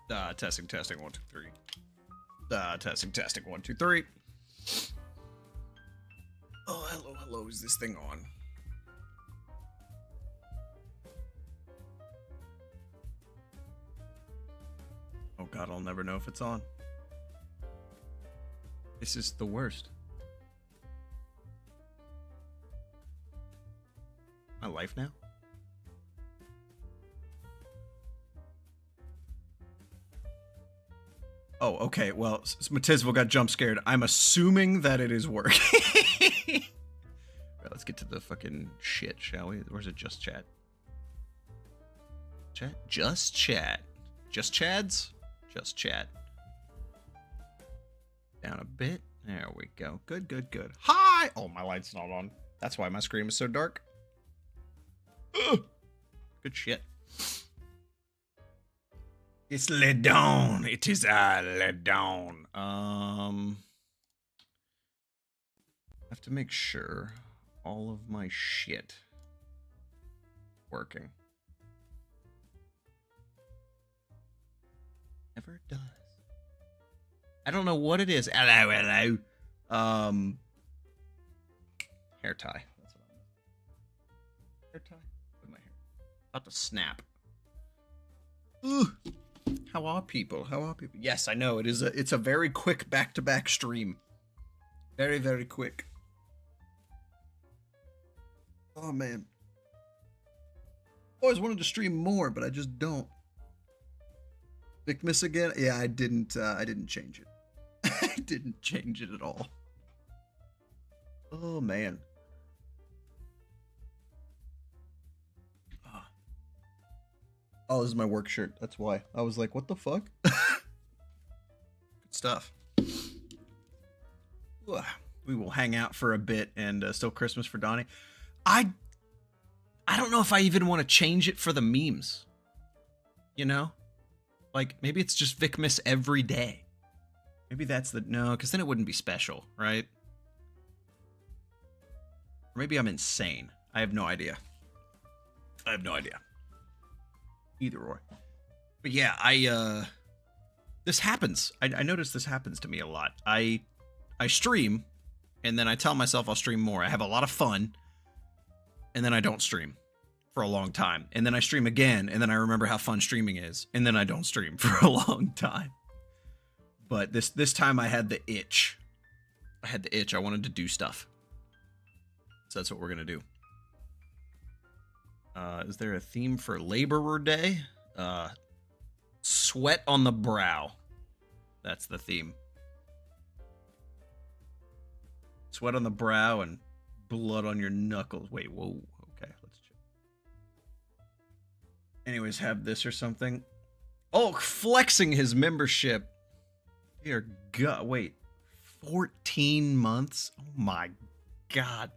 Testing, testing, 1, 2, 3. Testing, testing, 1, 2, 3. Oh, hello, hello. Is this thing on? Oh god, I'll never know if it's on. This is the worst. My life now? Oh, okay. Well, Matizval got jump scared. I'm assuming that it is working. Right, let's get to the fucking shit, shall we? Where's it? Just chat. Chat? Just chat. Just chads? Just chat. Down a bit. There we go. Good, good, good. Hi! Oh, my light's not on. That's why my screen is so dark. Ugh. Good shit. It's let down. It is let down. I have to make sure all of my shit working. Never does. I don't know what it is. Hello, hello. Hair tie. That's what I'm missing. Hair tie? With my hair. About to snap. Ugh. How are people? How are people? Yes, I know. It's a very quick back-to-back stream. Very, very quick. Oh man. Always wanted to stream more, but I just don't. Vic miss again? Yeah, I didn't change it. I didn't change it at all. Oh man. Oh, this is my work shirt. That's why. I was like, what the fuck? Good stuff. We will hang out for a bit and still Christmas for Donnie. I don't know if I even want to change it for the memes. You know? Like, maybe it's just Vicmas every day. Maybe that's the... No, because then it wouldn't be special, right? Or maybe I'm insane. I have no idea. I have no idea. Either or. But yeah, this happens. I notice this happens to me a lot. I stream, and then I tell myself I'll stream more. I have a lot of fun, and then I don't stream for a long time. And then I stream again, and then I remember how fun streaming is, and then I don't stream for a long time. But this time I had the itch. I had the itch. I wanted to do stuff. So that's what we're gonna do. Is there a theme for Laborer Day? Sweat on the brow. That's the theme. Sweat on the brow and blood on your knuckles. Wait, whoa. Okay, let's check. Anyways, have this or something. Oh, flexing his membership. Dear God, wait. 14 months? Oh my God.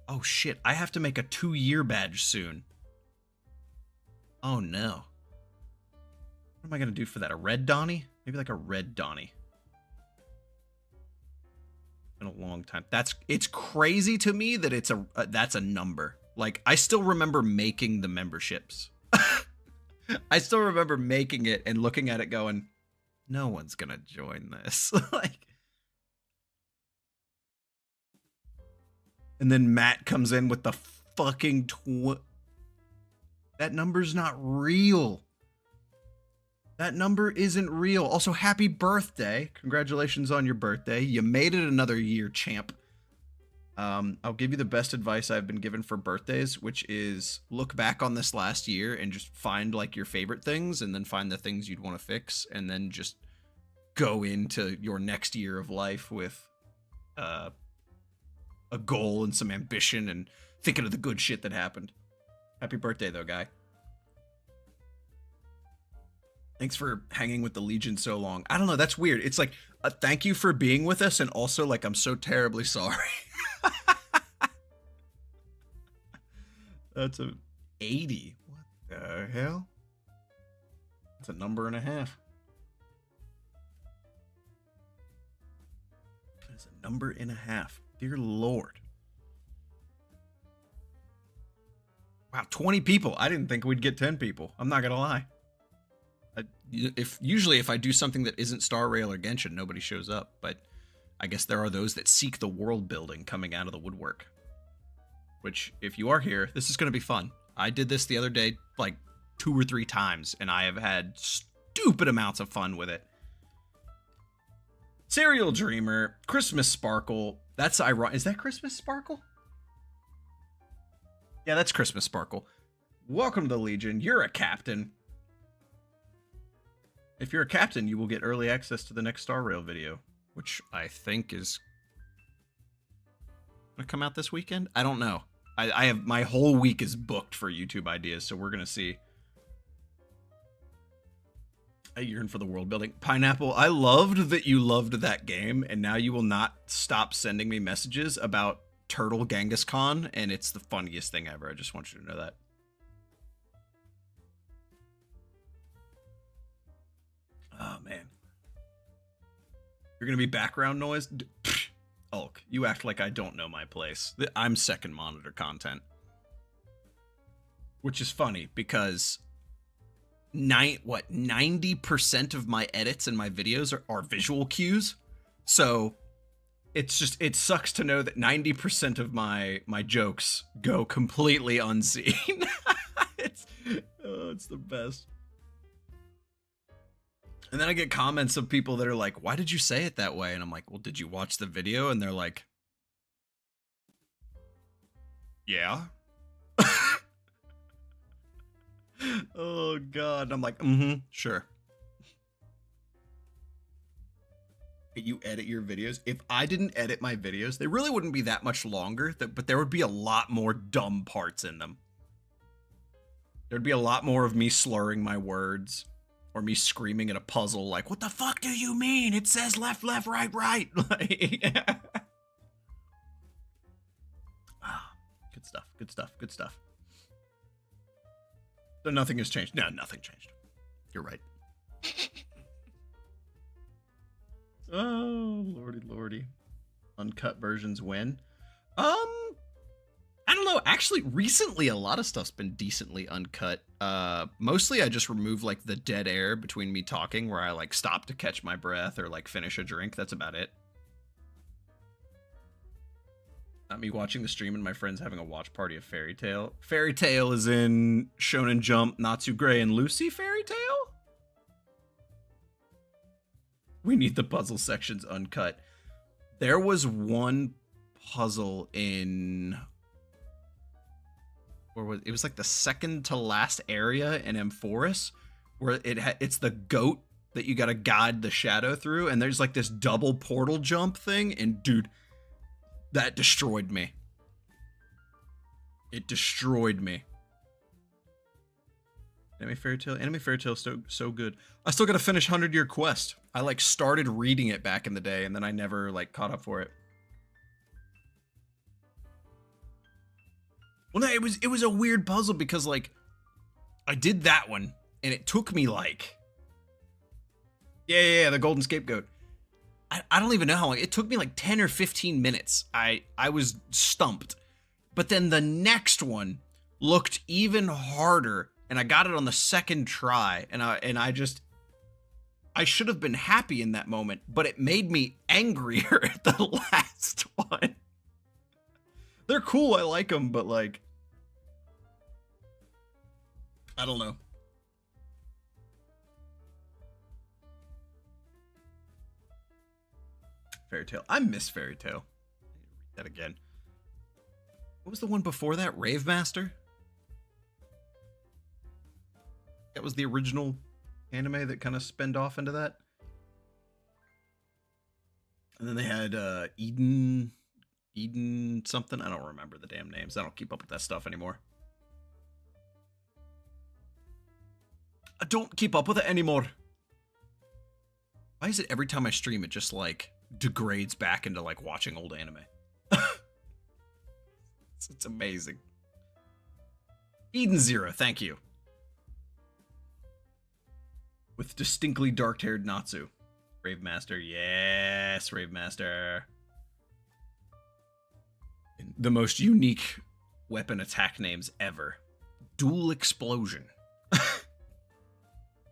Oh shit, I have to make a 2-year badge soon. Oh no. What am I gonna do for that? A red Donnie? Maybe like a red Donnie. Been a long time. It's crazy to me that it's that's a number. Like, I still remember making the memberships. I still remember making it and looking at it going, no one's gonna join this. Like, and then Matt comes in with the fucking that number's not real. That number isn't real. Also, happy birthday. Congratulations on your birthday. You made it another year, champ. I'll give you the best advice I've been given for birthdays, which is look back on this last year and just find like your favorite things and then find the things you'd want to fix and then just go into your next year of life with a goal and some ambition and thinking of the good shit that happened. Happy birthday, though, guy. Thanks for hanging with the Legion so long. I don't know, that's weird. It's like, thank you for being with us, and also, like, I'm so terribly sorry. That's a 80. What the hell? That's a number and a half. That's a number and a half. Dear Lord. Wow, 20 people. I didn't think we'd get 10 people. I'm not gonna lie. Usually if I do something that isn't Star Rail or Genshin, nobody shows up. But I guess there are those that seek the world building coming out of the woodwork. Which, if you are here, this is going to be fun. I did this the other day like 2 or 3 times, and I have had stupid amounts of fun with it. Serial Dreamer, Christmas Sparkle. That's ironic. Is that Christmas Sparkle? Yeah, that's Christmas Sparkle. Welcome to the Legion. You're a captain. If you're a captain, you will get early access to the next Star Rail video, which I think is gonna come out this weekend. I don't know. I have my whole week is booked for YouTube ideas, so we're gonna see. I yearn for the world building. Pineapple, I loved that you loved that game, and now you will not stop sending me messages about Turtle Genghis Khan, and it's the funniest thing ever. I just want you to know that. Oh, man. You're going to be background noise? Ulk, you act like I don't know my place. I'm second monitor content. Which is funny, because 90% of my edits and my videos are visual cues. So it's just, it sucks to know that 90% of my jokes go completely unseen. It's the best. And then I get comments of people that are like, why did you say it that way? And I'm like, well, did you watch the video? And they're like, yeah. Oh, God. And I'm like, sure. You edit your videos. If I didn't edit my videos, they really wouldn't be that much longer, but there would be a lot more dumb parts in them. There'd be a lot more of me slurring my words. Or me screaming at a puzzle like, what the fuck do you mean? It says left, left, right, right. Like, good stuff, good stuff, good stuff. So nothing has changed. No, nothing changed. You're right. Oh, lordy, lordy. Uncut versions win. I don't know. Actually, recently, a lot of stuff's been decently uncut. Mostly I just remove like the dead air between me talking where I like stop to catch my breath or like finish a drink. That's about it. Not me watching the stream and my friends having a watch party of Fairy Tail. Fairy Tail is in Shonen Jump, Natsu Gray and Lucy Fairy Tail? We need the puzzle sections uncut. There was one puzzle in... It was like the second to last area in Amphoris, where it's the goat that you gotta guide the shadow through, and there's like this double portal jump thing, and dude, that destroyed me. It destroyed me. Anime Fairy Tail is so good. I still gotta finish 100-Year Quest. I like started reading it back in the day, and then I never like caught up for it. Well, no, it was a weird puzzle because, like, I did that one, and it took me, like... Yeah, the Golden Scapegoat. I don't even know how long. It took me, like, 10 or 15 minutes. I was stumped. But then the next one looked even harder, and I got it on the second try, and I should have been happy in that moment, but it made me angrier at the last one. They're cool, I like them, but like... I don't know. Fairy Tail. I miss Fairy Tail. Read that again. What was the one before that? Rave Master? That was the original anime that kind of spun off into that. And then they had Eden something. I don't remember the damn names. I don't keep up with that stuff anymore. I don't keep up with it anymore. Why is it every time I stream it just like degrades back into like watching old anime? It's amazing. Eden Zero, thank you. With distinctly dark-haired Natsu. Rave Master, yes, Rave Master. The most unique weapon attack names ever. Dual Explosion.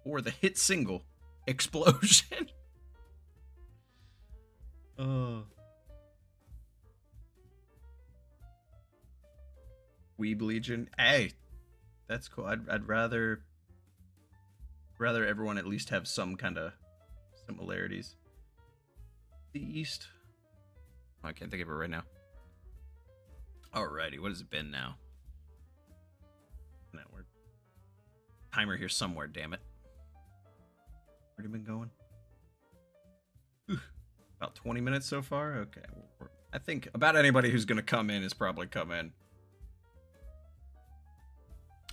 or the hit single, Explosion. Weeb Legion. Hey, that's cool. I'd rather everyone at least have some kind of similarities. The East. Oh, I can't think of it right now. Alrighty, what has it been now? We're timer here somewhere, damn it. Already been going? Whew. About 20 minutes so far? Okay. I think about anybody who's going to come in is probably come in.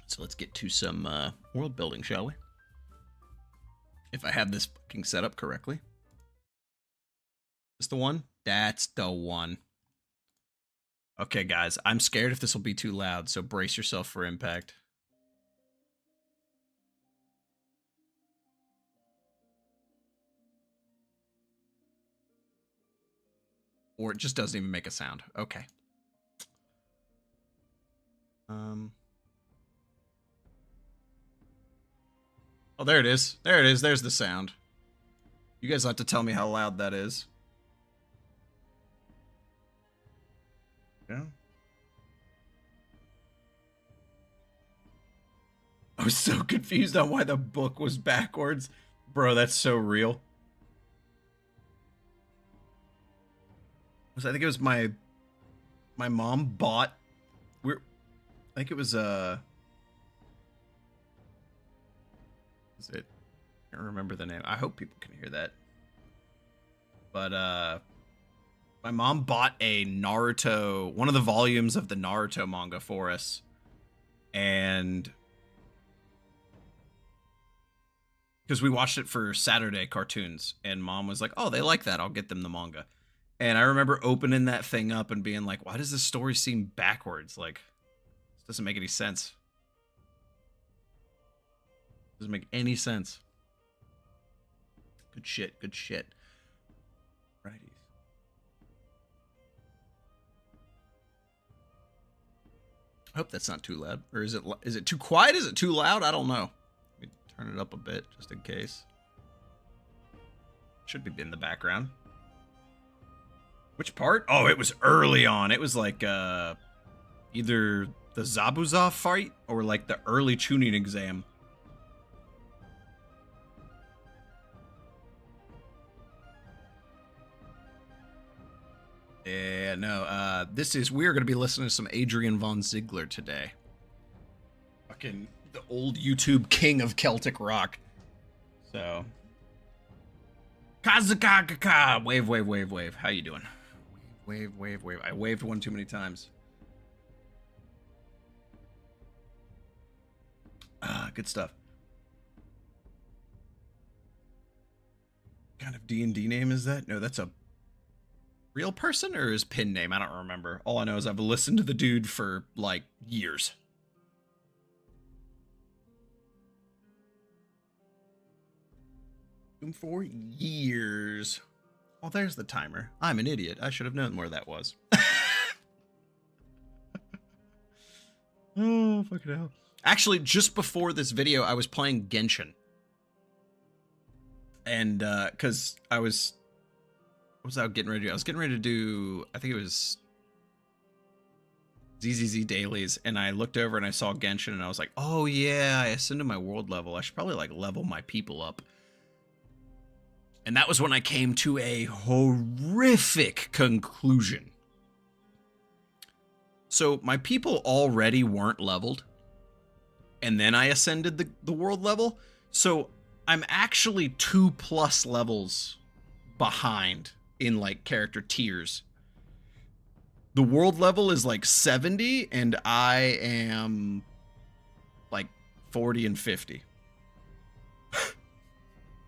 So let's get to some world building, shall we? If I have this fucking set up correctly. Is this the one? That's the one. Okay, guys. I'm scared if this will be too loud, so brace yourself for impact. Or it just doesn't even make a sound. Okay. Oh, there it is. There it is. There's the sound. You guys have to tell me how loud that is. Yeah. I was so confused on why the book was backwards. Bro, that's so real. I think it was my mom bought. I think it was Is it? I can't remember the name. I hope people can hear that. But my mom bought a Naruto, one of the volumes of the Naruto manga for us, and because we watched it for Saturday cartoons, and mom was like, "Oh, they like that. I'll get them the manga." And I remember opening that thing up and being like, why does this story seem backwards? Like, this doesn't make any sense. Doesn't make any sense. Good shit, good shit. Righties. I hope that's not too loud. Or is it too quiet? Is it too loud? I don't know. Let me turn it up a bit, just in case. Should be in the background. Which part? Oh, it was early on. It was like either the Zabuza fight or like the early tuning exam. Yeah, no. We're gonna be listening to some Adrian von Ziegler today. Fucking the old YouTube king of Celtic rock. So. Kazakakaka! Wave, wave, wave, wave. How you doing? Wave, wave, wave. I waved one too many times. Good stuff. What kind of D&D name is that? No, that's a real person or his pin name? I don't remember. All I know is I've listened to the dude for, like, years. For years. Well, there's the timer. I'm an idiot. I should have known where that was. Oh, fucking hell. Actually, just before this video, I was playing Genshin. And, because I was... What was I getting ready to do? I was getting ready to do... I think it was... ZZZ dailies. And I looked over and I saw Genshin and I was like, oh, yeah, I ascended my world level. I should probably, like, level my people up. And that was when I came to a horrific conclusion. So my people already weren't leveled. And then I ascended the world level. So I'm actually 2+ levels behind in like character tiers. The world level is like 70 and I am like 40 and 50.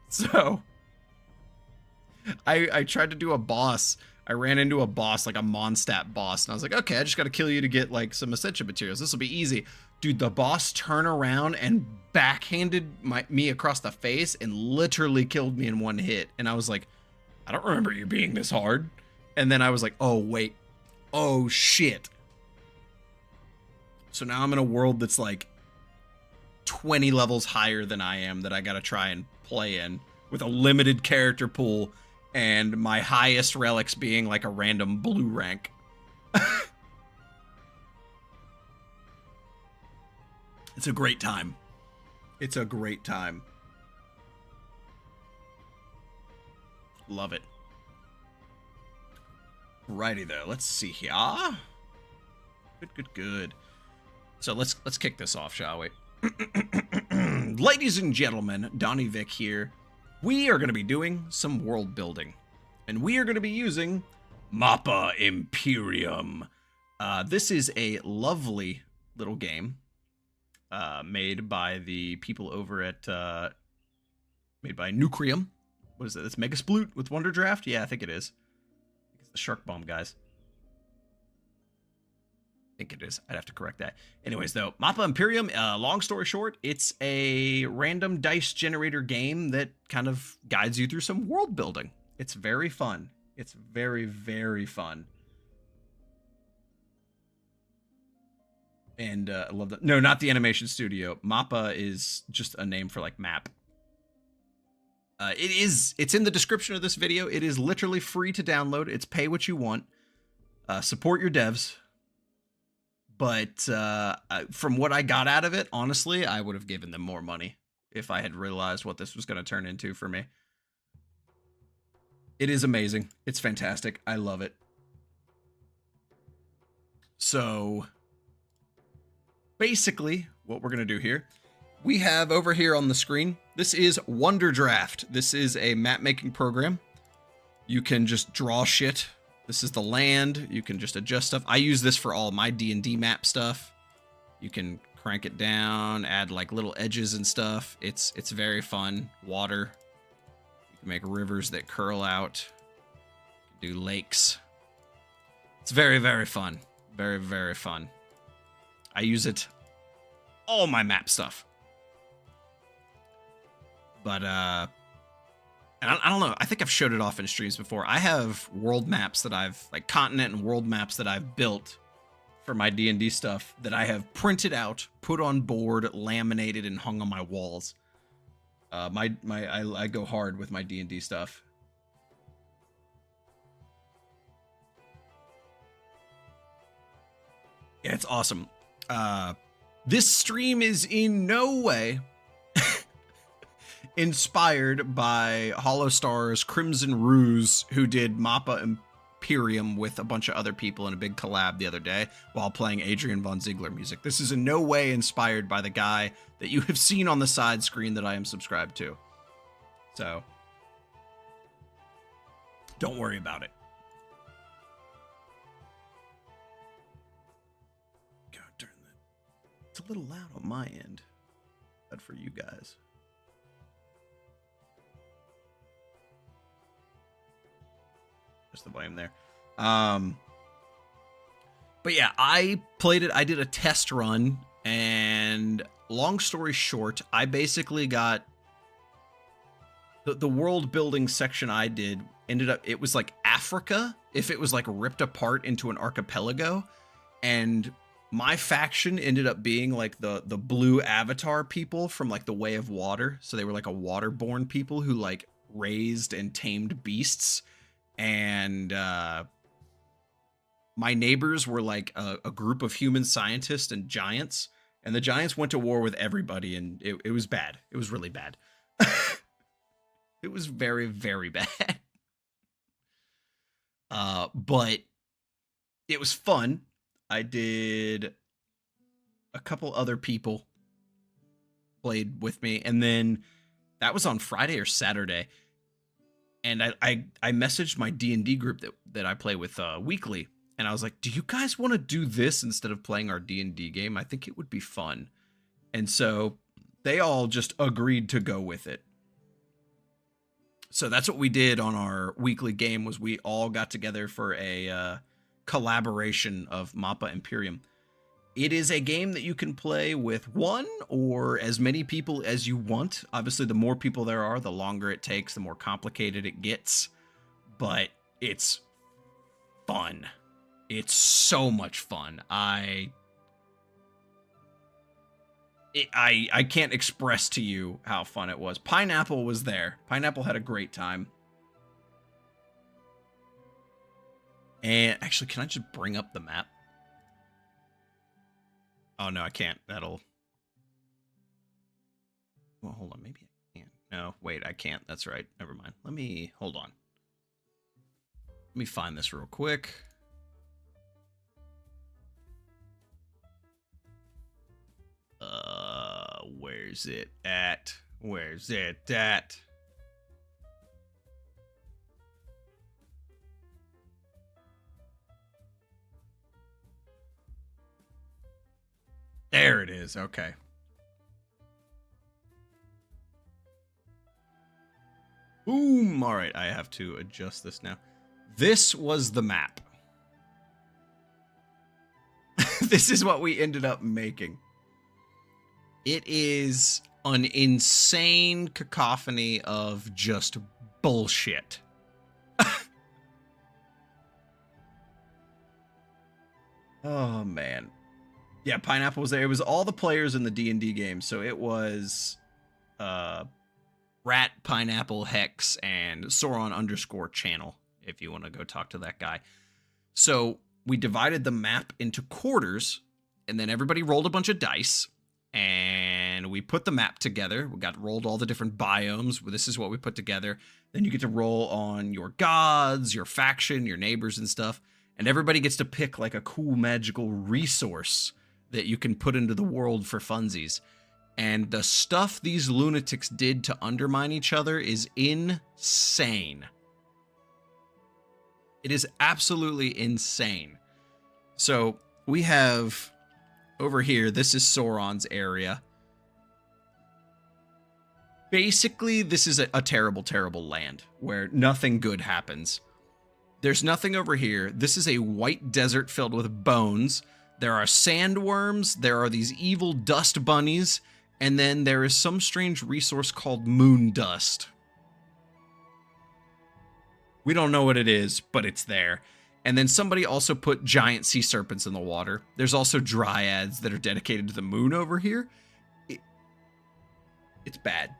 So... I tried to do a boss. I ran into a boss, like a Mondstadt boss, and I was like, okay, I just gotta kill you to get, like, some Ascension materials. This will be easy. Dude, the boss turned around and backhanded me across the face and literally killed me in one hit. And I was like, I don't remember you being this hard. And then I was like, oh, wait. Oh, shit. So now I'm in a world that's, like, 20 levels higher than I am that I gotta try and play in with a limited character pool, and my highest relics being like a random blue rank. It's a great time. It's a great time. Love it. Righty there. Let's see here. Good. So let's kick this off, shall we? Ladies and gentlemen, DonnyVick here. We are going to be doing some world building, and we are going to be using Mappa Imperium. This is a lovely little game made by the people over at made by Nucrium. What is it? It's Megasploot with Wonder Draft? Yeah, I think it is. It's the Shark Bomb guys. I think it is. I'd have to correct that. Anyways, though, Mappa Imperium, long story short, it's a random dice generator game that kind of guides you through some world building. It's very fun. It's very, very fun. And I love that. No, not the animation studio. Mappa is just a name for like map. It's in the description of this video. It is literally free to download. It's pay what you want. Support your devs. But from what I got out of it, honestly, I would have given them more money if I had realized what this was going to turn into for me. It is amazing. It's fantastic. I love it. So basically, what we're going to do here, we have over here on the screen, this is Wonder Draft. This is a map making program. You can just draw shit. This is the land. You can just adjust stuff. I use this for all my D&D map stuff. You can crank it down, add like little edges and stuff. It's very fun. Water. You can make rivers that curl out. You can do lakes. It's very, very fun. Very, very fun. I use it all my map stuff. But and I don't know. I think I've showed it off in streams before. I have world maps that I've, like continent and world maps that I've built for my D&D stuff that I have printed out, put on board, laminated, and hung on my walls. I go hard with my D&D stuff. Yeah, it's awesome. This stream is in no way inspired by Hollowstar's Crimson Ruse, who did Mappa Imperium with a bunch of other people in a big collab the other day while playing Adrian von Ziegler music. This is in no way inspired by the guy that you have seen on the side screen that I am subscribed to. So don't worry about it. God, turn that. It's a little loud on my end, but for you guys. The volume there. But yeah, I played it. I did a test run, and long story short, I basically got the world building section I did ended up, it was like Africa if it was like ripped apart into an archipelago, and my faction ended up being like the blue avatar people from like the Way of Water. So they were like a waterborne people who like raised and tamed beasts. And my neighbors were like a group of human scientists and giants, and the giants went to war with everybody, and it was bad. It was really bad. It was very, very bad. But it was fun. I did a couple other people played with me, and then that was on Friday or Saturday. And I messaged my D&D group that I play with weekly, and I was like, do you guys want to do this instead of playing our D&D game? I think it would be fun. And so they all just agreed to go with it. So that's what we did on our weekly game, was we all got together for a collaboration of Mappa Imperium. It is a game that you can play with one or as many people as you want. Obviously, the more people there are, the longer it takes, the more complicated it gets. But it's fun. It's so much fun. I can't express to you how fun it was. Pineapple was there. Pineapple had a great time. And actually, can I just bring up the map? Oh, no, I can't. That'll... Well, hold on. Maybe I can. No, wait, I can't. That's right. Never mind. Let me... Hold on. Let me find this real quick. Where's it at? Where's it at? There it is. Okay. Boom. All right, I have to adjust this now. This was the map. This is what we ended up making. It is an insane cacophony of just bullshit. Oh, man. Yeah, Pineapple was there. It was all the players in the D&D game. So it was Rat, Pineapple, Hex, and Sauron_channel, if you want to go talk to that guy. So we divided the map into quarters, and then everybody rolled a bunch of dice. And we put the map together. We got rolled all the different biomes. This is what we put together. Then you get to roll on your gods, your faction, your neighbors and stuff. And everybody gets to pick like a cool magical resource that you can put into the world for funsies. And the stuff these lunatics did to undermine each other is insane. It is absolutely insane. So we have... Over here, this is Sauron's area. Basically, this is a terrible, terrible land where nothing good happens. There's nothing over here. This is a white desert filled with bones. There are sandworms. There are these evil dust bunnies. And then there is some strange resource called moon dust. We don't know what it is, but it's there. And then somebody also put giant sea serpents in the water. There's also dryads that are dedicated to the moon over here. It's bad.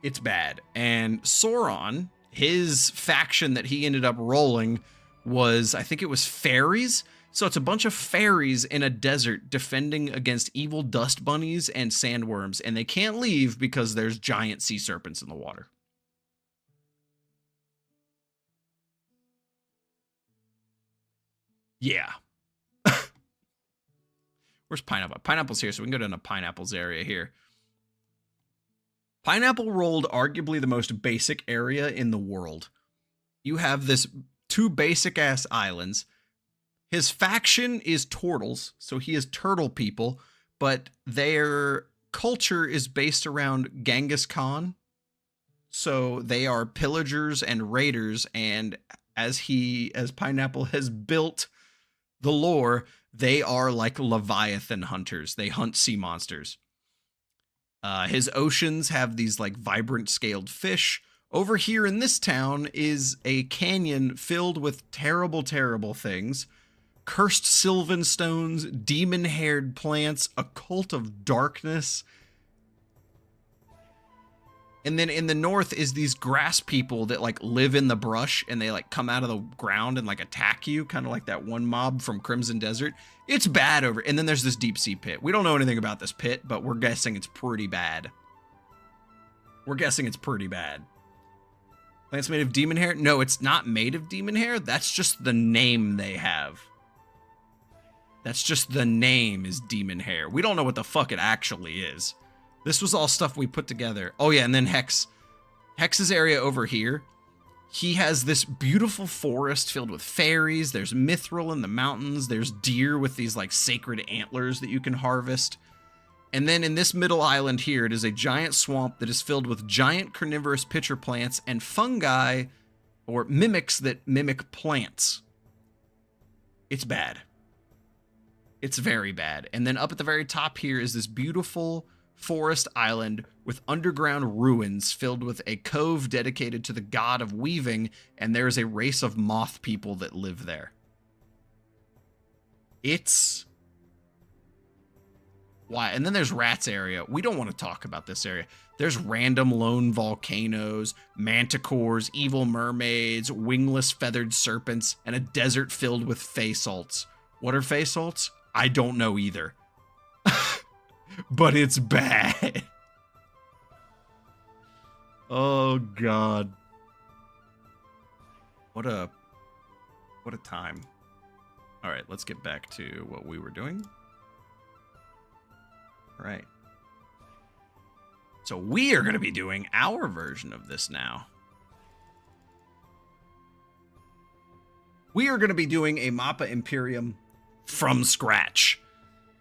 It's bad. And Sauron, his faction that he ended up rolling was, I think it was fairies. So it's a bunch of fairies in a desert defending against evil dust bunnies and sandworms. And they can't leave because there's giant sea serpents in the water. Yeah. Where's Pineapple? Pineapple's here, so we can go down to Pineapple's area here. Pineapple rolled arguably the most basic area in the world. You have this 2 basic-ass islands. His faction is turtles, so he is turtle people, but their culture is based around Genghis Khan. So they are pillagers and raiders, and as Pineapple has built the lore, they are like Leviathan hunters. They hunt sea monsters. His oceans have these like vibrant scaled fish. Over here in this town is a canyon filled with terrible, terrible things. Cursed sylvan stones, demon-haired plants, a cult of darkness. And then in the north is these grass people that like live in the brush and they like come out of the ground and like attack you, kind of like that one mob from Crimson Desert. It's bad over. And then there's this deep sea pit. We don't know anything about this pit, but we're guessing it's pretty bad. We're guessing it's pretty bad. Plants made of demon hair? No, it's not made of demon hair. That's just the name they have. That's just the name is demon hair. We don't know what the fuck it actually is. This was all stuff we put together. Oh yeah, and then Hex. Hex's area over here. He has this beautiful forest filled with fairies. There's mithril in the mountains. There's deer with these like sacred antlers that you can harvest. And then in this middle island here, it is a giant swamp that is filled with giant carnivorous pitcher plants and fungi or mimics that mimic plants. It's bad. It's very bad. And then up at the very top here is this beautiful forest island with underground ruins filled with a cove dedicated to the god of weaving, and there is a race of moth people that live there. It's Why? And then there's Rats area. We don't want to talk about this area. There's random lone volcanoes, manticores, evil mermaids, wingless feathered serpents, and a desert filled with faesalts. What are faesalts? I don't know either. But it's bad. Oh, God. What a time. All right, let's get back to what we were doing. All right. So we are going to be doing our version of this now. We are going to be doing a Mappa Imperium from scratch.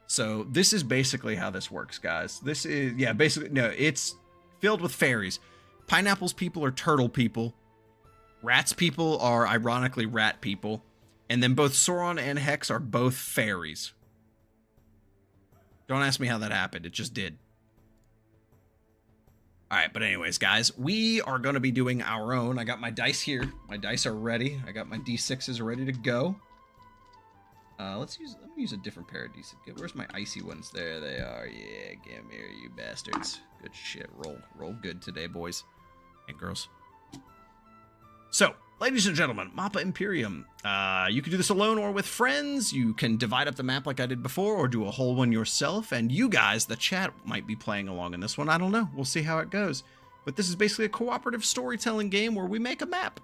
So this is basically how this works, guys. This is, yeah, basically, no, it's filled with fairies. Pineapples people are turtle people. Rats people are ironically rat people. And then both Sauron and Hex are both fairies. Don't ask me how that happened. It just did. All right, but anyways, guys, we are going to be doing our own. I got my dice here. My dice are ready. I got my D6s ready to go. Let me use a different pair of D6. Where's my icy ones? There they are. Yeah, get 'em here, you bastards. Good shit. Roll good today, boys and girls. So, ladies and gentlemen, Mappa Imperium. You can do this alone or with friends. You can divide up the map like I did before or do a whole one yourself. And you guys, the chat, might be playing along in this one. I don't know. We'll see how it goes. But this is basically a cooperative storytelling game where we make a map.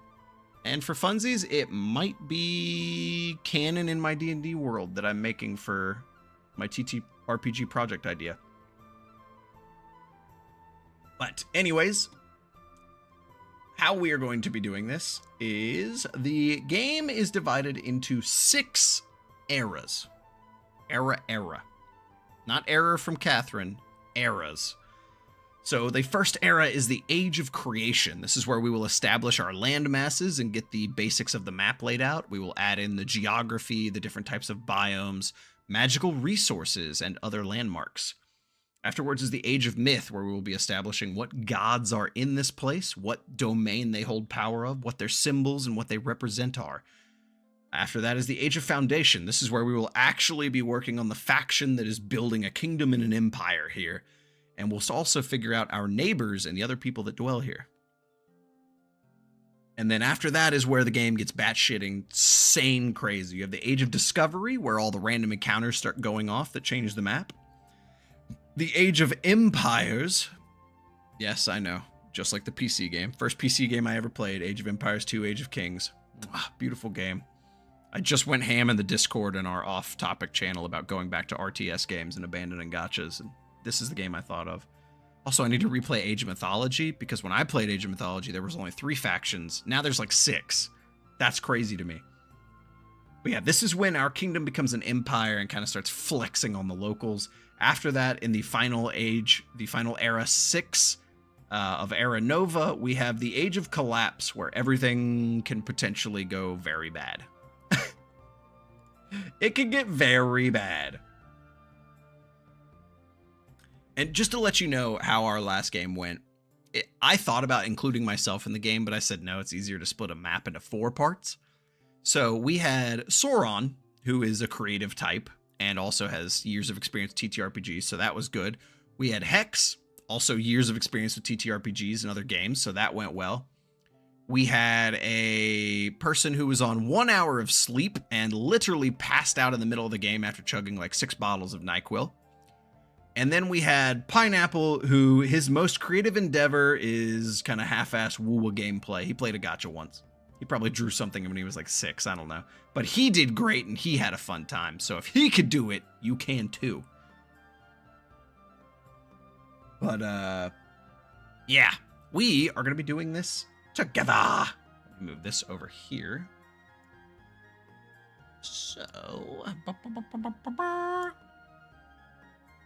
And for funsies, it might be canon in my D&D world that I'm making for my ttrpg project idea. But anyways, how we are going to be doing this is the game is divided into 6 eras. Era. Not error from Catherine, eras. So the first era is the Age of Creation. This is where we will establish our land masses and get the basics of the map laid out. We will add in the geography, the different types of biomes, magical resources, and other landmarks. Afterwards is the Age of Myth, where we will be establishing what gods are in this place, what domain they hold power of, what their symbols and what they represent are. After that is the Age of Foundation. This is where we will actually be working on the faction that is building a kingdom and an empire here. And we'll also figure out our neighbors and the other people that dwell here. And then after that is where the game gets batshit insane crazy. You have the Age of Discovery, where all the random encounters start going off that change the map. The Age of Empires. Yes, I know. Just like the PC game. First PC game I ever played. Age of Empires 2, Age of Kings. Beautiful game. I just went ham in the Discord in our off-topic channel about going back to RTS games and abandoning gachas. And this is the game I thought of. Also, I need to replay Age of Mythology, because when I played Age of Mythology, there was only 3 factions. Now there's like 6. That's crazy to me. But yeah, this is when our kingdom becomes an empire and kind of starts flexing on the locals. After that, in the final age, the final era 6 of Era Nova, we have the Age of Collapse, where everything can potentially go very bad. It can get very bad. And just to let you know how our last game went, I thought about including myself in the game, but I said no, it's easier to split a map into 4 parts. So we had Sauron, who is a creative type and also has years of experience with TTRPGs, so that was good. We had Hex, also years of experience with TTRPGs and other games, so that went well. We had a person who was on 1 hour of sleep and literally passed out in the middle of the game after chugging like 6 bottles of NyQuil. And then we had Pineapple, who his most creative endeavor is kind of half-ass woo-woo gameplay. He played a gacha once. He probably drew something when he was like 6, I don't know. But he did great and he had a fun time. So if he could do it, you can too. But, yeah, we are going to be doing this together. Let me move this over here. So,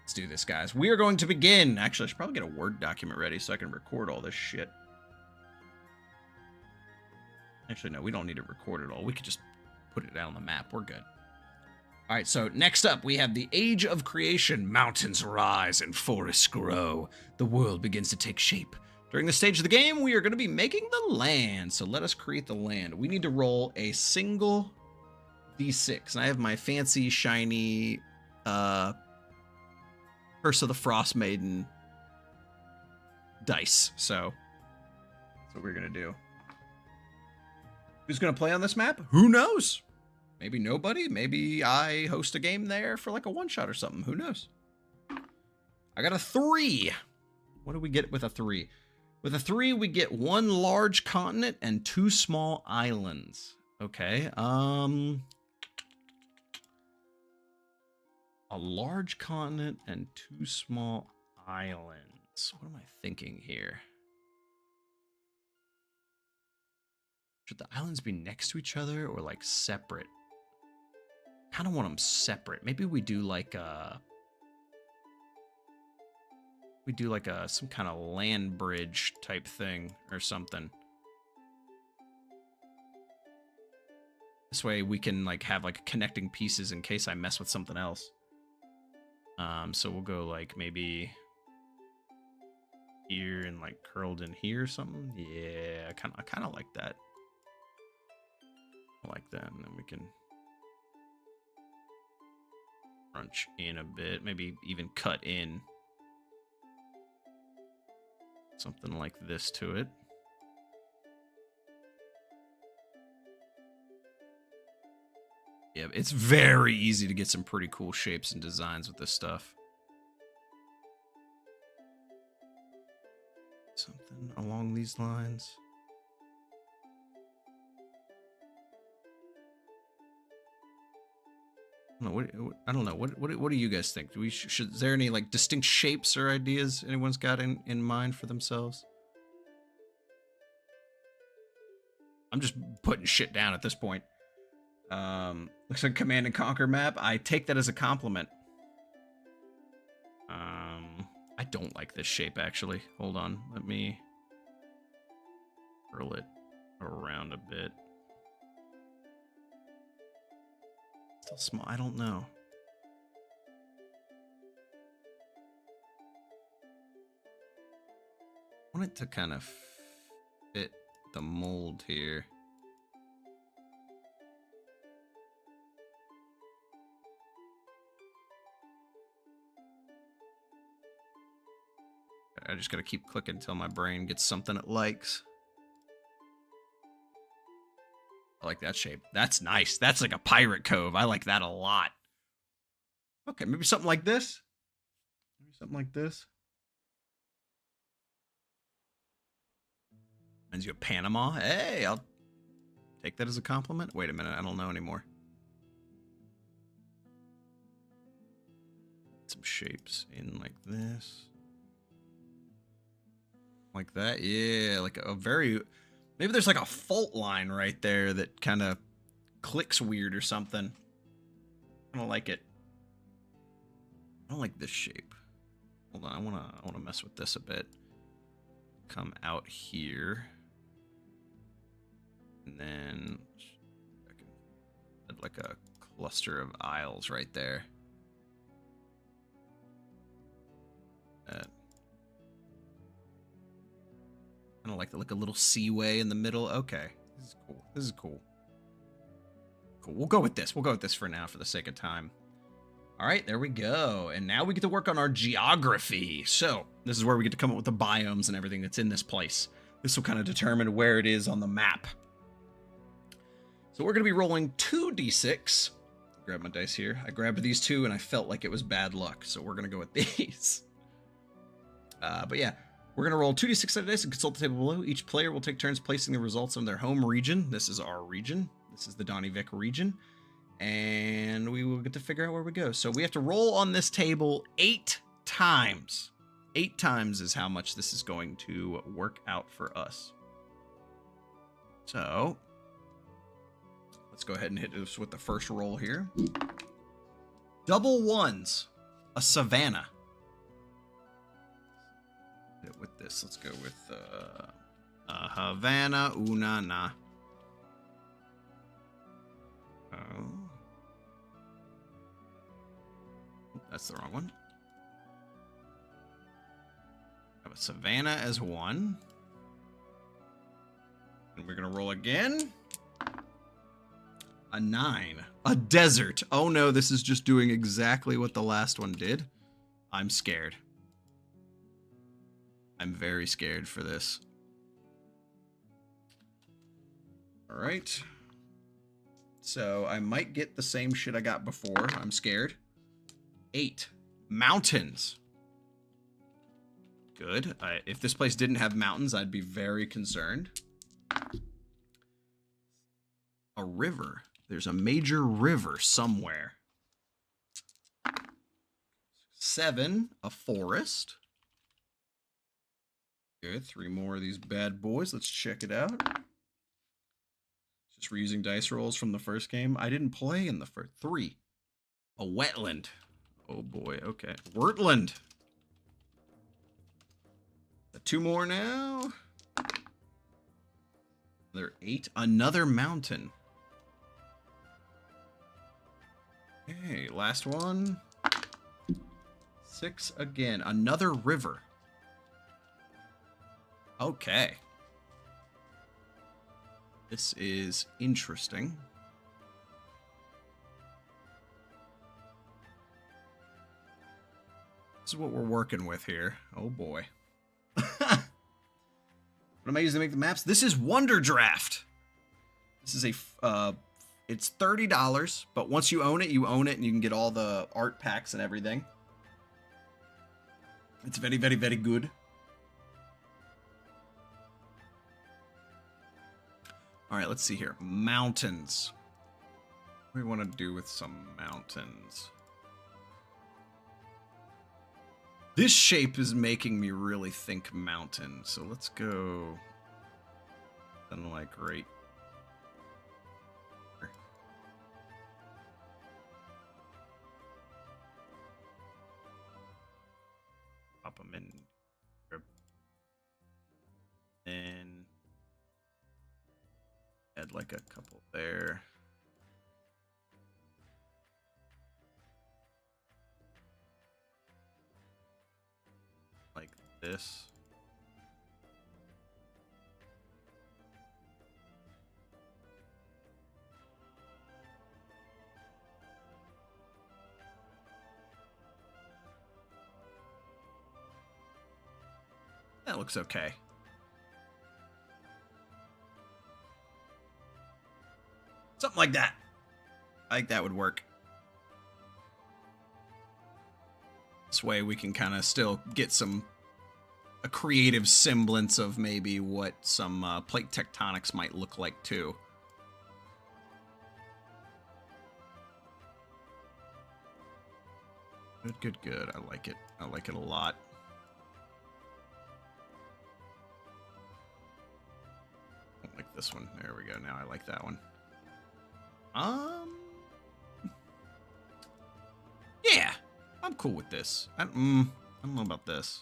let's do this, guys. We are going to begin. Actually, I should probably get a Word document ready so I can record all this shit. Actually, no, we don't need to record it all. We could just put it down on the map. We're good. All right, so next up, we have the Age of Creation. Mountains rise and forests grow. The world begins to take shape. During this stage of the game, we are going to be making the land. So let us create the land. We need to roll a single D6. And I have my fancy, shiny, Curse of the Frost Maiden dice. So that's what we're gonna do. Who's gonna play on this map? Who knows? Maybe nobody. Maybe I host a game there for like a one-shot or something. Who knows? I got a 3. What do we get with a 3? With a 3, we get 1 large continent and 2 small islands. Okay. A large continent and 2 small islands. What am I thinking here? Should the islands be next to each other or like separate? Kind of want them separate. Maybe we do like a some kind of land bridge type thing or something. This way we can like have like connecting pieces in case I mess with something else. So we'll go like maybe here and like curled in here or something. Yeah, I kind of like that. I like that, and then we can crunch in a bit, maybe even cut in something like this to it. Yeah, it's very easy to get some pretty cool shapes and designs with this stuff. Something along these lines. I don't know. What do you guys think? Do we is there any like distinct shapes or ideas anyone's got in mind for themselves? I'm just putting shit down at this point. Looks like Command and Conquer map. I take that as a compliment. I don't like this shape actually. Hold on. Let me curl it around a bit. Still small. I don't know. I want it to kind of fit the mold here. I just gotta keep clicking until my brain gets something it likes. I like that shape. That's nice. That's like a pirate cove. I like that a lot. Okay, maybe something like this. Maybe something like this. Reminds you of Panama. Hey, I'll take that as a compliment. Wait a minute, I don't know anymore. Some shapes in like this. Like that. Yeah, like a very... Maybe there's like a fault line right there that kind of clicks weird or something. I don't like it. I don't like this shape. Hold on, I wanna mess with this a bit. Come out here. And then I can add like a cluster of aisles right there. Kind of like a little seaway in the middle. Okay, this is cool. This is cool. Cool. We'll go with this. We'll go with this for now for the sake of time. All right, there we go. And now we get to work on our geography. So this is where we get to come up with the biomes and everything that's in this place. This will kind of determine where it is on the map. So we're going to be rolling 2d6. Grab my dice here. I grabbed these two and I felt like it was bad luck. So we're going to go with these. But yeah. We're going to roll 2d6 sided dice and consult the table below. Each player will take turns placing the results in their home region. This is our region. This is the DonnyVick region. And we will get to figure out where we go. So we have to roll on this table 8 times. 8 times is how much this is going to work out for us. So let's go ahead and hit this with the first roll here. Double ones. A savanna. With this, let's go with Havana Unana. Oh, that's the wrong one. Have a savanna as 1, and we're gonna roll again. A 9, a desert. Oh no, this is just doing exactly what the last one did. I'm scared. I'm very scared for this. All right. So I might get the same shit I got before. I'm scared. 8. Mountains. Good. If this place didn't have mountains, I'd be very concerned. A river. There's a major river somewhere. 7. A forest. Good. 3 more of these bad boys. Let's check it out. Just reusing dice rolls from the first game. I didn't play in the first. 3. A wetland. Oh boy. Okay. Wurtland. 2 more now. Another 8. Another mountain. Okay. Last one. 6 again. Another river. Okay. This is interesting. This is what we're working with here. Oh boy. What am I using to make the maps? This is Wonder Draft. This is it's $30, but once you own it, and you can get all the art packs and everything. It's very, very, very good. All right, let's see here. Mountains. What do we want to do with some mountains? This shape is making me really think mountain. So let's go. Something like right. Pop them in. And add like a couple there. Like this. That looks okay. Something like that. I think that would work. This way we can kind of still get a creative semblance of maybe what some plate tectonics might look like too. Good, good, good. I like it. I like it a lot. I don't like this one. There we go. Now I like that one. Yeah, I'm cool with this. I don't know about this.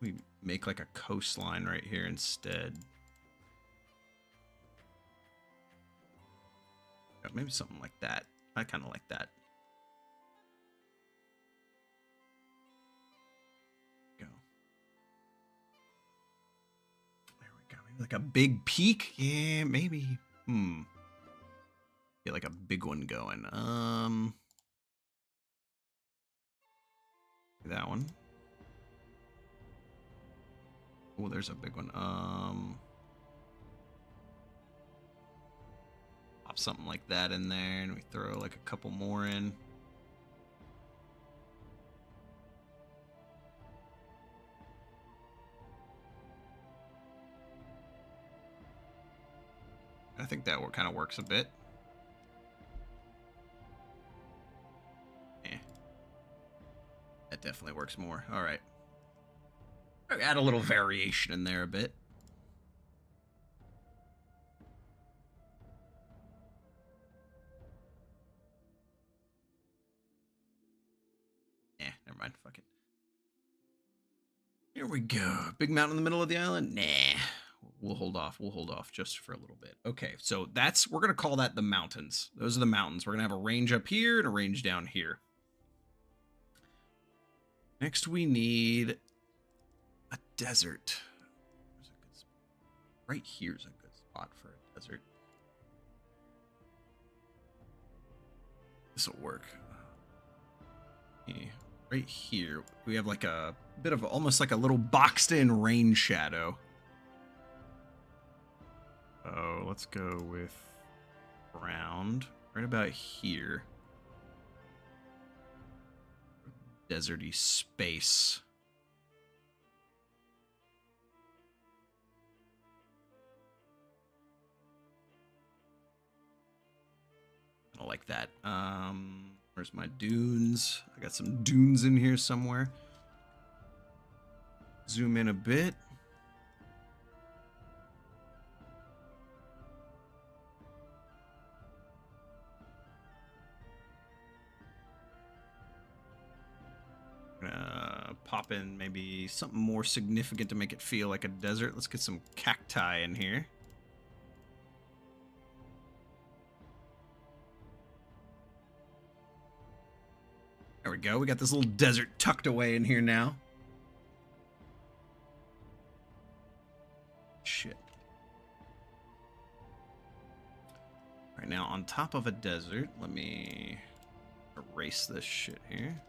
We make like a coastline right here instead. Maybe something like that. I kind of like that. Go. There we go. Maybe like a big peak. Yeah, maybe. Get like a big one going. That one. Oh, there's a big one. Pop something like that in there, and we throw like a couple more in. I think that kind of works a bit. Yeah. That definitely works more. All right. Add a little variation in there a bit. Never mind. Fuck it. Here we go. Big mountain in the middle of the island? Nah. We'll hold off. We'll hold off just for a little bit. Okay, so we're going to call that the mountains. Those are the mountains. We're going to have a range up here and a range down here. Next, we need a desert. Where's a good spot? Right here's a good spot for a desert. This will work. Right here, we have like a bit of almost like a little boxed in rain shadow. Oh, let's go with round right about here. Deserty space. I like that. Where's my dunes? I got some dunes in here somewhere. Zoom in a bit. Pop in maybe something more significant to make it feel like a desert. Let's get some cacti in here. There we go. We got this little desert tucked away in here now. Shit. Right now, on top of a desert, let me erase this shit here.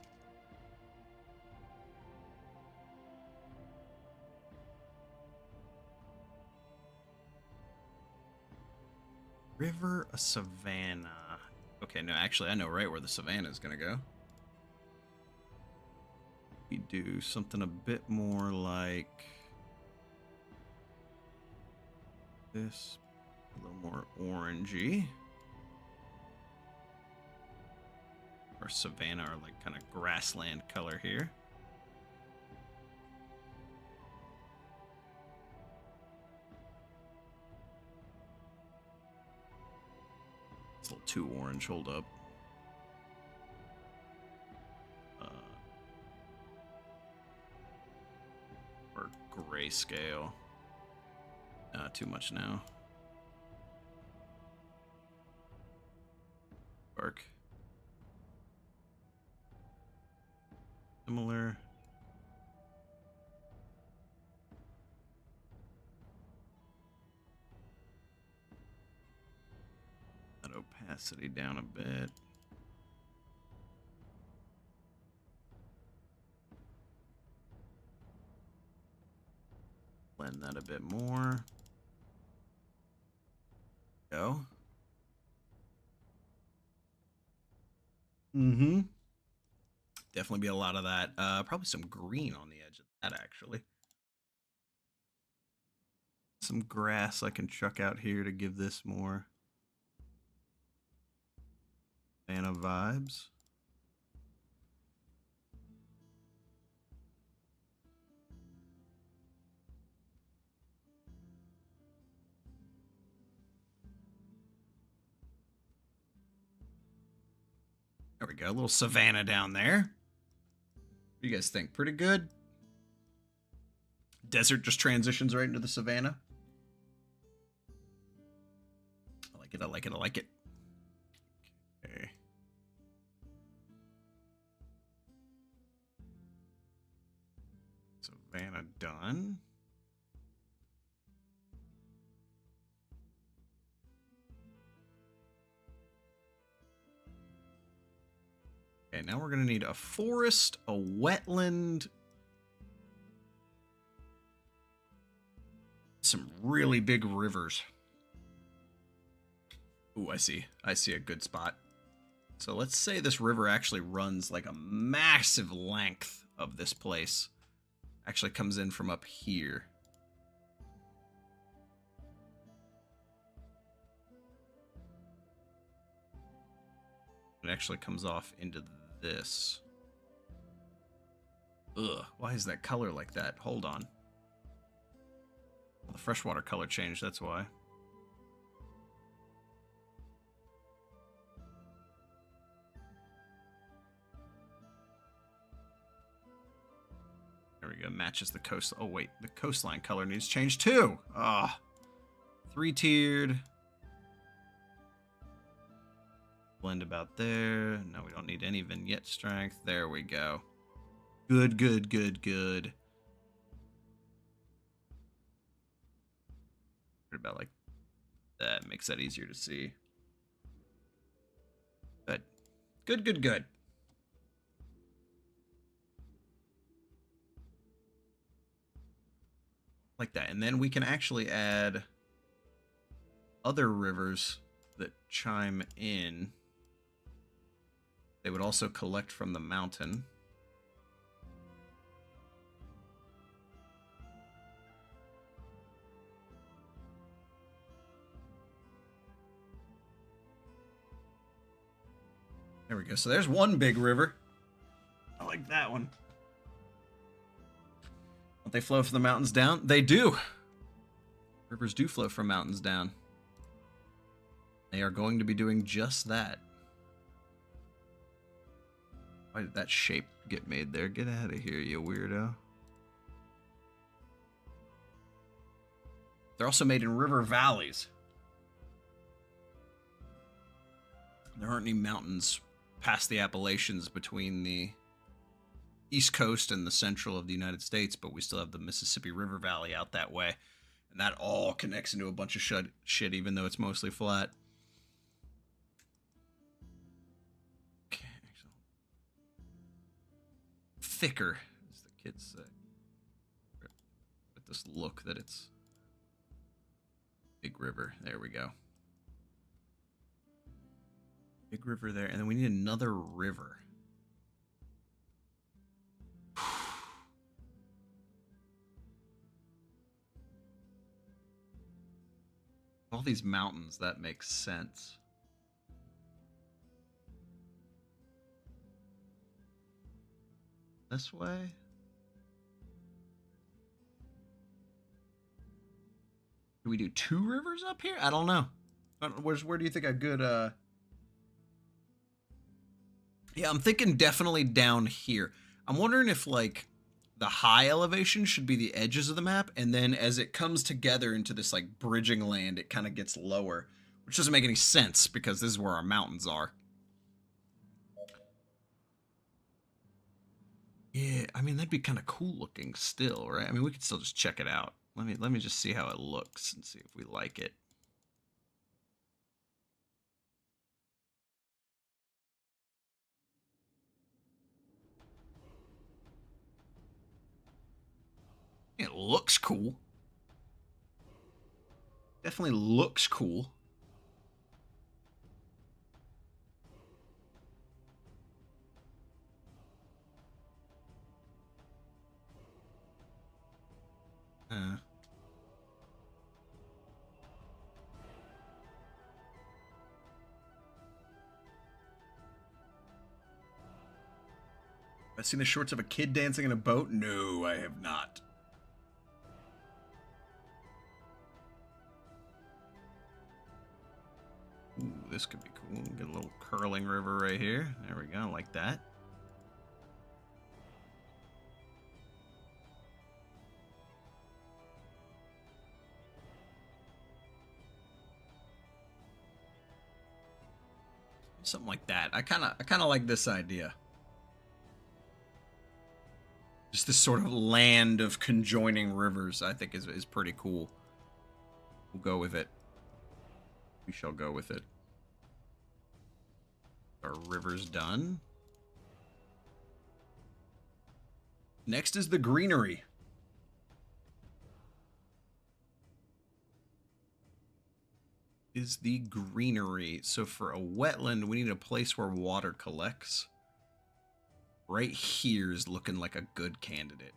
River, a savanna. Okay, no, actually, I know right where the savanna is going to go. We do something a bit more like this, a little more orangey. Or savanna, or like kind of grassland color here. It's a little too orange, hold up. Or grayscale. Too much now. Dark. Similar. That opacity down a bit. Blend that a bit more. Go. Mm-hmm. Definitely be a lot of that. Probably some green on the edge of that, actually. Some grass I can chuck out here to give this more Savannah vibes. There we go. A little savanna down there. What do you guys think? Pretty good? Desert just transitions right into the savanna. I like it, I like it, I like it. Okay. Savanna done. Okay, now we're going to need a forest, a wetland, some really big rivers. Ooh, I see a good spot. So let's say this river actually runs like a massive length of this place. Actually comes in from up here. It actually comes off into this. Ugh, why is that color like that? Hold on. The freshwater color changed, that's why. There we go, matches the coast. Oh wait, the coastline color needs changed too. Ah, 3-tiered. Blend about there. No, we don't need any vignette strength. There we go. Good, good, good, good. About like that makes that easier to see. Good, good, good, good. Like that. And then we can actually add other rivers that chime in. They would also collect from the mountain. There we go. So there's one big river. I like that one. Don't they flow from the mountains down? They do. Rivers do flow from mountains down. They are going to be doing just that. Why did that shape get made there? Get out of here, you weirdo. They're also made in river valleys. There aren't any mountains past the Appalachians between the East Coast and the central of the United States, but we still have the Mississippi River Valley out that way. And that all connects into a bunch of shit, even though it's mostly flat. Okay. Thicker, as the kids say. With this look that it's big river. There we go. Big river there. And then we need another river. All these mountains, that makes sense. This way? Do we do 2 rivers up here? I don't know. Where do you think a good, Yeah, I'm thinking definitely down here. I'm wondering if, like, the high elevation should be the edges of the map, and then as it comes together into this, like, bridging land, it kind of gets lower. Which doesn't make any sense, because this is where our mountains are. Yeah, I mean, that'd be kind of cool looking still, right? I mean, we could still just check it out. Let me just see how it looks and see if we like it. It looks cool. Definitely looks cool. I've seen the shorts of a kid dancing in a boat? No, I have not. Ooh, this could be cool. Get a little curling river right here. There we go, like that. Something like that. I kind of like this idea. Just this sort of land of conjoining rivers, I think is pretty cool. We'll go with it. We shall go with it. Our river's done. Next is the greenery. Is the greenery. So for a wetland, we need a place where water collects. Right here is looking like a good candidate.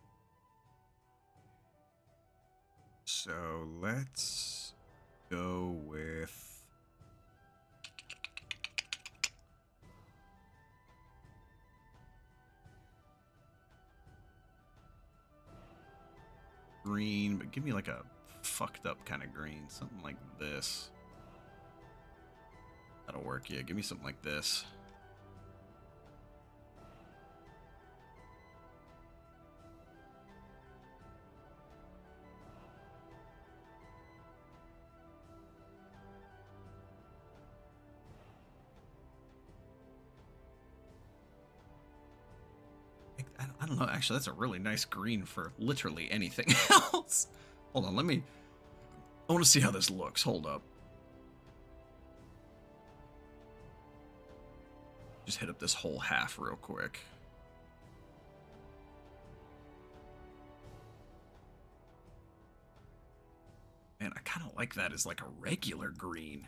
So let's go with... green, but give me like a fucked up kind of green. Something like this. That'll work, yeah. Give me something like this. I don't know. Actually, that's a really nice green for literally anything else. Hold on, I want to see how this looks. Hold up. Just hit up this whole half real quick. man, I kind of like that as like a regular green.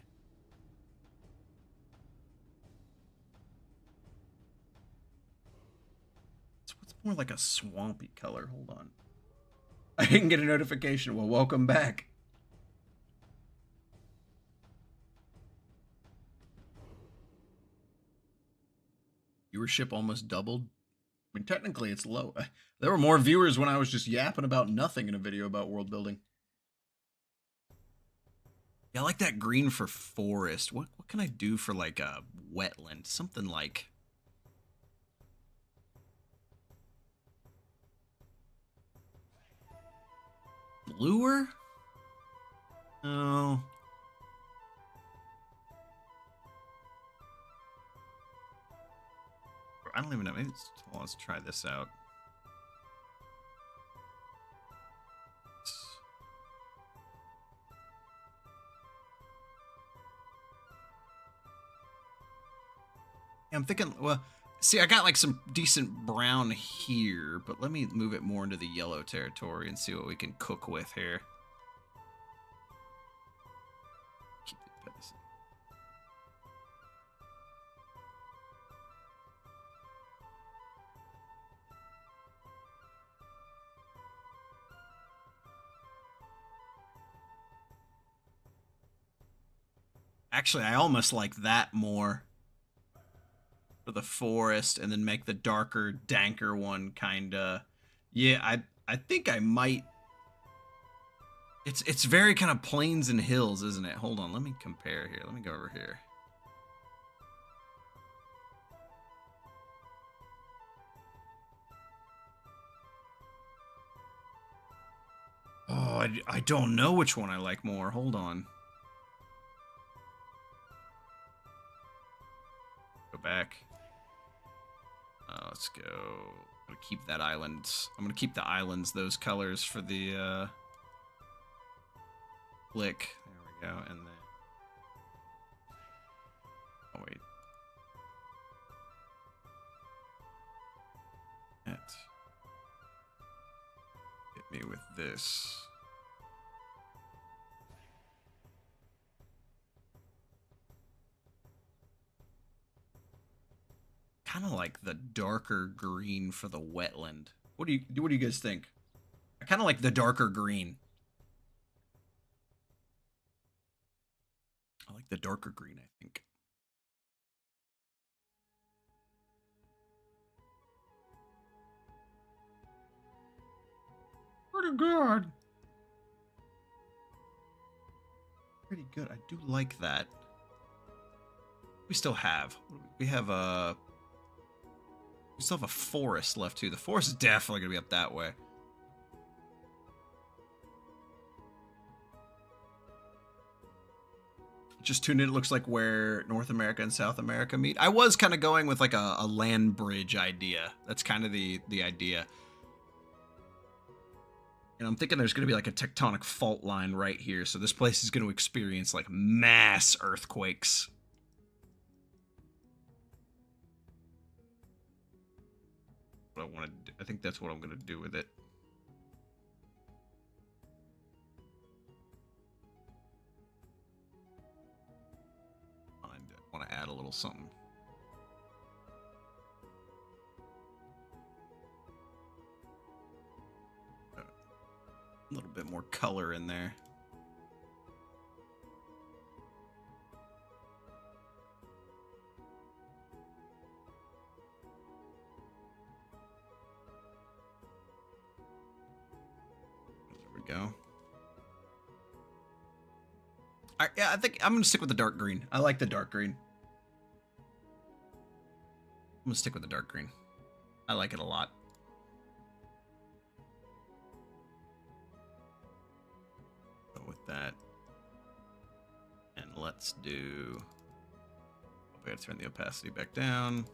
What's more like a swampy color? Hold on. I didn't get a notification. Well, welcome back. Viewership almost doubled. I mean, technically it's low. There were more viewers when I was just yapping about nothing in a video about world building. Yeah, I like that green for forest. What can I do for like a wetland? Something like bluer? No. I don't even know. Maybe let's try this out. Yeah, I'm thinking, well, see, I got like some decent brown here, but let me move it more into the yellow territory and see what we can cook with here. Keep it peasant. Actually, I almost like that more for the forest, and then make the darker, danker one kind of. Yeah, I think I might. It's very kind of plains and hills, isn't it? Hold on, let me compare here. Let me go over here. Oh, I don't know which one I like more. Hold on. Go back. Let's go. I'm gonna keep that island. I'm gonna keep the islands those colors for the flick. There we go. And then. Oh wait. That. Hit me with this. Kind of like the darker green for the wetland. What do you guys think? I kind of like the darker green. I like the darker green, I think. Pretty good. Pretty good. I do like that. We still have. We have a. We still have a forest left too. The forest is definitely gonna be up that way. Just tuned in. It looks like where North America and South America meet. I was kind of going with like a land bridge idea. That's kind of the idea. And I'm thinking there's going to be like a tectonic fault line right here. So this place is going to experience like mass earthquakes. What I want to do. I think that's what I'm going to do with it. I want to add a little something. A little bit more color in there. There we go. Yeah, I think I'm going to stick with the dark green. I like the dark green. I'm going to stick with the dark green. I like it a lot. Go with that. And let's do... We gotta turn the opacity back down.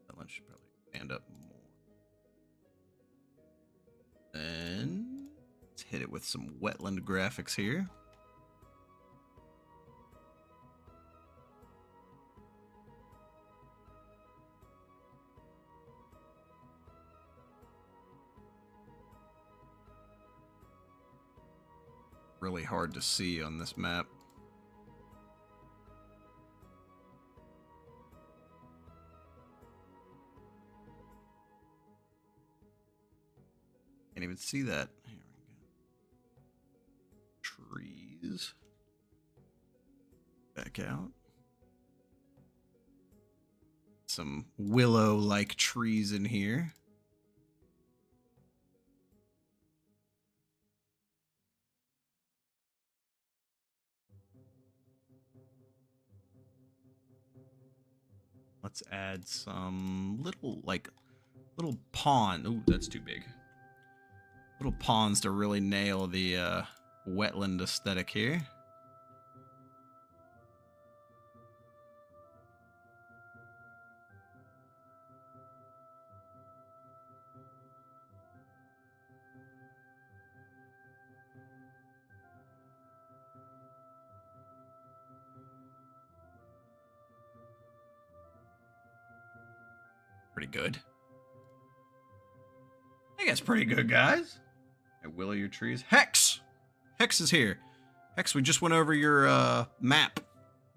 That one should probably stand up more. hit it with some wetland graphics here. Really hard to see on this map. Can't even see that. Here we go. Trees. Back out. Some willow-like trees in here. Let's add some little pond. Ooh, that's too big. Little ponds to really nail the wetland aesthetic here. Pretty good. I think that's pretty good, guys. Hey, willow your trees. Hex! Hex is here. Hex, we just went over your map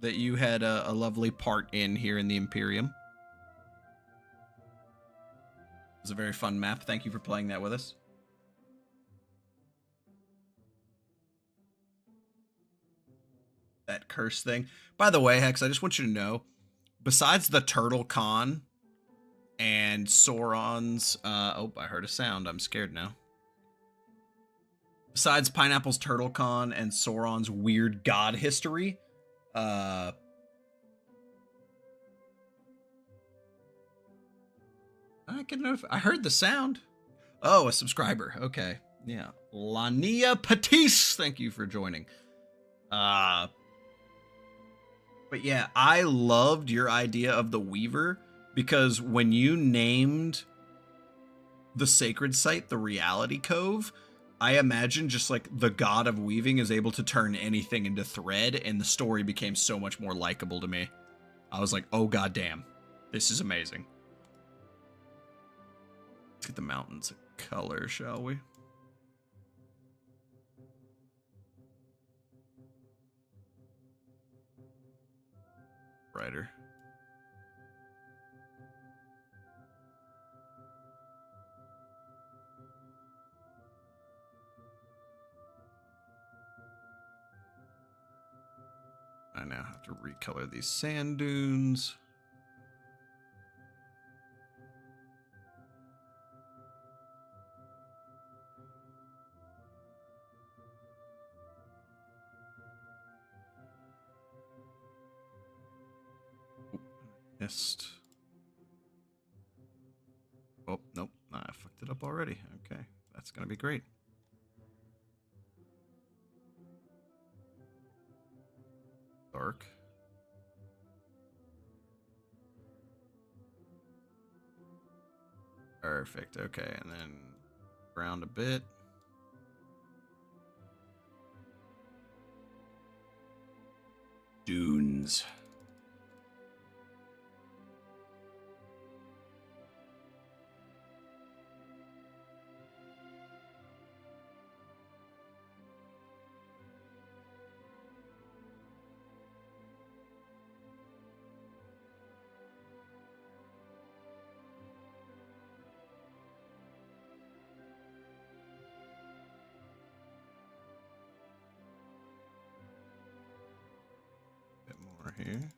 that you had a lovely part in here in the Imperium. It was a very fun map. Thank you for playing that with us. That curse thing. By the way, Hex, I just want you to know, besides the Turtle Con and Sauron's... oh, I heard a sound. I'm scared now. Besides Pineapple's Turtle Con and Sauron's weird god history, I heard the sound. Oh, a subscriber. Okay. Yeah. Lania Patisse, thank you for joining. But yeah, I loved your idea of the Weaver, because when you named the sacred site the Reality Cove, I imagine just like the god of weaving is able to turn anything into thread, and the story became so much more likable to me. I was like, oh goddamn, this is amazing. Let's get the mountains a color, shall we? Brighter. I now have to recolor these sand dunes. Missed. Oh, nope. I fucked it up already. Okay. That's going to be great. Dark. Perfect. Okay. And then ground a bit. Dunes. Bit more here.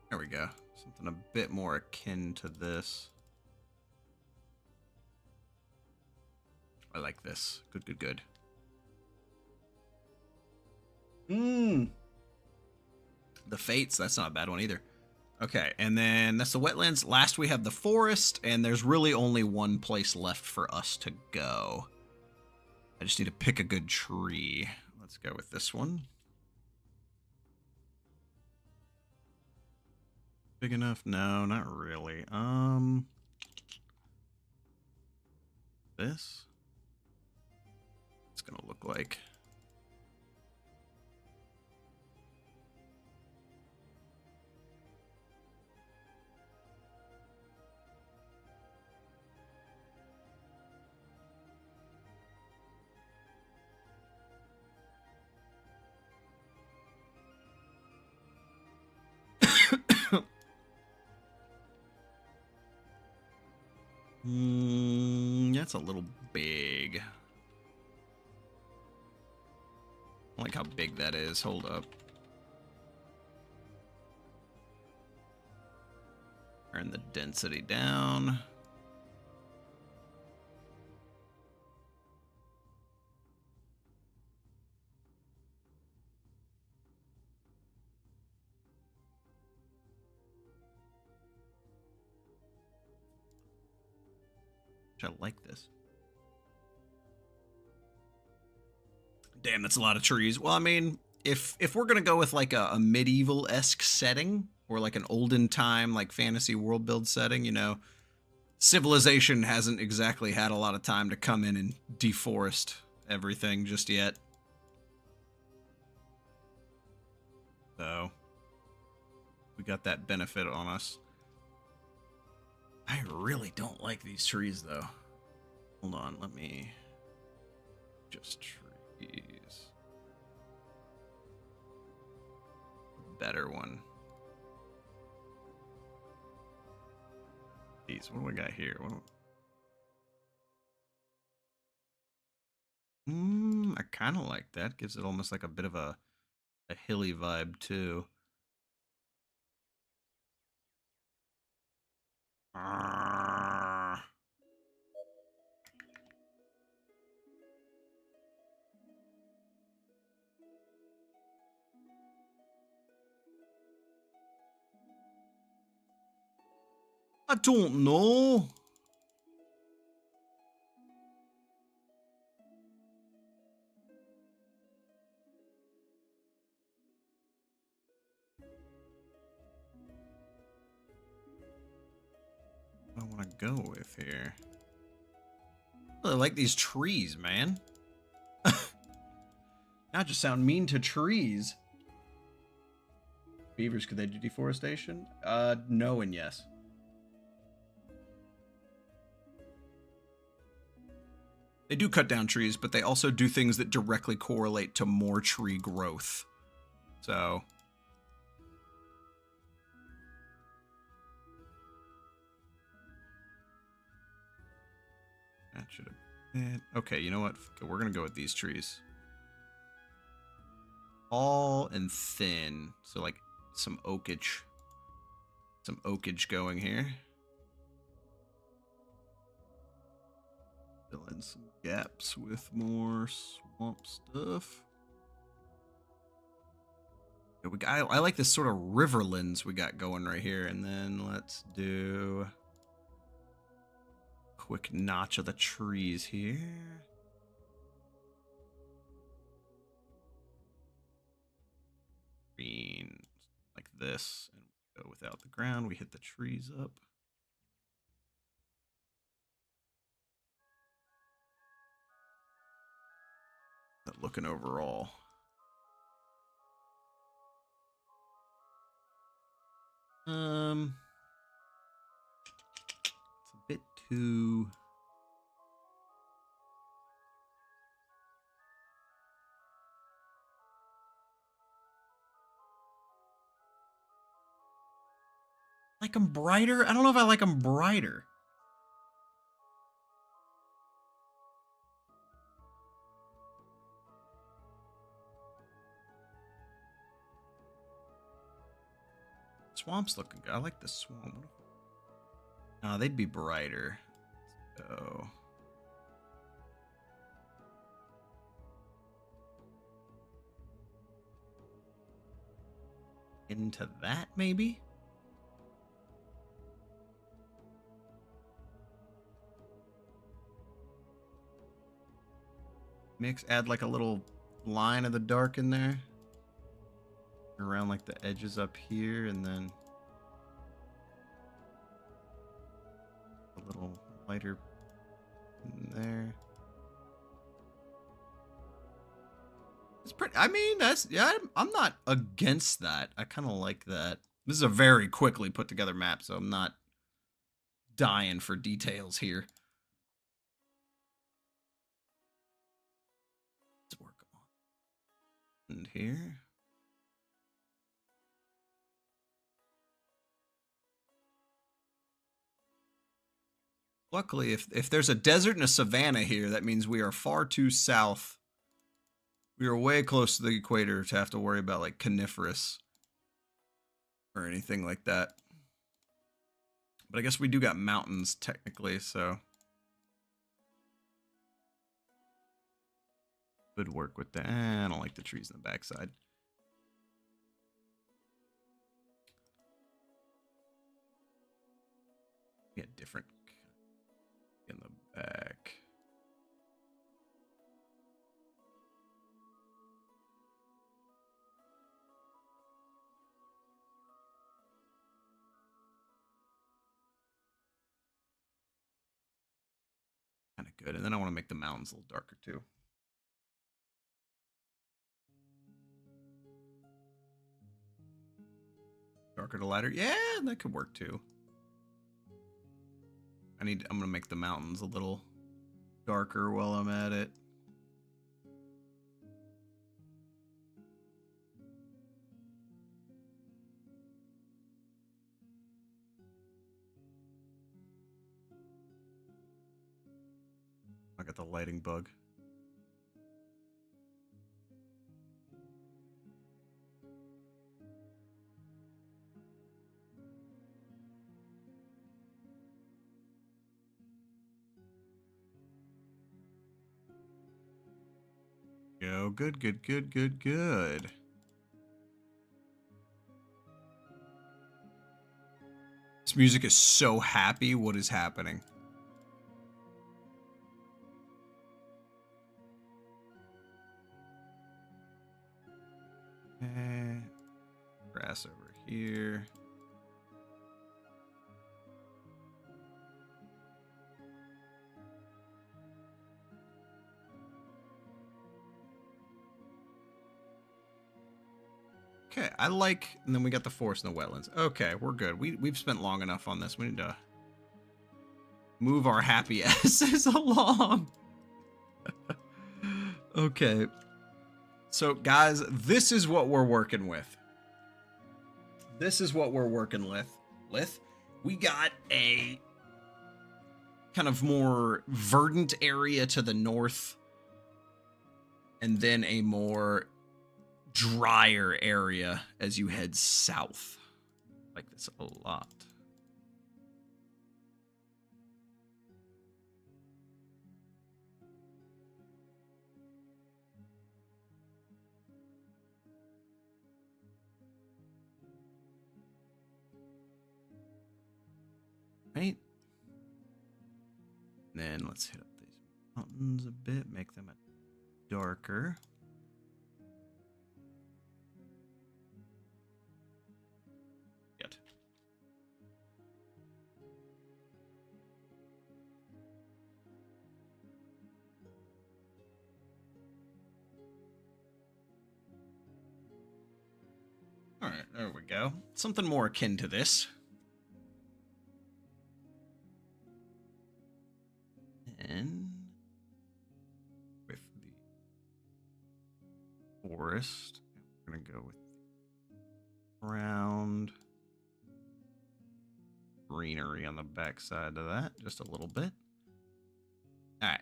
There we go. Something a bit more akin to this. I like this. Good, good, good. The Fates, that's not a bad one either. Okay, and then that's the wetlands. Last we have the forest, and there's really only one place left for us to go. I just need to pick a good tree. Let's go with this one. Big enough? No, not really. This? It's gonna look like. That's a little big. I like how big that is. Hold up. Turn the density down. I like this. Damn, that's a lot of trees. Well, I mean, if we're gonna go with like a medieval-esque setting or like an olden time like fantasy world build setting, you know, civilization hasn't exactly had a lot of time to come in and deforest everything just yet. So we got that benefit on us. I really don't like these trees, though. Hold on, let me... Just trees. Better one. These, what do we got here? I kind of like that. Gives it almost like a bit of a hilly vibe, too. I don't know. What I want to go with here. I really like these trees, man. Now just sound mean to trees. Beavers, could they do deforestation? No and yes. They do cut down trees, but they also do things that directly correlate to more tree growth. So... that should have been... Okay, you know what? We're going to go with these trees. Tall and thin. So, like, some oakage. Some oakage going here. Fill in some gaps with more swamp stuff. I like this sort of riverlands we got going right here. And then let's do... quick notch of the trees here. Green, like this, and we go without the ground. We hit the trees up. But looking overall. It's a bit too... like them brighter? I don't know if I like them brighter. Swamp's looking good. I like the swamp. They'd be brighter. So... into that, maybe? Add like a little line of the dark in there. Around like the edges up here, and then a little lighter in there. It's pretty, I mean, that's, yeah, I'm not against that. I kind of like that. This is a very quickly put together map, so I'm not dying for details here. Let's work on. And here. Luckily, if there's a desert and a savanna here, that means we are far too south. We are way close to the equator to have to worry about like coniferous or anything like that. But I guess we do got mountains technically, so could work with that. I don't like the trees in the backside. Yeah, different in the back. Kind of good. And then I want to make the mountains a little darker too. Darker to lighter. Yeah, that could work too. I'm gonna make the mountains a little darker while I'm at it. I got the lighting bug. Go. Good, good, good, good, good. This music is so happy. What is happening? Grass over here. Okay, I like, and then we got the forest and the wetlands. Okay, we're good. We've spent long enough on this. We need to move our happy asses along. Okay. So, guys, this is what we're working with. This is what we're working with. We got a kind of more verdant area to the north, and then a more drier area as you head south. I like this a lot. Right? Then let's hit up these mountains a bit, make them darker. Good. All right, there we go. Something more akin to this. And with the forest, we're going to go with round greenery on the backside of that, just a little bit. All right.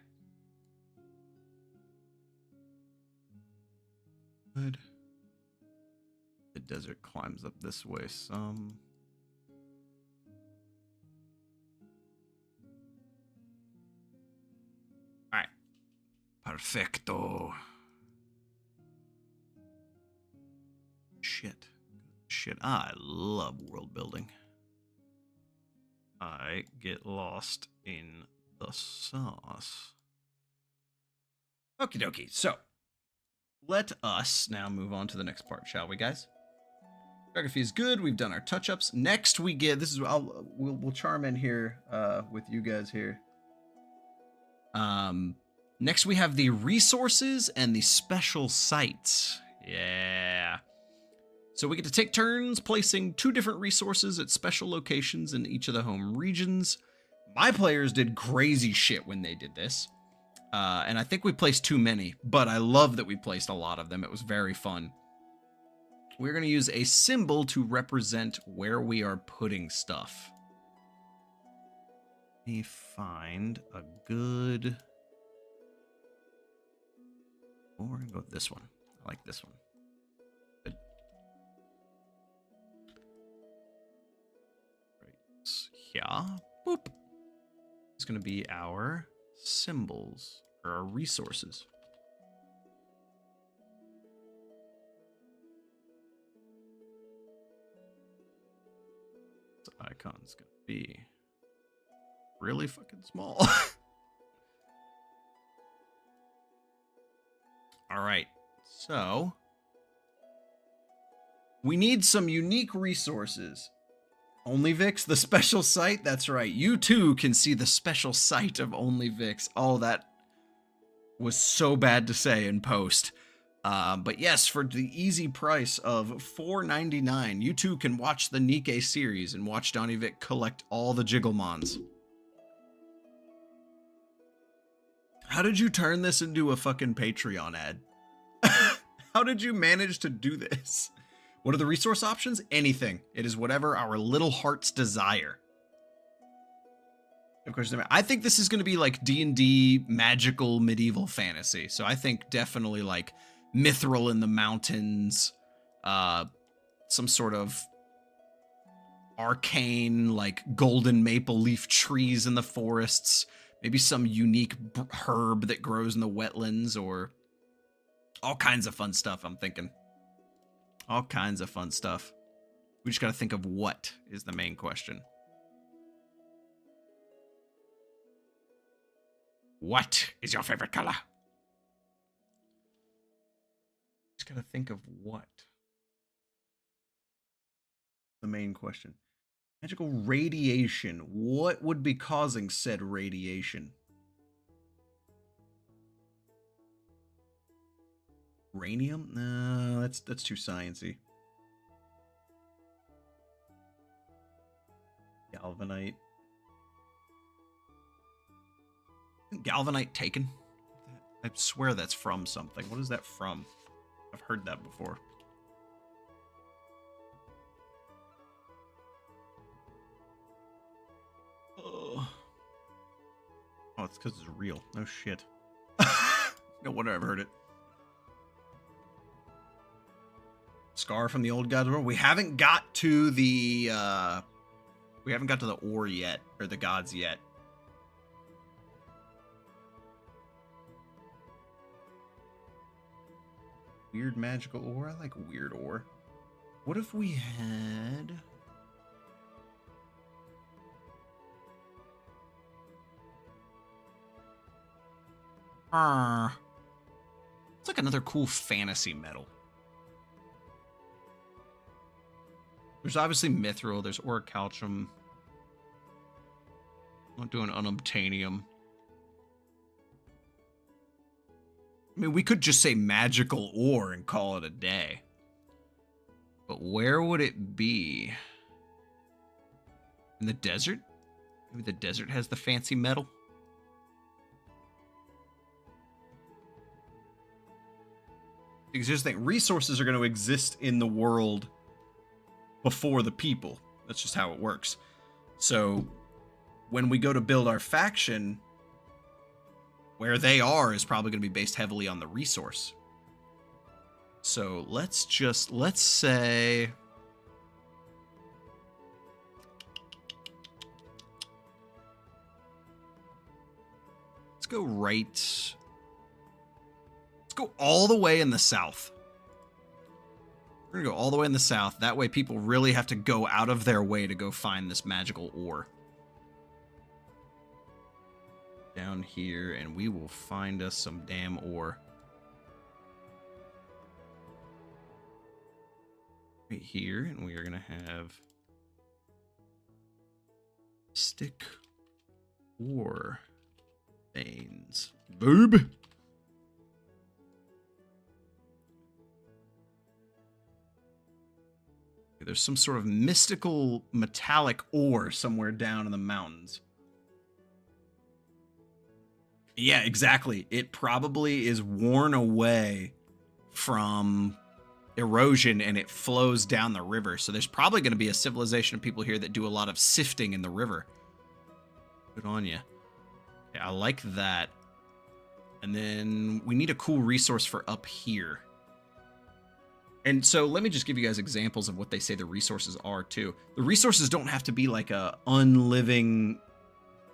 Good. The desert climbs up this way some. All right. Perfecto. Shit. shit. I love world building. I get lost in the sauce. Okie dokie. So, let us now move on to the next part, shall we, guys? Geography is good. We've done our touch-ups. Next, we get this is we'll charm in here with you guys here. Next, we have the resources and the special sites. Yeah. So we get to take turns placing 2 different resources at special locations in each of the home regions. My players did crazy shit when they did this. And I think we placed too many, but I love that we placed a lot of them. It was very fun. We're going to use a symbol to represent where we are putting stuff. Let me find a good... Oh, we're going to go with this one. I like this one. Good. Right here. Boop. It's going to be our symbols, or our resources. This icon's going to be really fucking small. All right, so we need some unique resources. OnlyVix, the special site? That's right. You too can see the special site of OnlyVix. Oh, that was so bad to say in post. But yes, for the easy price of $4.99, you too can watch the Nikke series and watch DonnyVick collect all the Jigglemons. How did you turn this into a fucking Patreon ad? How did you manage to do this? What are the resource options? Anything. It is whatever our little hearts desire. Of course, I think this is going to be like D&D magical medieval fantasy. So I think definitely like Mithril in the mountains, some sort of arcane like golden maple leaf trees in the forests, maybe some unique herb that grows in the wetlands, or all kinds of fun stuff, I'm thinking. All kinds of fun stuff. We just got to think of what is the main question. What is your favorite color? Just got to think of what. The main question. Magical radiation. What would be causing said radiation? Rhenium? No, that's too sciencey. Galvanite. Isn't Galvanite taken? I swear that's from something. What is that from? I've heard that before. Oh, it's because it's real. No shit. No wonder I've heard it. Scar from the old gods world. We haven't got to the ore yet, or the gods yet. Weird magical ore. I like weird ore. What if we had... It's like another cool fantasy metal. There's obviously mithril. There's orichalcum. I'm not doing unobtainium. I mean, we could just say magical ore and call it a day. But where would it be? In the desert? Maybe the desert has the fancy metal? Because here's the thing, resources are going to exist in the world before the people. That's just how it works. So when we go to build our faction, where they are is probably going to be based heavily on the resource. So let's say... Let's go right... Let's go all the way in the south. We're gonna go all the way in the south. That way people really have to go out of their way to go find this magical ore. Down here, and we will find us some damn ore. Right here, and we are gonna have stick ore veins. Boob. There's some sort of mystical metallic ore somewhere down in the mountains. Yeah, exactly. It probably is worn away from erosion and it flows down the river. So there's probably going to be a civilization of people here that do a lot of sifting in the river. Good on you. Yeah, I like that. And then we need a cool resource for up here. And so let me just give you guys examples of what they say the resources are too. The resources don't have to be like a unliving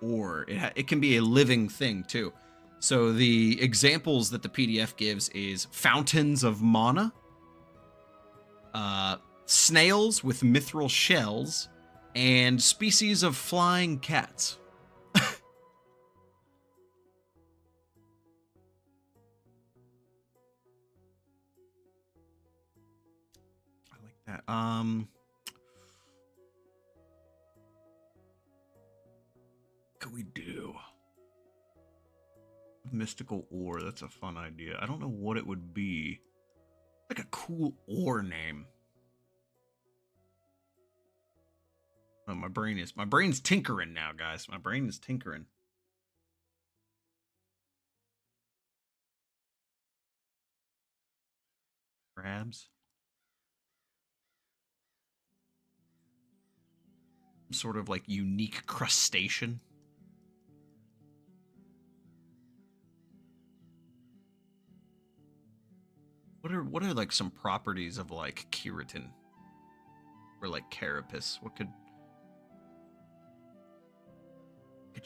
ore. It can be a living thing too. So the examples that the PDF gives is fountains of mana, snails with mithril shells, and species of flying cats. That. What could we do? Mystical ore. That's a fun idea. I don't know what it would be. Like a cool ore name. Oh, my brain's tinkering now, guys. My brain is tinkering. Crabs. Sort of like unique crustacean. What are like some properties of like keratin or like carapace? What could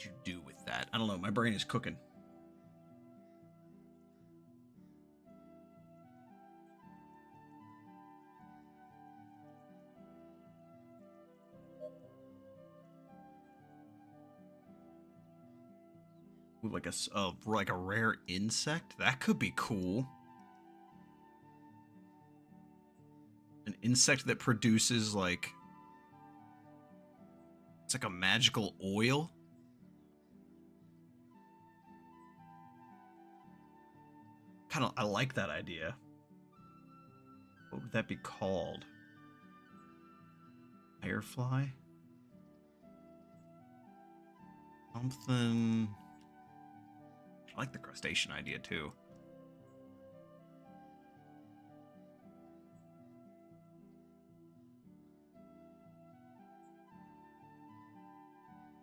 you do with that? I don't know. My brain is cooking. Like a rare insect? That could be cool. An insect that produces like it's like a magical oil. I like that idea. What would that be called? Firefly? Something. I like the crustacean idea too.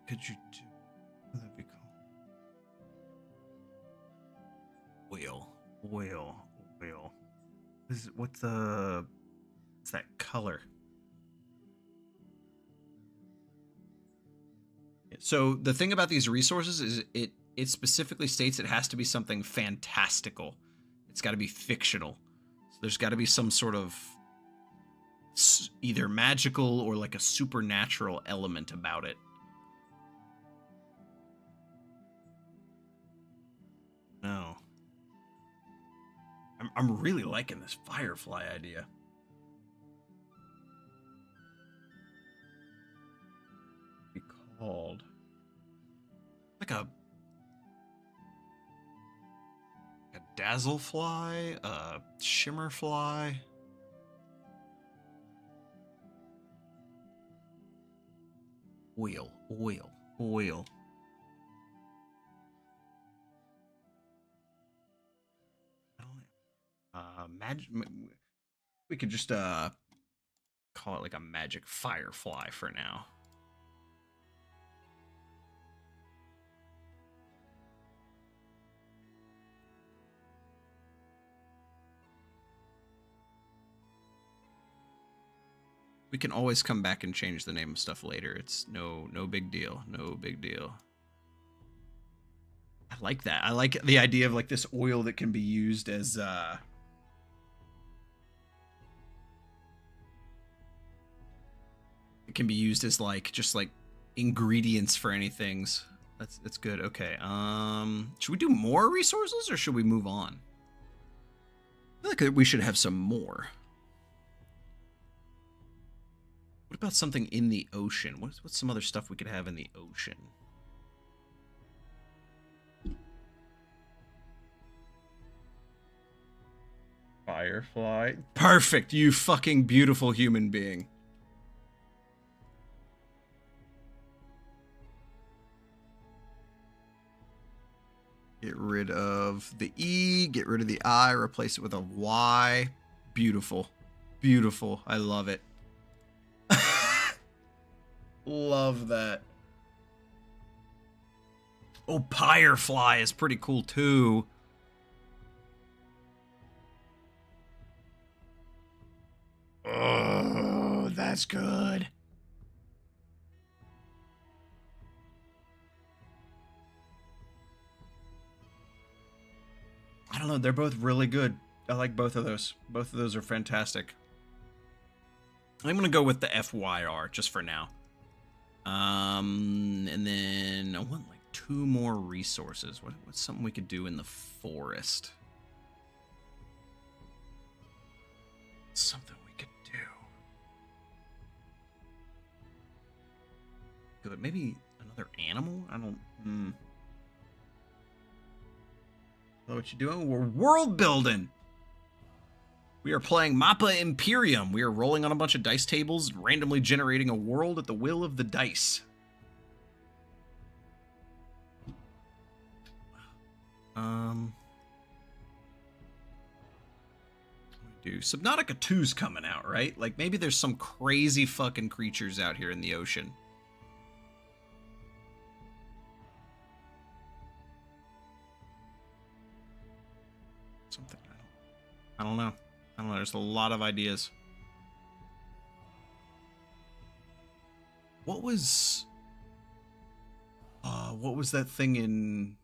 Could you do? What would that be called? Oil. What's that color? So the thing about these resources is it specifically states it has to be something fantastical. It's got to be fictional. So there's got to be some sort of either magical or like a supernatural element about it. No. I'm really liking this firefly idea. Be called like a dazzle fly, a shimmer fly. Oil. Magic. We could just call it like a magic firefly for now. We can always come back and change the name of stuff later. It's no big deal. No big deal. I like that. I like the idea of like this oil that can be used as It can be used as like just like ingredients for any things. That's good. Okay. Should we do more resources or should we move on? I feel like we should have some more. What about something in the ocean? What's some other stuff we could have in the ocean? Firefly. Perfect, you fucking beautiful human being. Get rid of the E, get rid of the I, replace it with a Y. Beautiful. Beautiful. I love it. Love that. Oh, Firefly is pretty cool too. Oh, that's good. I don't know. They're both really good. I like both of those. Both of those are fantastic. I'm going to go with the FYR just for now. And then I want like 2 more resources. What's something we could do in the forest? Something we could do. Good. Maybe another animal? I don't... Know what you're doing? We're world building. We are playing Mappa Imperium. We are rolling on a bunch of dice tables, randomly generating a world at the will of the dice. Dude, Subnautica 2's coming out, right? Like maybe there's some crazy fucking creatures out here in the ocean. Something I don't know. I don't know. There's a lot of ideas. What was that thing in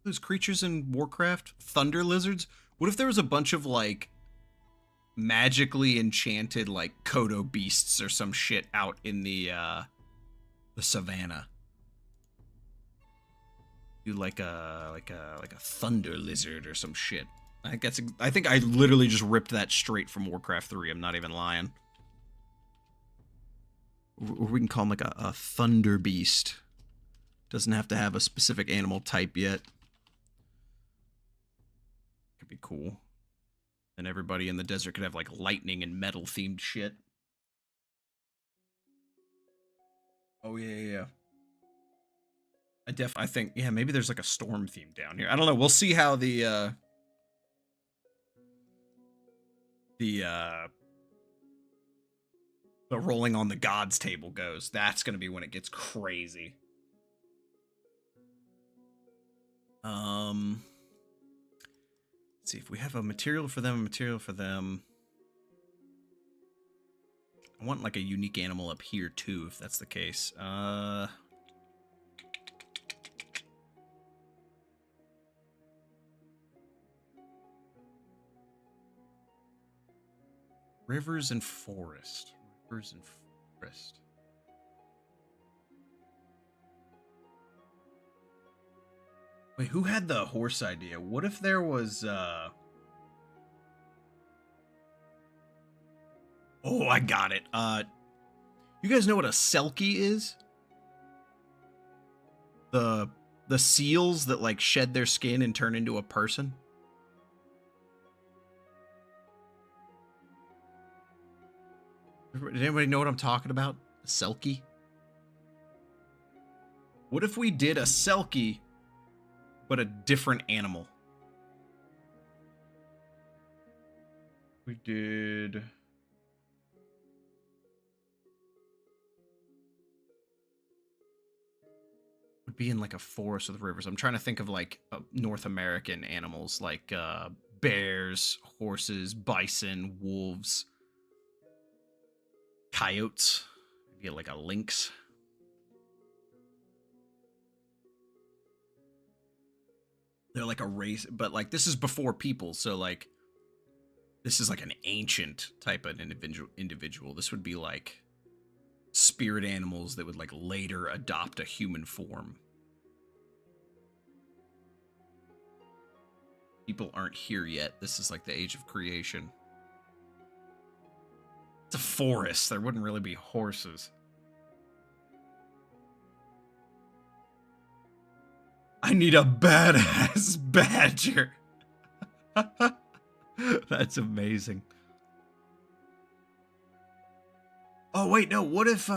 those creatures in Warcraft? Thunder lizards? What if there was a bunch of like magically enchanted like Kodo beasts or some shit out in the savannah? Do like a thunder lizard or some shit. I think I literally just ripped that straight from Warcraft 3. I'm not even lying. Or we can call him like a thunder beast. Doesn't have to have a specific animal type yet. Could be cool. And everybody in the desert could have like lightning and metal themed shit. Oh yeah. I think, yeah, maybe there's like a storm theme down here. I don't know. We'll see how the rolling on the gods table goes. That's going to be when it gets crazy. Let's see if we have a material for them, I want like a unique animal up here too, if that's the case. Rivers and forest. Rivers and forest. Wait, who had the horse idea? What if there was, Oh, I got it. You guys know what a selkie is? The seals that, like, shed their skin and turn into a person? Did anybody know what I'm talking about? A selkie? What if we did a selkie, but a different animal? We did... Would be in like a forest with rivers. I'm trying to think of like North American animals like bears, horses, bison, wolves, coyotes, maybe like a lynx. They're like a race, but like this is before people, so like This is like an ancient type of individual. This would be like spirit animals that would like later adopt a human form. People aren't here yet. This is like the age of creation. It's a forest. There wouldn't really be horses. I need a badass badger. That's amazing. Oh, wait, no. What if,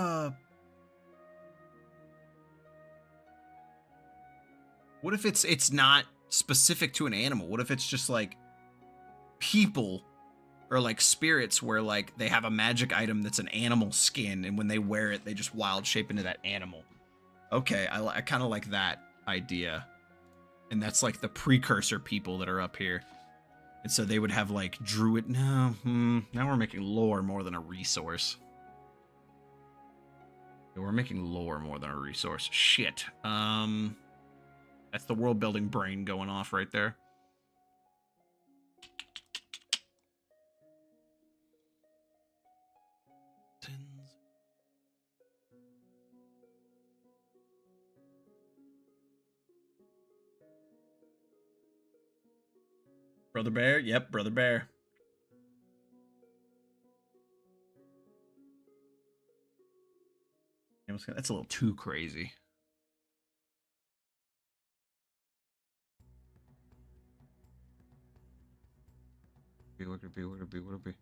it's not specific to an animal? What if it's just like people or like spirits where like they have a magic item that's an animal skin, and when they wear it, they just wild shape into that animal? Okay, I kind of like that idea. And that's like the precursor people that are up here. And so they would have like druid. No, now we're making lore more than a resource. We're making lore more than a resource. Shit. That's the world building brain going off right there. Brother Bear? Yep, Brother Bear. That's a little too crazy. What could it be?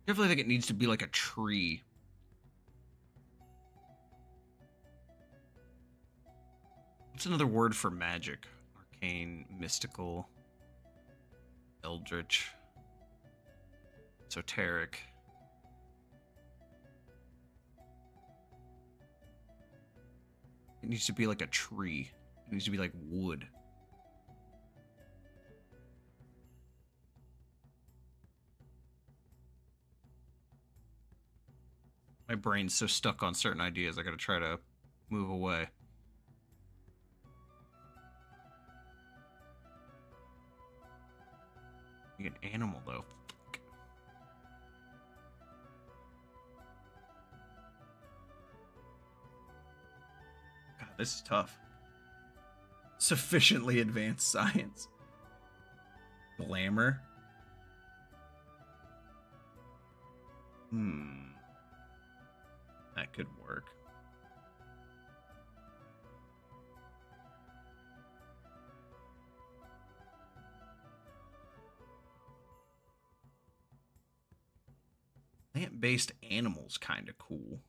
Definitely think it needs to be like a tree. What's another word for magic? Arcane, mystical, eldritch, esoteric. It needs to be like a tree. It needs to be like wood. My brain's so stuck on certain ideas, I gotta try to move away. An animal, though. God, this is tough. Sufficiently advanced science. Glamour. That could work. Plant-based animals kind of cool.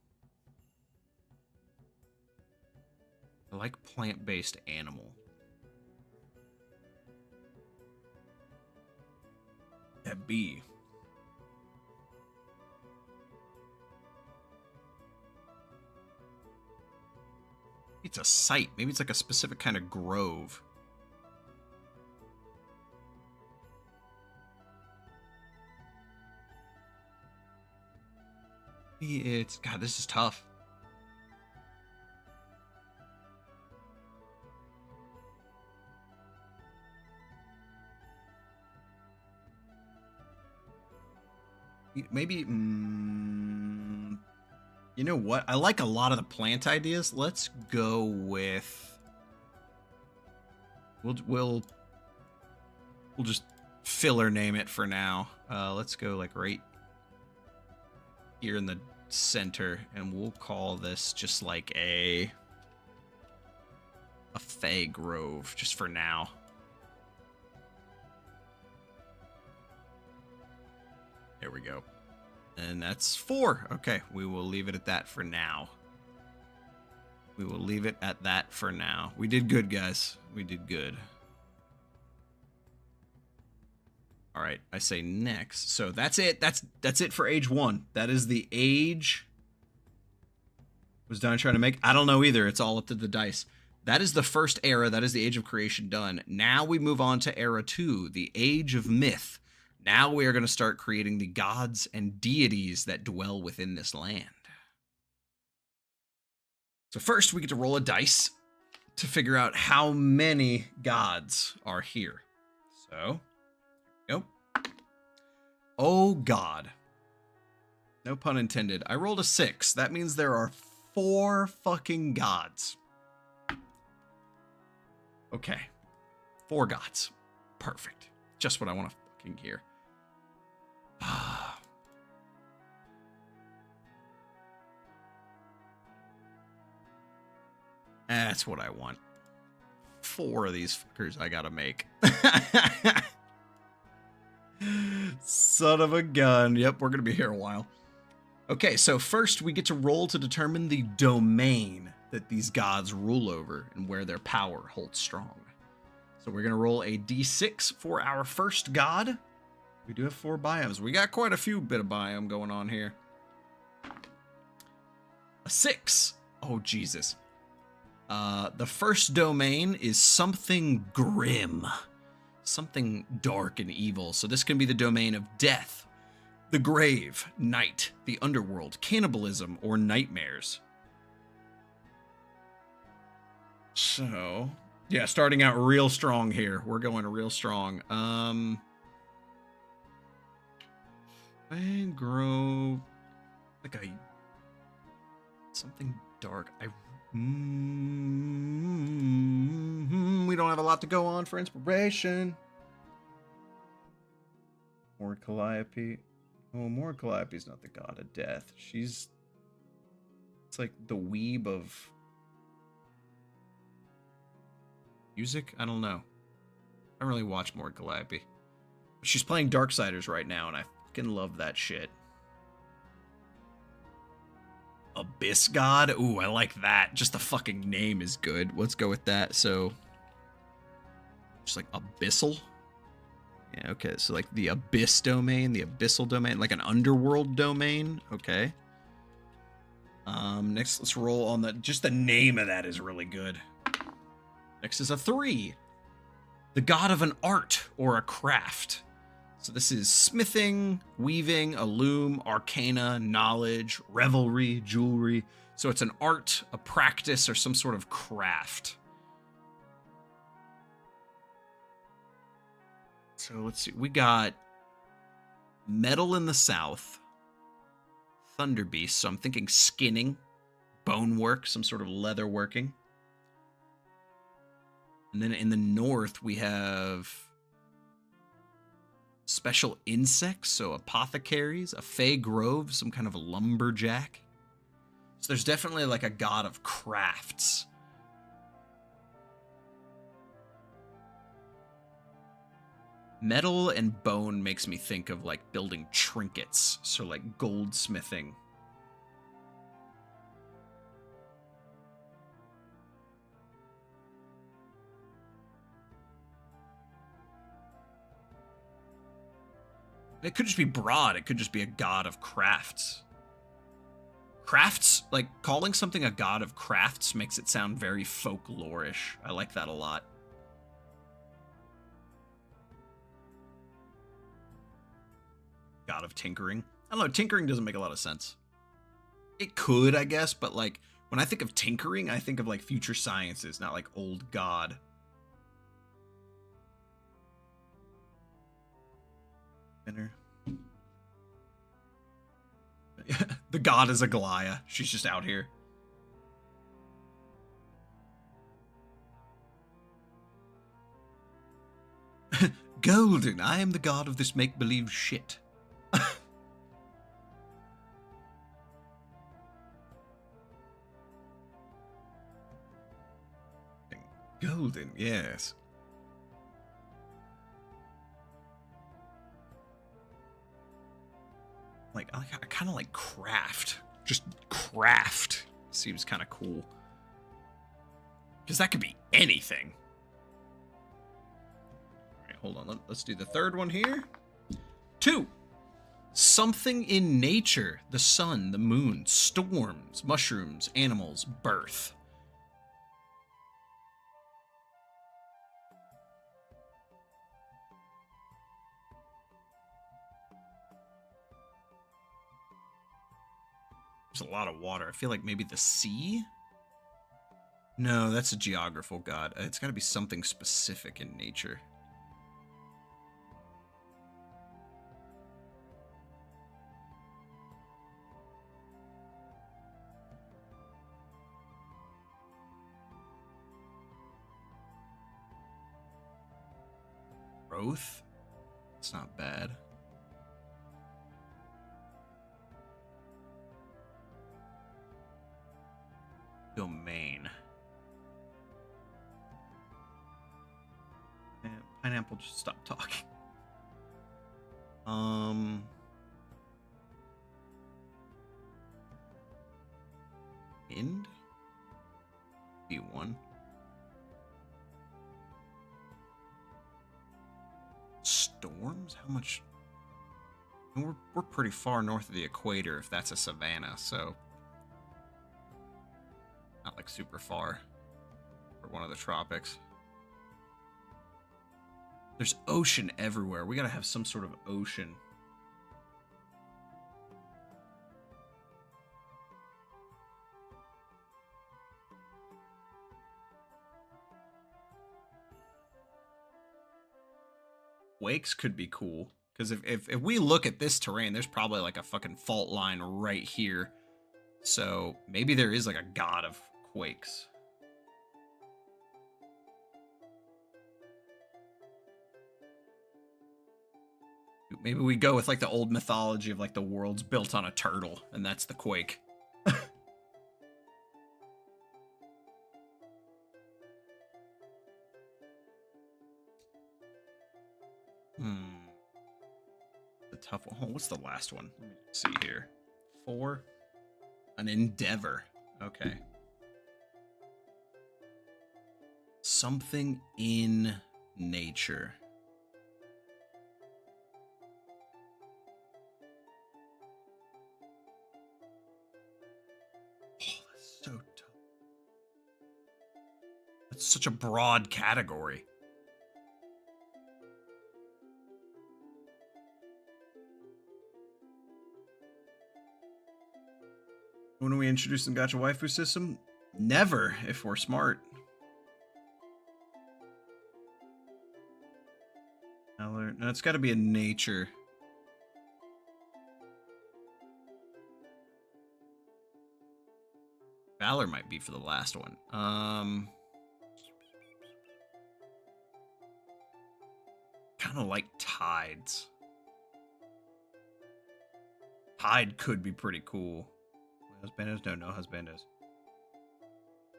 I like plant-based animal. Yeah, bee. It's a site. Maybe it's like a specific kind of grove. It's... God, this is tough. Maybe... you know what? I like a lot of the plant ideas. Let's go with... We'll just filler name it for now. Let's go like right here in the center, and we'll call this just like a Fey Grove, just for now. There we go. And that's 4. Okay, we will leave it at that for now. We will leave it at that for now. We did good, guys. We did good. All right, I say next. So that's it. That's it for age 1. That is the age. Was Don trying to make? I don't know either. It's all up to the dice. That is the first era. That is the age of creation done. Now we move on to era 2, the age of myth. Now we are going to start creating the gods and deities that dwell within this land. So first we get to roll a dice to figure out how many gods are here. So Nope. Oh, God. No pun intended. I rolled a 6. That means there are 4 fucking gods. Okay. 4 gods. Perfect. Just what I want to fucking hear. That's what I want. 4 of these fuckers I gotta make. Son of a gun. Yep, we're gonna be here a while. Okay, so first we get to roll to determine the domain that these gods rule over and where their power holds strong. So we're gonna roll a d6 for our first god. We do have 4 biomes. We got quite a few bit of biome going on here. A 6. Oh, Jesus. The first domain is something grim. Something dark and evil. So this can be the domain of death, the grave, night, the underworld, cannibalism, or nightmares. So, yeah, starting out real strong here. We're going real strong. Grove, like a something dark. We don't have a lot to go on for inspiration. Mord Calliope. Oh, Mord Calliope's not the god of death. It's like the weeb of music. I don't know. I don't really watch Mord Calliope. She's playing Darksiders right now, and I fucking love that shit. Abyss God? Ooh, I like that. Just the fucking name is good. Let's go with that. So, just like abyssal? Yeah, okay. So like the abyss domain, the abyssal domain, like an underworld domain. Okay. Next, let's roll on just the name of that is really good. Next is a 3. The god of an art or a craft. So this is smithing, weaving, a loom, arcana, knowledge, revelry, jewelry. So it's an art, a practice, or some sort of craft. So let's see. We got metal in the south, thunder beast. So I'm thinking skinning, bone work, some sort of leather working. And then in the north, we have special insects, so apothecaries, a fey grove, some kind of a lumberjack. So there's definitely like a god of crafts. Metal and bone makes me think of like building trinkets, so like goldsmithing. It could just be broad. It could just be a god of crafts. Crafts, like calling something a god of crafts makes it sound very folklorish. I like that a lot. God of tinkering. I don't know, tinkering doesn't make a lot of sense. It could, I guess, but like when I think of tinkering, I think of like future sciences, not like old god. The god is Aglaia. She's just out here. Golden, I am the god of this make-believe shit. Golden, yes. Like, I kind of like craft. Just craft seems kind of cool. Because that could be anything. All right, hold on. Let's do the third one here. 2. Something in nature. The sun, the moon, storms, mushrooms, animals, birth. There's a lot of water. I feel like maybe the sea? No, that's a geographical god. It's got to be something specific in nature. growth. It's not bad. Domain. And Pineapple, just stop talking. End? B1. Storms? How much? We're pretty far north of the equator if that's a savanna, so not like super far for one of the tropics. There's ocean everywhere. We gotta have some sort of ocean. Wakes could be cool. Because if we look at this terrain, there's probably like a fucking fault line right here. So maybe there is like a god of quakes. Maybe we go with like the old mythology of like the world's built on a turtle, and that's the quake. The tough one. Oh, what's the last one? Let me see here. 4. An endeavor. Okay. Something in nature. Oh, that's so tough. That's such a broad category. When are we introducing Gacha Waifu system? Never, if we're smart. No, it's got to be in nature. Valor might be for the last one. Kind of like tides. Tide could be pretty cool. Husbandos? No husbandos.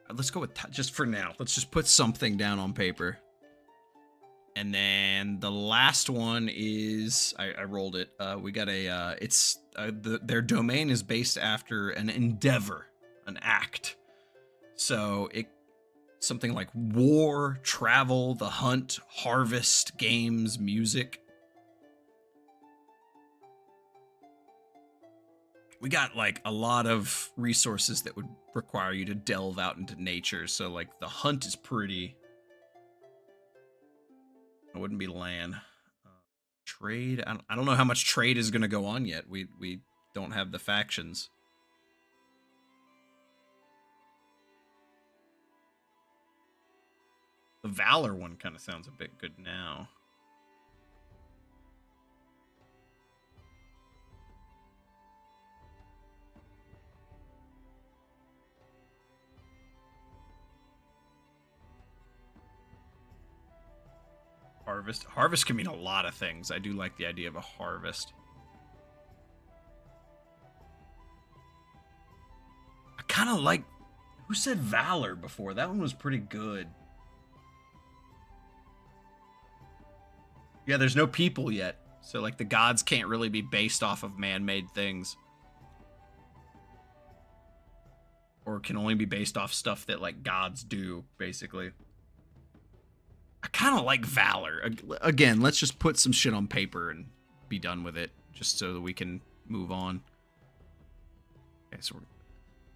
Let's go with just for now. Let's just put something down on paper. And then the last one is I rolled it. We got a their domain is based after an endeavor, an act. So it something like war, travel, the hunt, harvest, games, music. We got like a lot of resources that would require you to delve out into nature. So like the hunt is pretty. It wouldn't be land. Trade. I don't know how much trade is going to go on yet. We don't have the factions. The Valor one kind of sounds a bit good now. Harvest. Harvest can mean a lot of things. I do like the idea of a harvest. I kind of like... Who said Valor before? That one was pretty good. Yeah, there's no people yet. So, like, the gods can't really be based off of man-made things. Or can only be based off stuff that, like, gods do, basically. I kind of like Valor. Again, let's just put some shit on paper and be done with it, just so that we can move on. Okay,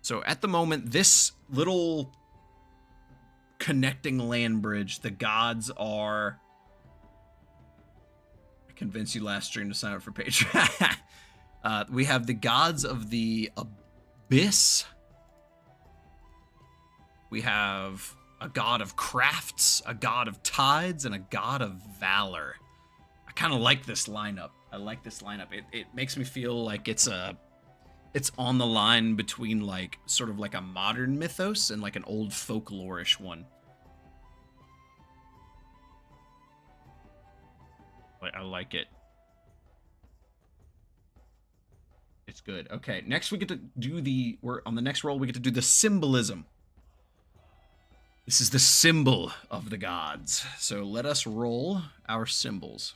so at the moment, this little connecting land bridge, the gods are... I convinced you last stream to sign up for Patreon. We have the gods of the abyss. We have... a god of crafts, a god of tides, and a god of valor. I kind of like this lineup. I like this lineup. It makes me feel like it's on the line between like sort of like a modern mythos and like an old folklore-ish one. I like it. It's good. Okay, next we get to do we're on the next roll, we get to do the symbolism. This is the symbol of the gods. So let us roll our symbols.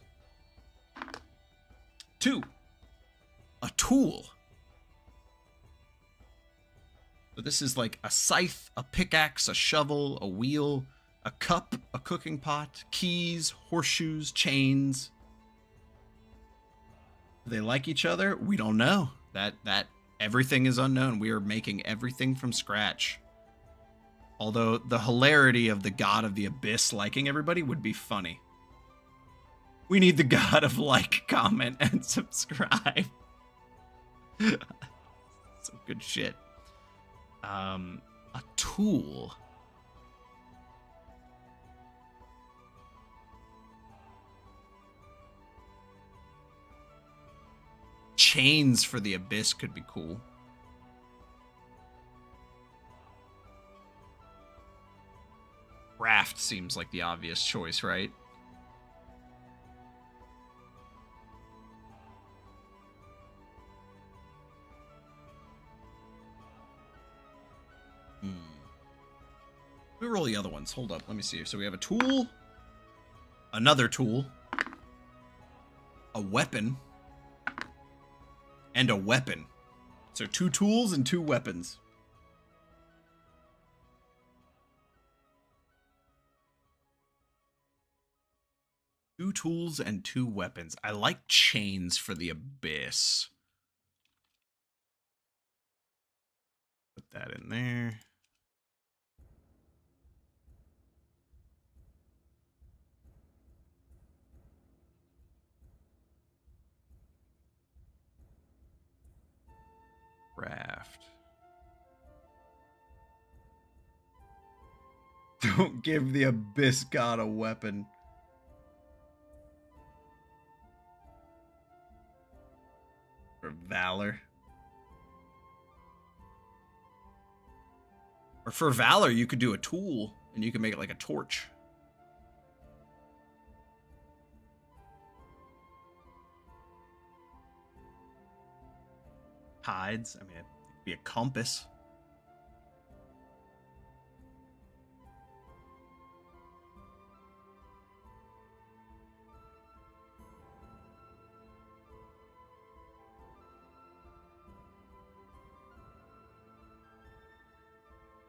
2. A tool. So this is like a scythe, a pickaxe, a shovel, a wheel, a cup, a cooking pot, keys, horseshoes, chains. Do they like each other? We don't know. That everything is unknown. We are making everything from scratch. Although the hilarity of the god of the abyss liking everybody would be funny. We need the god of like, comment, and subscribe. Some good shit. A tool. Chains for the abyss could be cool. Raft seems like the obvious choice, right? Let me roll the other ones. Hold up. Let me see. So we have a tool, another tool, a weapon, and a weapon. So 2 tools and 2 weapons. Two tools and 2 weapons. I like chains for the abyss. Put that in there. Raft. Don't give the abyss god a weapon. For valor. Or for valor, you could do a tool and you can make it like a torch. Tides. I mean, it could be a compass.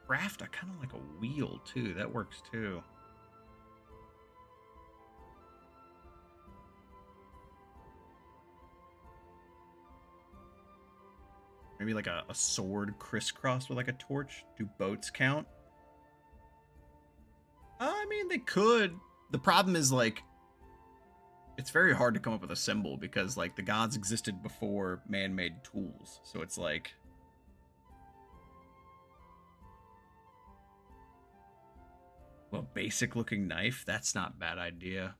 Raft, I kind of like a wheel too. That works too. Maybe like a sword crisscrossed with like a torch. Do boats count? I mean, they could. The problem is like, it's very hard to come up with a symbol because like the gods existed before man-made tools. So it's like, well, basic looking knife. That's not a bad idea.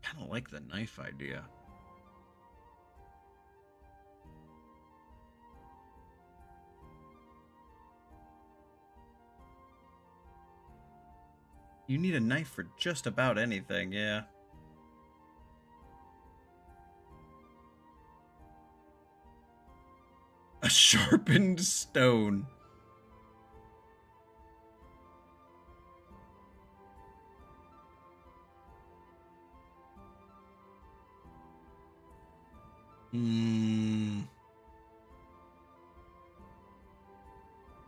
Kind of like the knife idea. You need a knife for just about anything, yeah. A sharpened stone.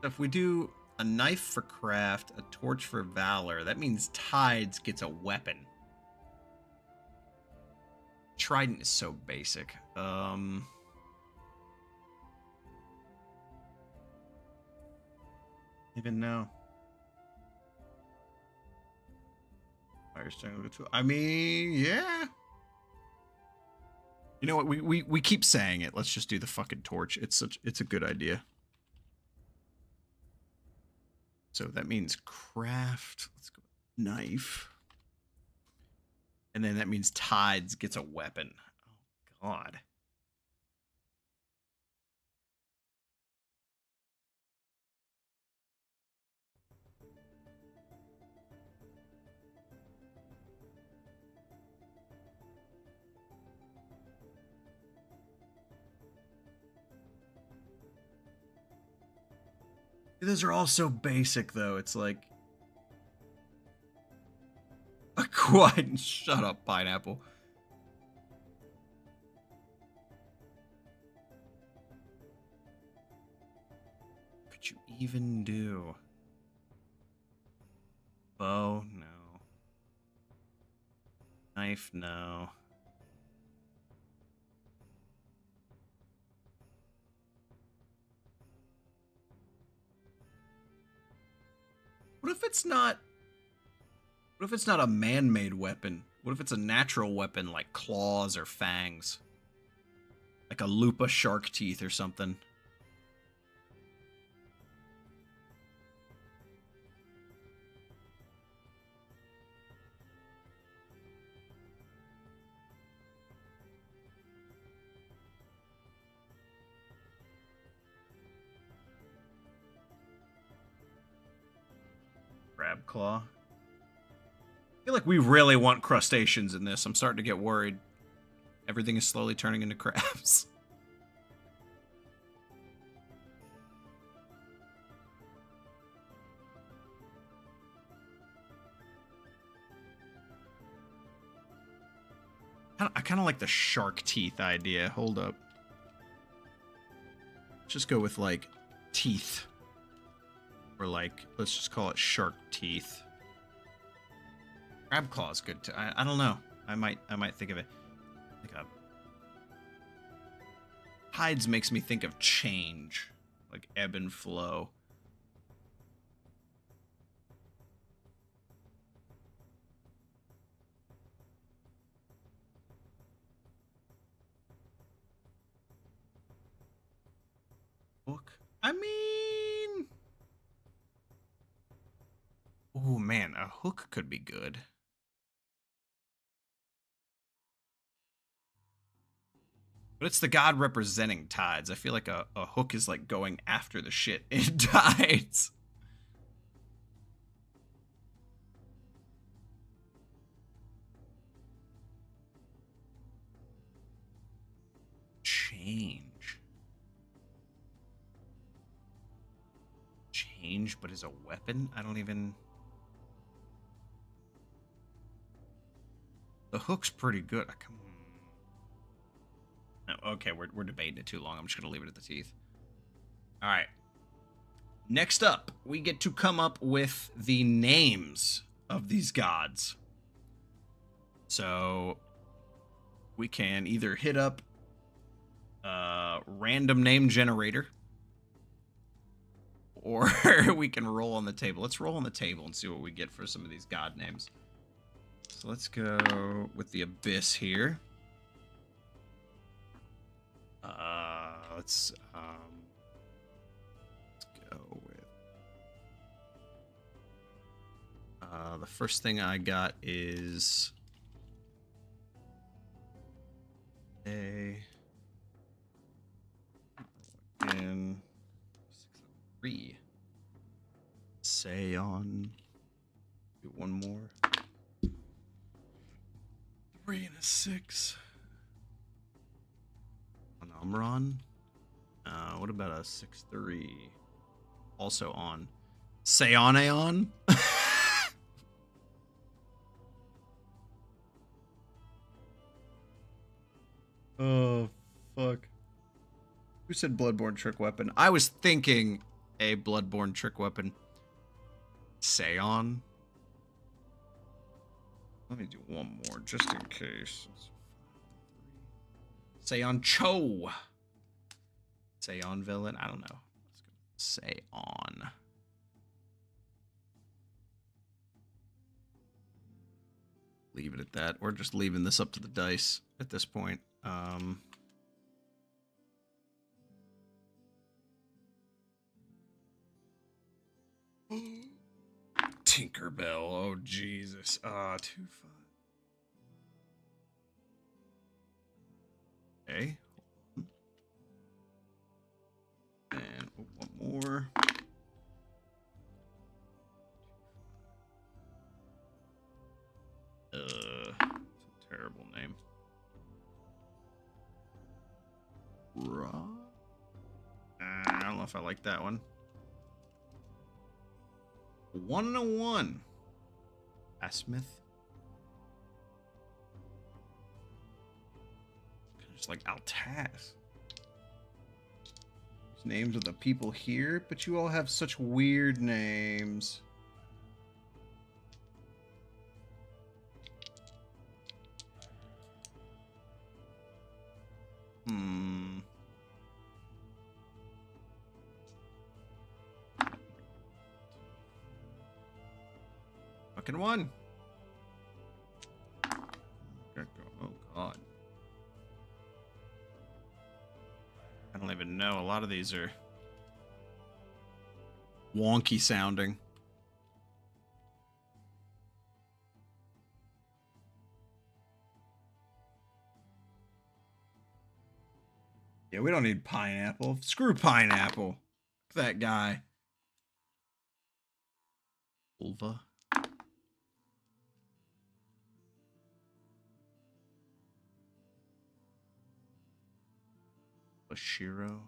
If we do a knife for craft, a torch for valor, that means Tides gets a weapon. Trident is so basic. Even now. I mean, yeah. You know what? We keep saying it. Let's just do the fucking torch. It's a good idea. So that means craft. Let's go knife. And then that means Tides gets a weapon. Oh God. Those are all so basic, though. It's like... Quiet. Shut up, pineapple. Could you even do... Bow? No. Knife? No. What if it's not... What if it's not a man-made weapon? What if it's a natural weapon like claws or fangs? Like a lupa shark teeth or something. Crab claw. I feel like we really want crustaceans in this. I'm starting to get worried. Everything is slowly turning into crabs. I kind of like the shark teeth idea. Hold up. Let's just go with, like, teeth. Or, like, let's just call it shark teeth. Crab claw is good too. I don't know. I might think of it. Like a... Hides makes me think of change. Like ebb and flow. Hook? I mean... Oh man, a hook could be good. But it's the god representing tides. I feel like a hook is like going after the shit in tides. Change. Change, but as a weapon? I don't even... The hook's pretty good. Come on. No, okay, we're debating it too long. I'm just going to leave it at the teeth. All right. Next up, we get to come up with the names of these gods. So we can either hit up random name generator, or we can roll on the table. Let's roll on the table and see what we get for some of these god names. So let's go with the Abyss here. Let's go with the first thing I got is a again 3. Say on. Do one more. 3 and a 6. An Omron. What about a 6-3? Also on. Seoneon? Oh, fuck. Who said Bloodborne trick weapon? I was thinking a Bloodborne trick weapon. Seon? Let me do one more, just in case. Seon Cho. Seon villain? I don't know. Let's go Seon. Leave it at that. We're just leaving this up to the dice at this point. Tinkerbell. Oh, Jesus. 2-5. Okay. And one more. It's a terrible name. I don't know if I like that one. 1 and a 1. Asmith. Just like Altaz. These names of the people here, but you all have such weird names. Fucking 1. Oh, God. I don't even know. A lot of these are wonky sounding. Yeah, we don't need pineapple. Screw pineapple. That guy. Ulva. Bashiro.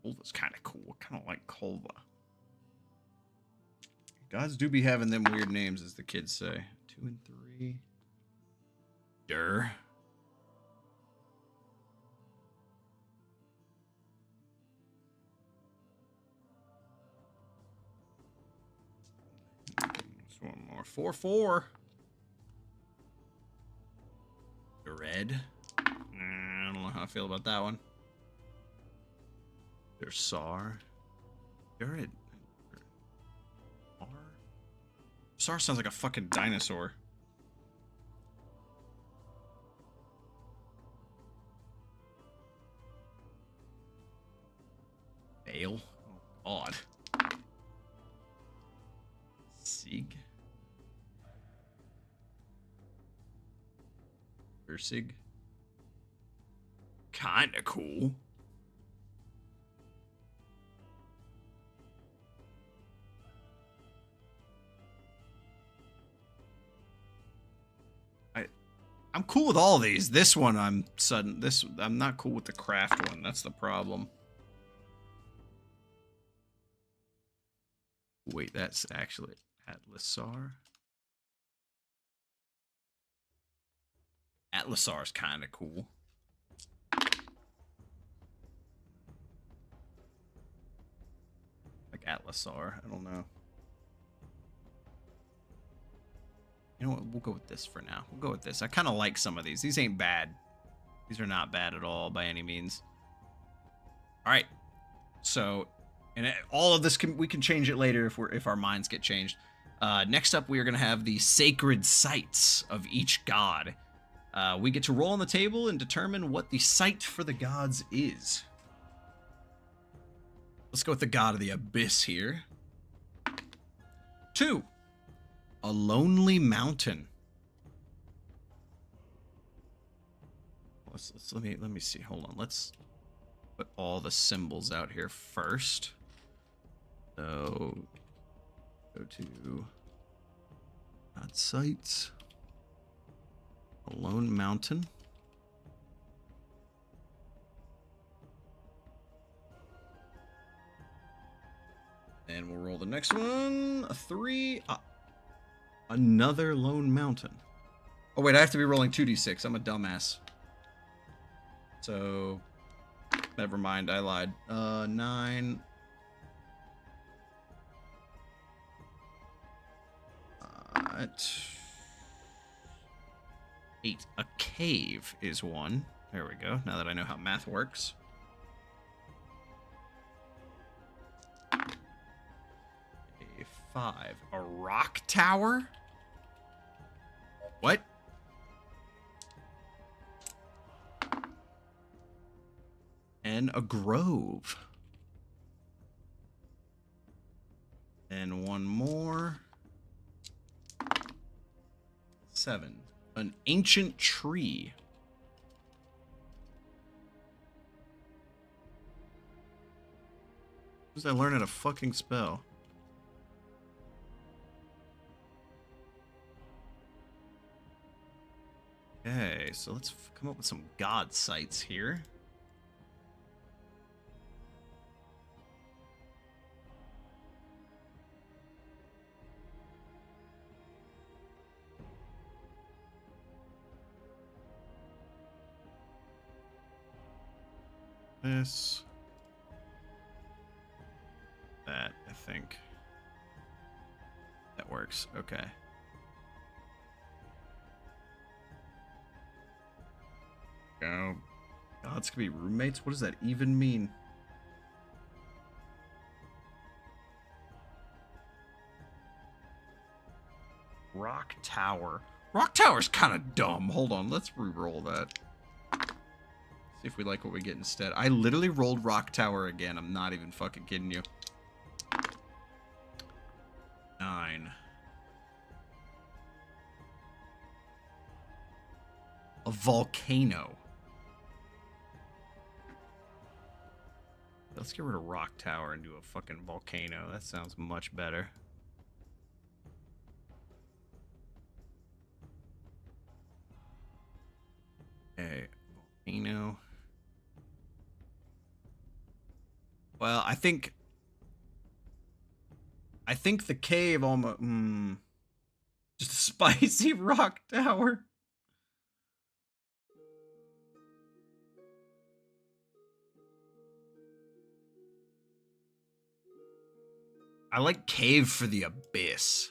Ulva's kind of cool. Kind of like Kolva. Gods do be having them weird names, as the kids say. 2 and 3. Dur. Just one more. 4-4. Red. I don't know how I feel about that one. There's Sar. Jared. Sar sounds like a fucking dinosaur. Bale. Oh, God. Sig. Ursig. Kinda cool. I'm cool with all these. This one I'm not cool with the craft one. That's the problem. Wait, that's actually Atlasar. Atlasar is kind of cool. Like Atlasar, I don't know. You know what? We'll go with this for now. We'll go with this. I kind of like some of these. These ain't bad. These are not bad at all by any means. All right. So, and all of this we can change it later if our minds get changed. Next up, we are going to have the sacred sites of each god. We get to roll on the table and determine what the site for the gods is. Let's go with the god of the abyss here. 2. A lonely mountain. Let me see. Hold on. Let's put all the symbols out here first. So go to god sites. A lone mountain. And we'll roll the next one. A 3. Another lone mountain. Oh, wait, I have to be rolling 2d6. I'm a dumbass. So, never mind. I lied. 9. 8. A cave is 1. There we go. Now that I know how math works. A 5. A rock tower? What? And a grove. And one more. 7. An ancient tree. What was I learning a fucking spell? Okay, so let's come up with some god sites here. This. That, I think. That works. Okay. Go. Gods could be roommates? What does that even mean? Rock Tower. Rock Tower's kind of dumb. Hold on, let's re-roll that. See if we like what we get instead. I literally rolled Rock Tower again. I'm not even fucking kidding you. 9. A volcano. Let's get rid of Rock Tower and do a fucking volcano. That sounds much better. Okay, volcano. Well, I think the cave almost... just a spicy Rock Tower. I like cave for the abyss.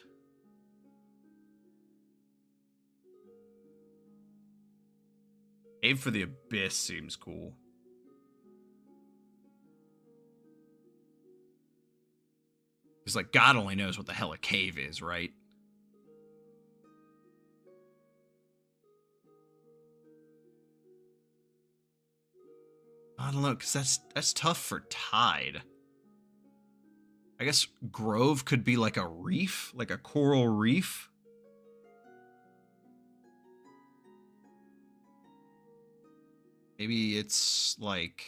Cave for the abyss seems cool. Because, like, God only knows what the hell a cave is, right? I don't know, because that's tough for tide. I guess grove could be like a reef, like a coral reef. Maybe it's like...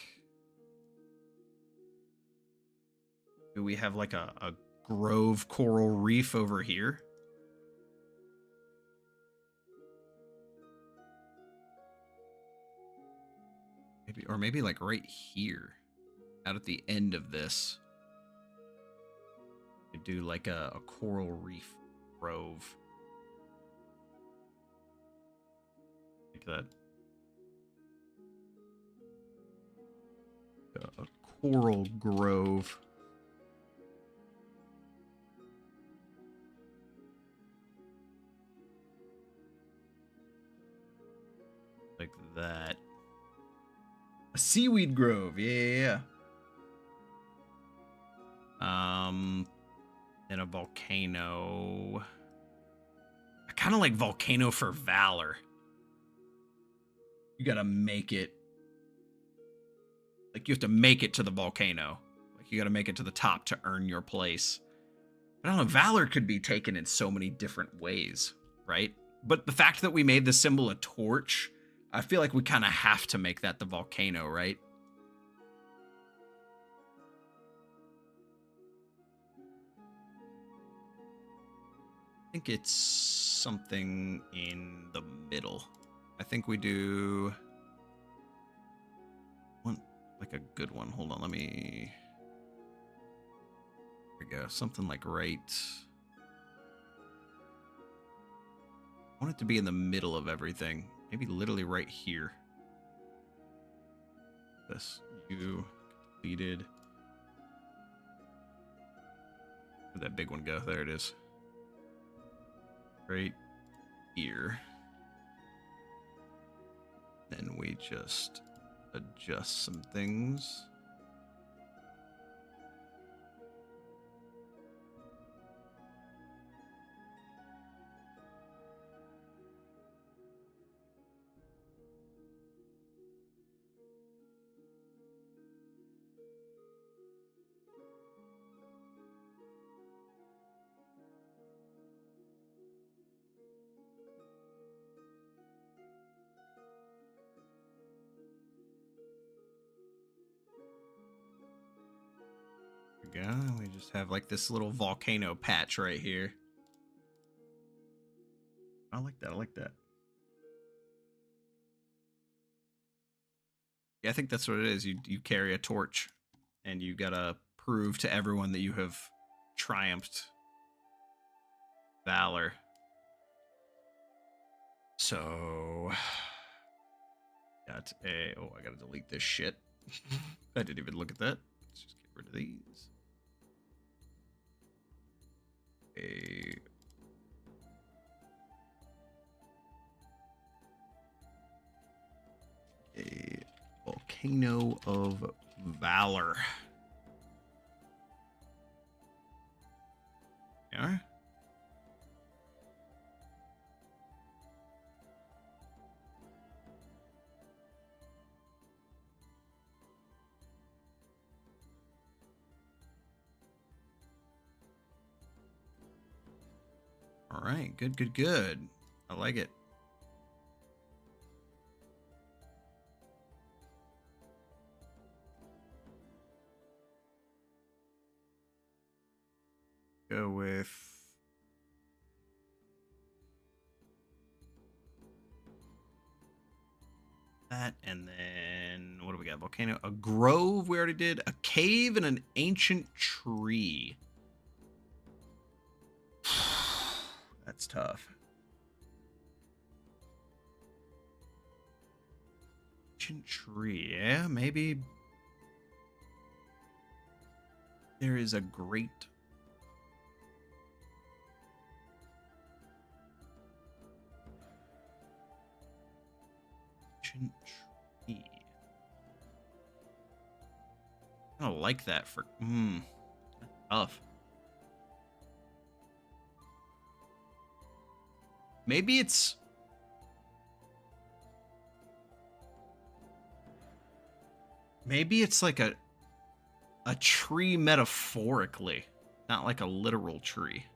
Do we have like a grove coral reef over here? Maybe, or maybe like right here, out at the end of this. We do like a coral reef grove. Like that. A coral grove. Like that. A seaweed grove, yeah. And a volcano. I kind of like volcano for valor. You gotta make it. Like, you have to make it to the volcano. Like, you gotta make it to the top to earn your place. But I don't know, valor could be taken in so many different ways, right? But the fact that we made the symbol a torch, I feel like we kind of have to make that the volcano, right? I think it's something in the middle. I think we do one, like a good one. Hold on, let me... There we go. Something like right... I want it to be in the middle of everything. Maybe literally right here. This. You completed. Where'd that big one go? There it is. Right here. Then we just adjust some things. Go. We just have like this little volcano patch right here. I like that. I like that. Yeah, I think that's what it is. You carry a torch, and you gotta prove to everyone that you have triumphed valor. So, got a... Oh, I gotta delete this shit. I didn't even look at that. Let's just get rid of these. A volcano of valor. Yeah. All right, good. I like it. Go with that, and then what do we got? Volcano, a grove we already did, a cave, and an ancient tree. That's tough. Ancient tree, yeah, maybe there is a great ancient tree. I don't like that for that's tough. Maybe it's like a tree metaphorically, not like a literal tree.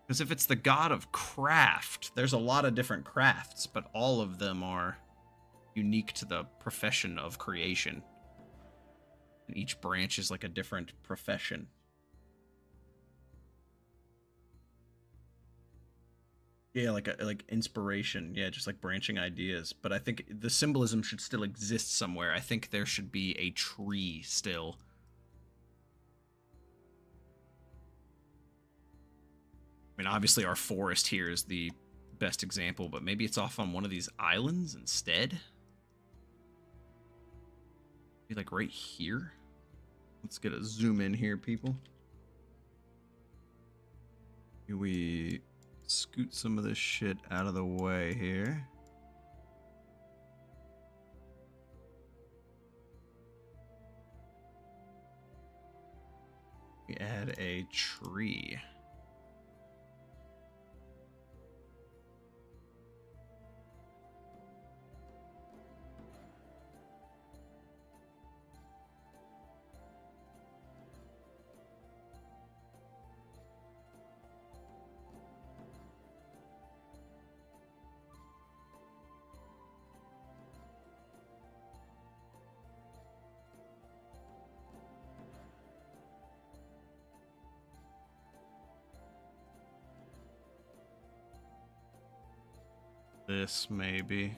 Because if it's the god of craft, there's a lot of different crafts, but all of them are unique to the profession of creation. And each branch is like a different profession. Yeah, like inspiration. Yeah, just like branching ideas. But I think the symbolism should still exist somewhere. I think there should be a tree still. I mean, obviously our forest here is the best example, but maybe it's off on one of these islands instead. Be like right here. Let's get a zoom in here, people. We scoot some of this shit out of the way here. We add a tree. This maybe.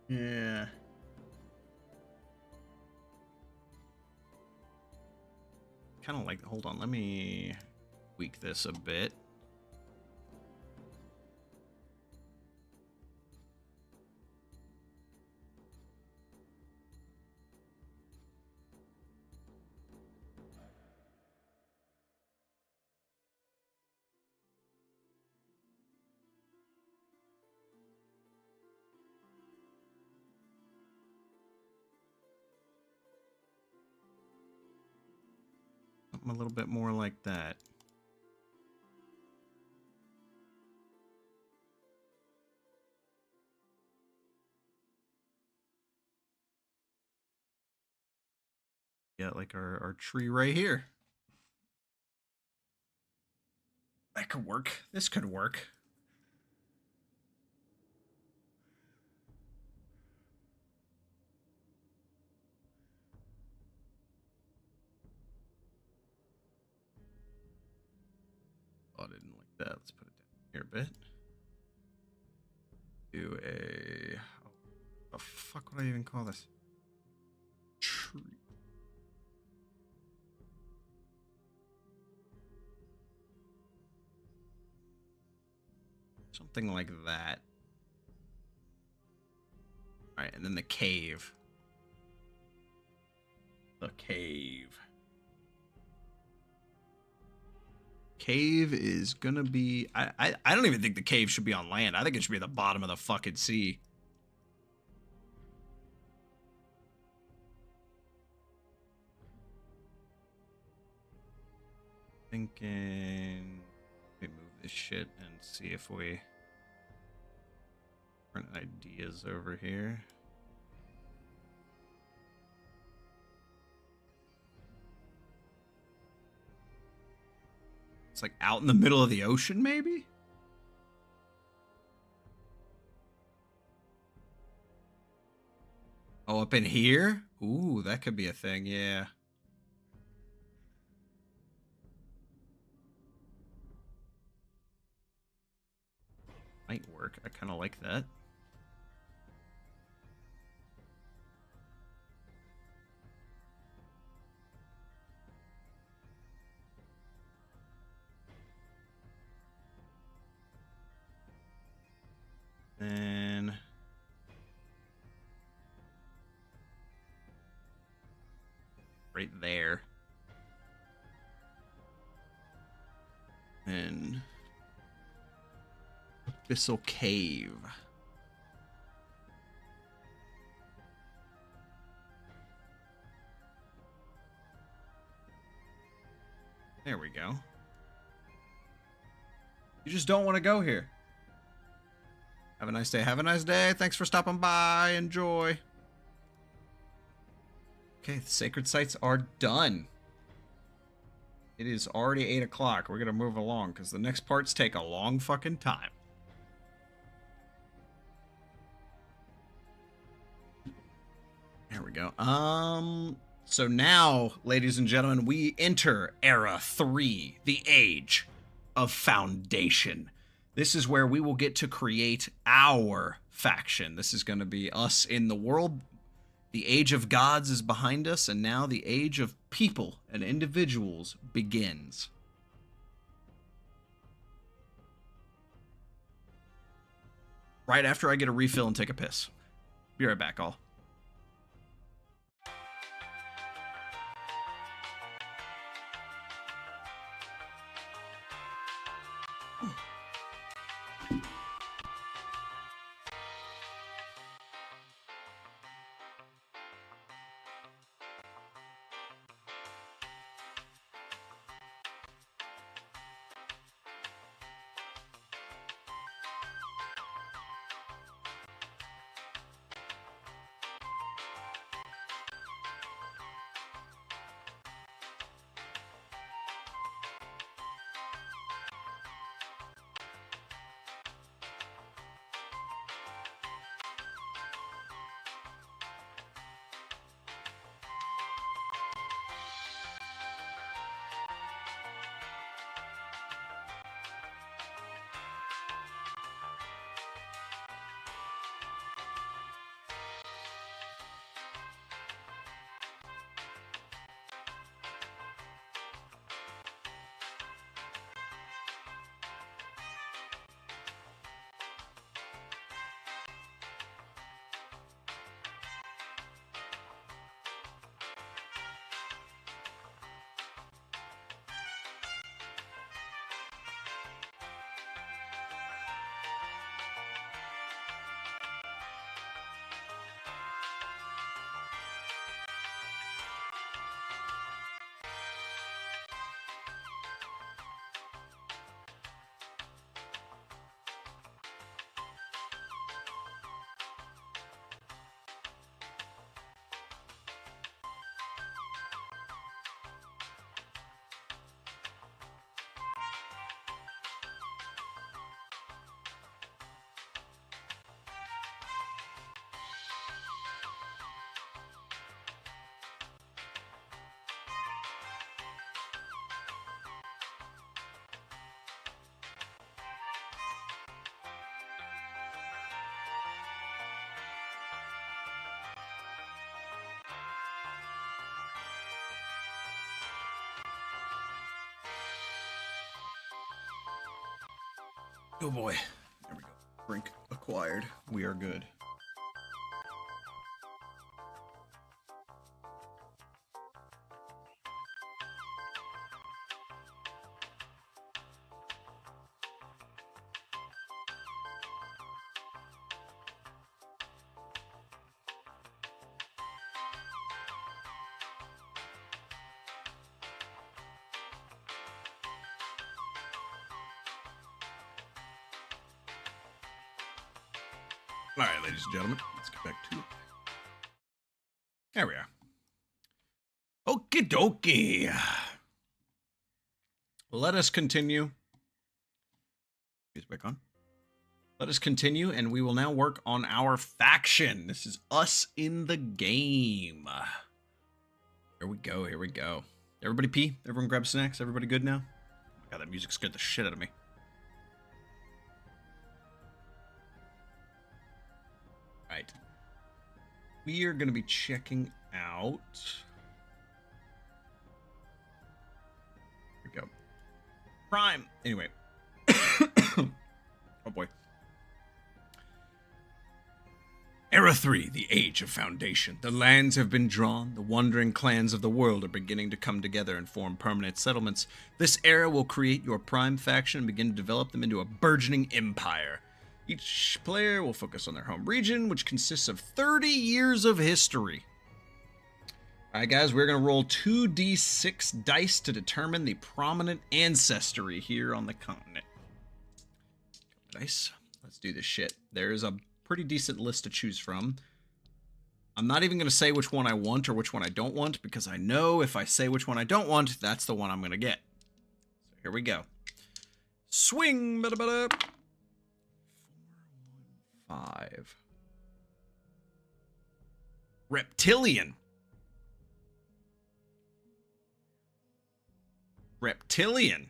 Yeah. Kind of like, hold on, let me tweak this a bit. Something a little bit more like that. Yeah, like our tree right here. That could work. This could work. Oh, I didn't like that. Let's put it down here a bit. Do a... Oh, the fuck would I even call this? Tree. Something like that. Alright, and then the cave. The cave. Cave is gonna be... I don't even think the cave should be on land. I think it should be at the bottom of the fucking sea. Thinking... Let me move this shit and see if we... Different ideas over here. It's like out in the middle of the ocean, maybe? Oh, up in here? Ooh, that could be a thing, yeah. Might work. I kind of like that. Then right there. And Abyssal Cave. There we go. You just don't want to go here. Have a nice day. Have a nice day. Thanks for stopping by. Enjoy. Okay, the sacred sites are done. It is already 8 o'clock. We're going to move along because the next parts take a long fucking time. There we go. So now, ladies and gentlemen, we enter Era 3, the Age of Foundation. This is where we will get to create our faction. This is going to be us in the world. The Age of Gods is behind us, and now the Age of People and Individuals begins. Right after I get a refill and take a piss. Be right back, all. Oh boy. There we go. Drink acquired. We are good. All right, ladies and gentlemen, let's get back to it. There we are. Okie dokie. Let us continue. Is back on. Let us continue, and we will now work on our faction. This is us in the game. Here we go. Here we go. Everybody pee? Everyone grab snacks? Everybody good now? Oh my god, that music scared the shit out of me. Right. We are going to be checking out. Here we go. Prime. Anyway. Oh boy. Era 3, the Age of Foundation. The lands have been drawn. The wandering clans of the world are beginning to come together and form permanent settlements. This era will create your prime faction and begin to develop them into a burgeoning empire. Each player will focus on their home region, which consists of 30 years of history. Alright guys, we're going to roll 2d6 dice to determine the prominent ancestry here on the continent. Dice. Let's do this shit. There's a pretty decent list to choose from. I'm not even going to say which one I want or which one I don't want, because I know if I say which one I don't want, that's the one I'm going to get. So here we go. Swing! 5. Reptilian. Reptilian.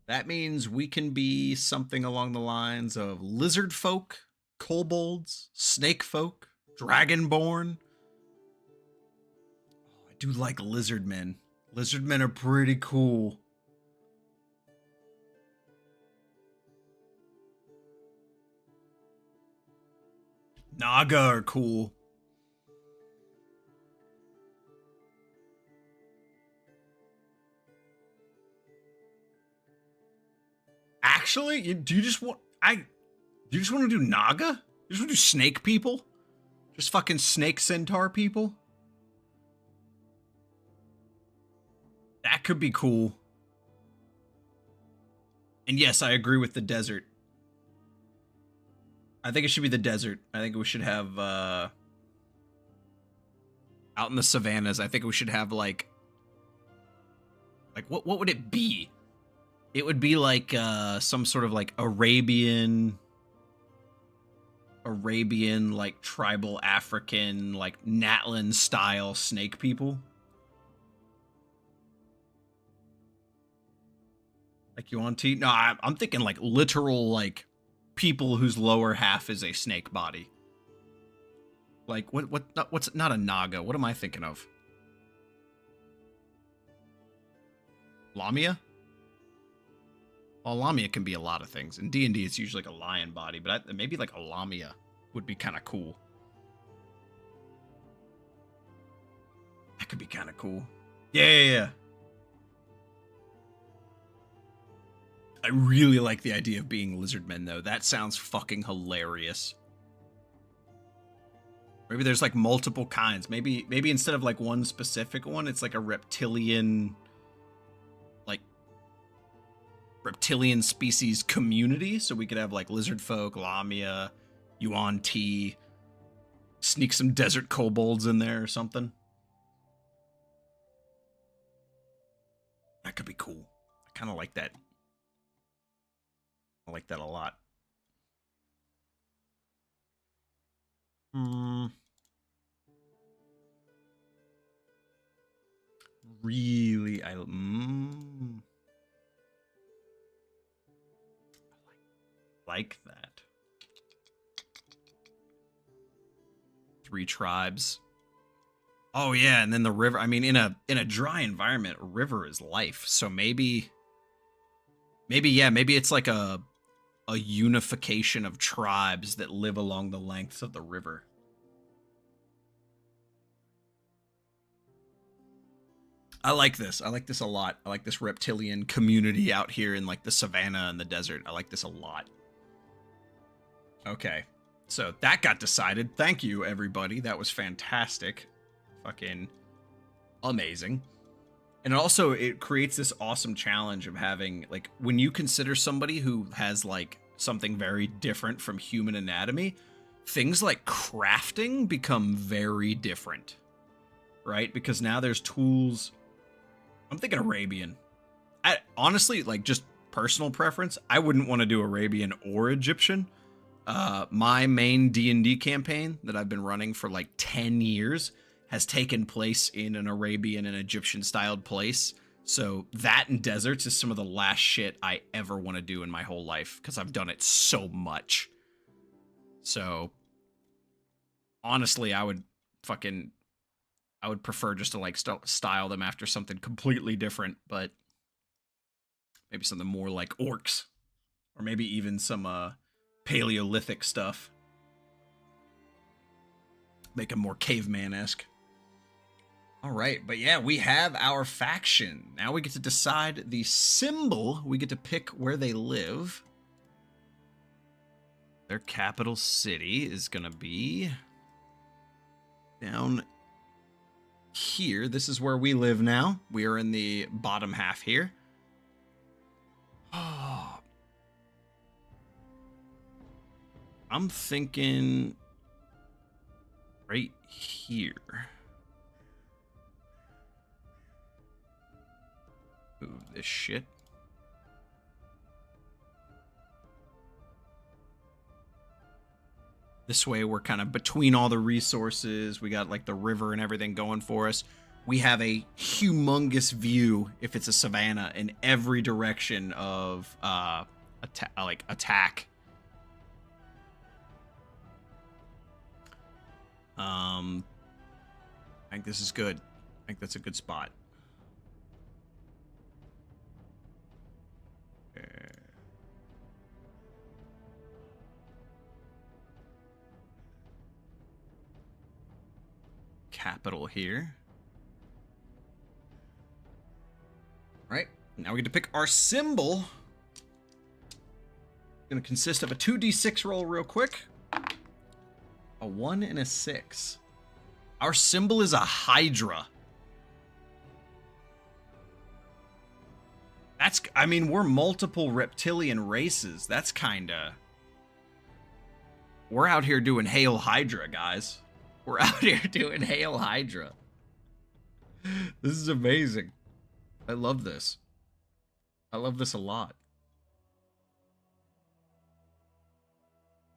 That means we can be something along the lines of lizard folk, kobolds, snake folk, dragonborn. Oh, I do like lizard men. Lizard men are pretty cool. Naga are cool. Actually, do you just want to do Naga? You just want to do snake people? Just fucking snake centaur people? That could be cool. And yes, I agree with the desert. I think it should be the desert. I think we should have, out in the savannas, I think we should have, like what would it be? It would be like, some sort of, like, Arabian, like, tribal African, like, Natlan-style snake people. Like, you want to? No, I'm thinking, like, literal, like, people whose lower half is a snake body. Like, what's not a Naga? What am I thinking of? Lamia? Well, Lamia can be a lot of things. In D&D, it's usually like a lion body, but maybe like a Lamia would be kind of cool. That could be kind of cool. Yeah. I really like the idea of being lizard men, though. That sounds fucking hilarious. Maybe there's like multiple kinds. Maybe instead of like one specific one, it's like a reptilian species community. So we could have like lizard folk, Lamia, Yuan Ti, sneak some desert kobolds in there or something. That could be cool. I kind of like that. I like that a lot. Really, I like that. 3 tribes. Oh yeah, and then the river. I mean, in a dry environment, a river is life. So maybe Maybe, yeah, maybe it's like a unification of tribes that live along the lengths of the river. I like this. I like this a lot. I like this reptilian community out here in like the savannah and the desert. I like this a lot. Okay. So that got decided. Thank you, everybody. That was fantastic. Fucking amazing. And also, it creates this awesome challenge of having, like, when you consider somebody who has, like, something very different from human anatomy, things like crafting become very different, right? Because now there's tools. I'm thinking Arabian. Honestly, like, just personal preference, I wouldn't want to do Arabian or Egyptian. My main D&D campaign that I've been running for, like, 10 years has taken place in an Arabian and Egyptian styled place. So that and deserts is some of the last shit I ever want to do in my whole life because I've done it so much. So honestly, I would prefer just to like style them after something completely different, but maybe something more like orcs or maybe even some Paleolithic stuff. Make them more caveman-esque. All right, but yeah, we have our faction. Now we get to decide the symbol. We get to pick where they live. Their capital city is going to be down here. This is where we live now. We are in the bottom half here. Oh. I'm thinking right here. Move this shit. This way we're kind of between all the resources. We got like the river and everything going for us. We have a humongous view, if it's a savanna, in every direction of attack. I think this is good. I think that's a good spot. Capital here. Right, now we get to pick our symbol. Gonna consist of a 2d6 roll real quick. A 1 and a 6. Our symbol is a Hydra. That's, I mean, we're multiple reptilian races. That's kinda... We're out here doing Hail Hydra, guys. We're out here doing Hail Hydra. This is amazing. I love this. I love this a lot.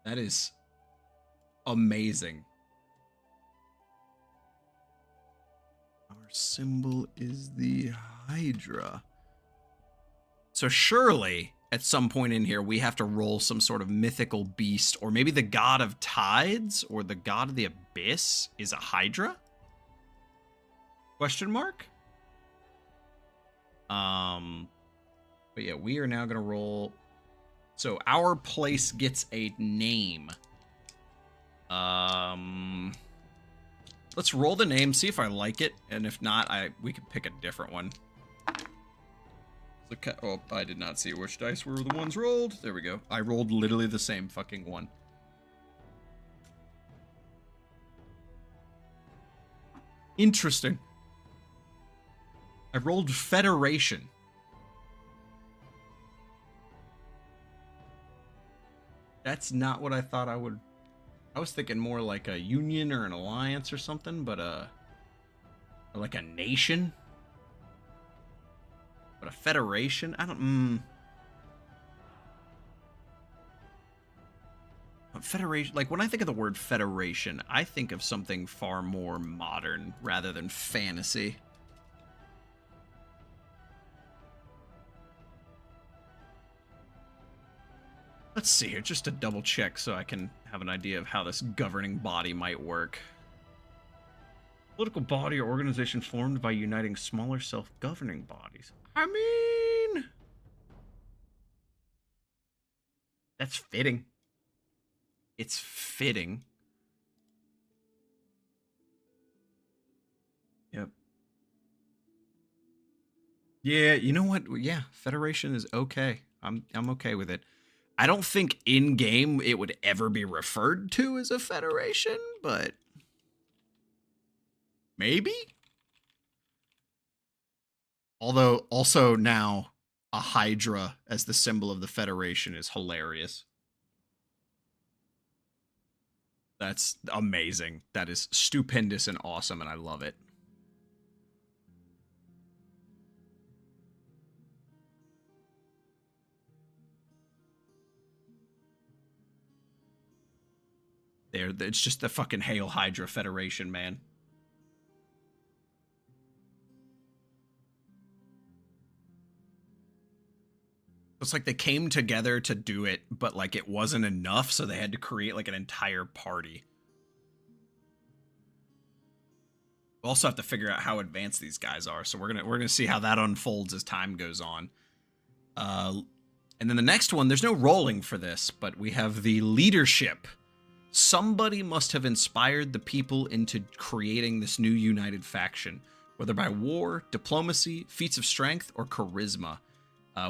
That is amazing. Our symbol is the Hydra. So surely, at some point in here, we have to roll some sort of mythical beast, or maybe the god of tides, or the god of the abyss is a Hydra? Question mark? But yeah, we are now going to roll. So our place gets a name. Let's roll the name, see if I like it, and if not, we can pick a different one. Oh, I did not see which dice were the ones rolled. There we go. I rolled literally the same fucking one. Interesting. I rolled Federation. That's not what I thought I would... I was thinking more like a union or an alliance or something, but or like a nation. But a federation? I don't... Federation... Like, when I think of the word federation, I think of something far more modern rather than fantasy. Let's see here, just to double check so I can have an idea of how this governing body might work. Political body or organization formed by uniting smaller self-governing bodies. I mean... That's fitting. It's fitting. Yep. Yeah, you know what? Yeah, Federation is okay. I'm okay with it. I don't think in game it would ever be referred to as a Federation, but maybe. Although also now a Hydra as the symbol of the Federation is hilarious. That's amazing. That is stupendous and awesome, and I love it. It's just the fucking Hail Hydra Federation, man. It's like they came together to do it, but like it wasn't enough, so they had to create like an entire party. We'll also have to figure out how advanced these guys are, so we're gonna see how that unfolds as time goes on. And then the next one, there's no rolling for this, but we have the leadership. Somebody must have inspired the people into creating this new united faction, whether by war, diplomacy, feats of strength, or charisma.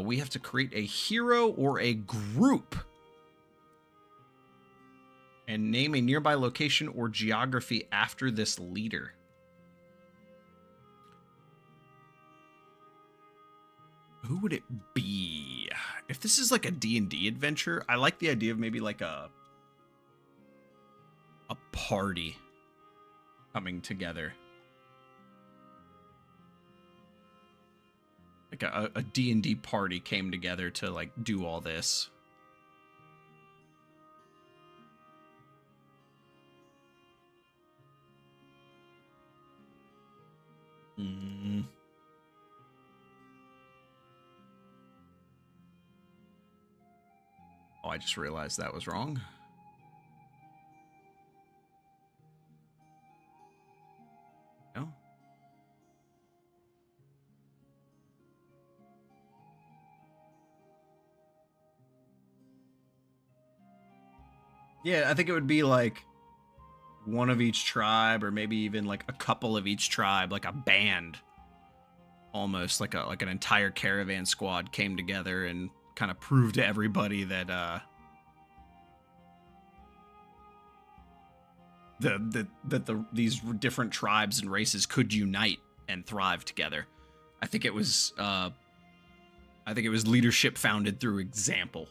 We have to create a hero or a group and name a nearby location or geography after this leader. Who would it be? If this is like a D&D adventure, I like the idea of maybe like a party coming together. Like a D&D party came together to like do all this. Oh, I just realized that was wrong. No. Yeah, I think it would be like one of each tribe, or maybe even like a couple of each tribe, like a band, almost like an entire caravan squad came together and kind of proved to everybody that these different tribes and races could unite and thrive together. I think it was leadership founded through example.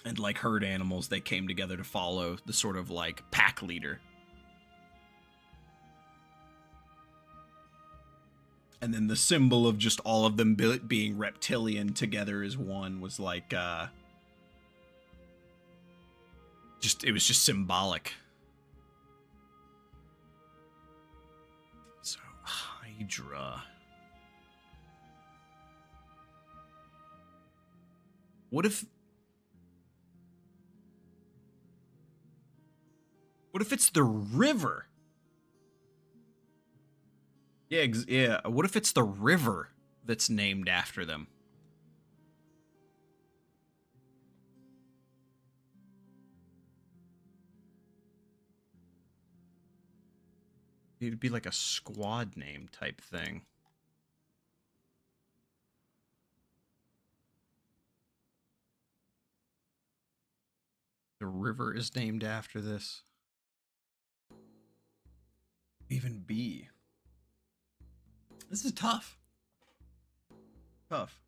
And like herd animals, they came together to follow the sort of like pack leader. And then the symbol of just all of them being reptilian together as one was like it was just symbolic. So Hydra. What if it's the river? Yeah. What if it's the river that's named after them? It'd be like a squad name type thing. The river is named after this. Even B. This is tough. Tough.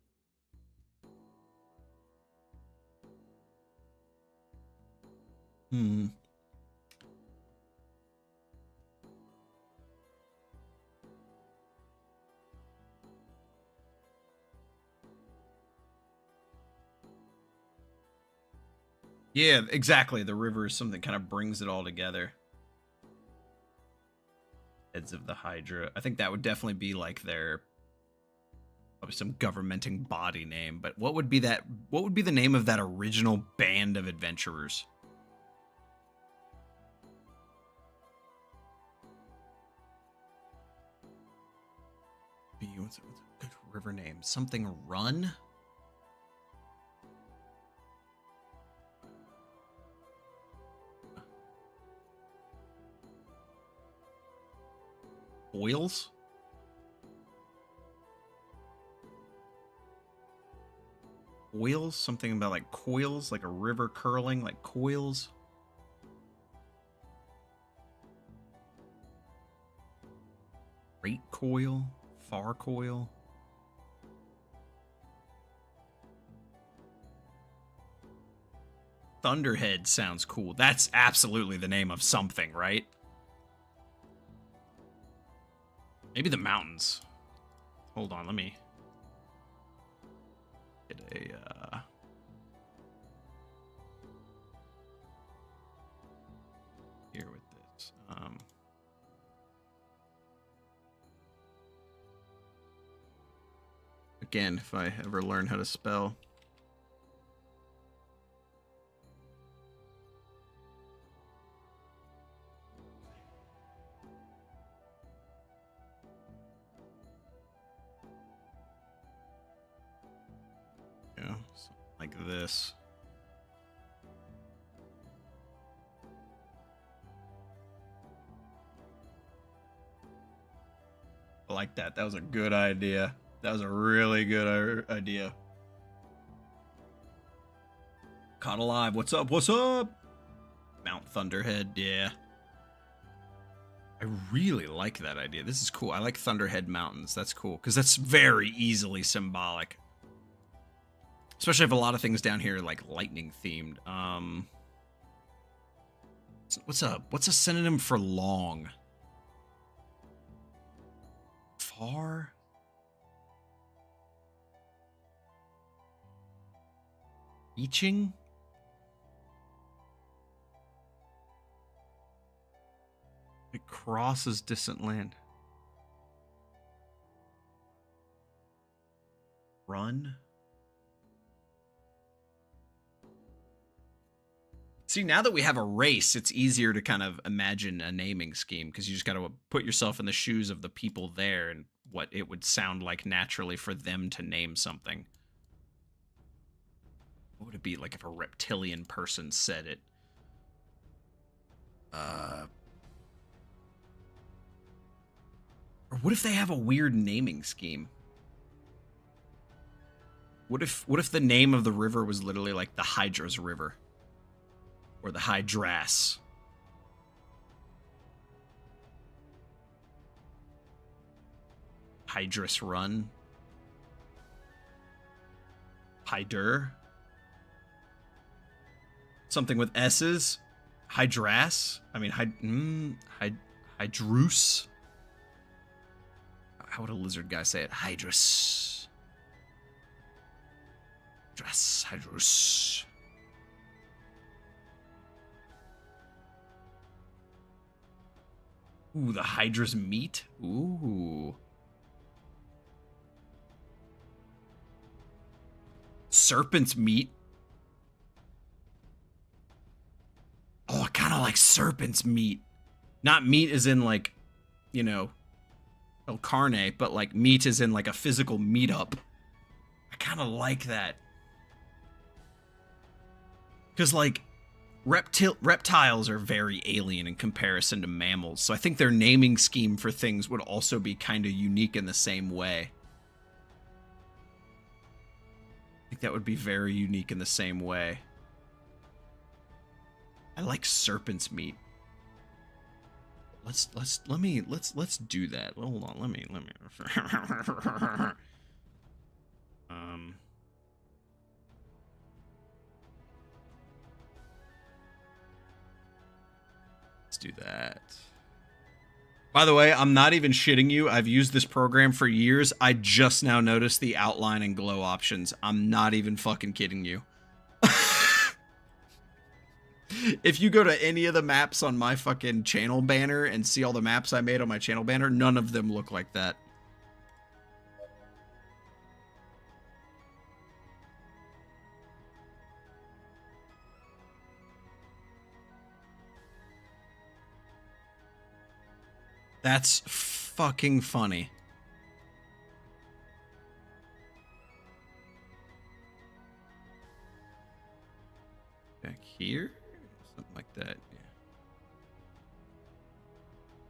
Yeah, exactly. The river is something that kind of brings it all together. Heads of the Hydra. I think that would definitely be like their probably some governmenting body name. But what would be that? What would be the name of that original band of adventurers? What's a good river name? Something Run? coils? Coils? Something about like coils, like a river curling, like coils. Great coil, far coil. Thunderhead sounds cool. That's absolutely the name of something, right? Maybe the mountains. Hold on, let me get a here with this. Again, if I ever learn how to spell. Yeah, like this. I like that. That was a good idea. That was a really good idea. Caught alive. What's up? What's up? Mount Thunderhead. Yeah. I really like that idea. This is cool. I like Thunderhead Mountains. That's cool because that's very easily symbolic. Especially if a lot of things down here are like lightning themed. What's a synonym for long? Far? Reaching? It crosses distant land. Run? See, now that we have a race, it's easier to kind of imagine a naming scheme because you just got to put yourself in the shoes of the people there and what it would sound like naturally for them to name something. What would it be like if a reptilian person said it? Or what if they have a weird naming scheme? What if the name of the river was literally like the Hydra's River? Or the Hydras? Hydras Run? Hyder? Something with S's? Hydras? I mean, Hydrus? How would a lizard guy say it? Hydrus. Hydrus. Ooh, the Hydra's meat? Ooh. Serpent's meat? Oh, I kind of like serpent's meat. Not meat as in like, you know, El Carne, but like meat as in like a physical meetup. I kind of like that. Because like reptiles are very alien in comparison to mammals, so I think their naming scheme for things would also be kind of unique in the same way. I think that would be very unique in the same way. I like serpent's meat. Let's do that. Hold on, let me let's do that. By the way, I'm not even shitting you. I've used this program for years. I just now noticed the outline and glow options. I'm not even fucking kidding you. If you go to any of the maps on my fucking channel banner and see all the maps I made on my channel banner, none of them look like that. That's fucking funny. Back here? Something like that,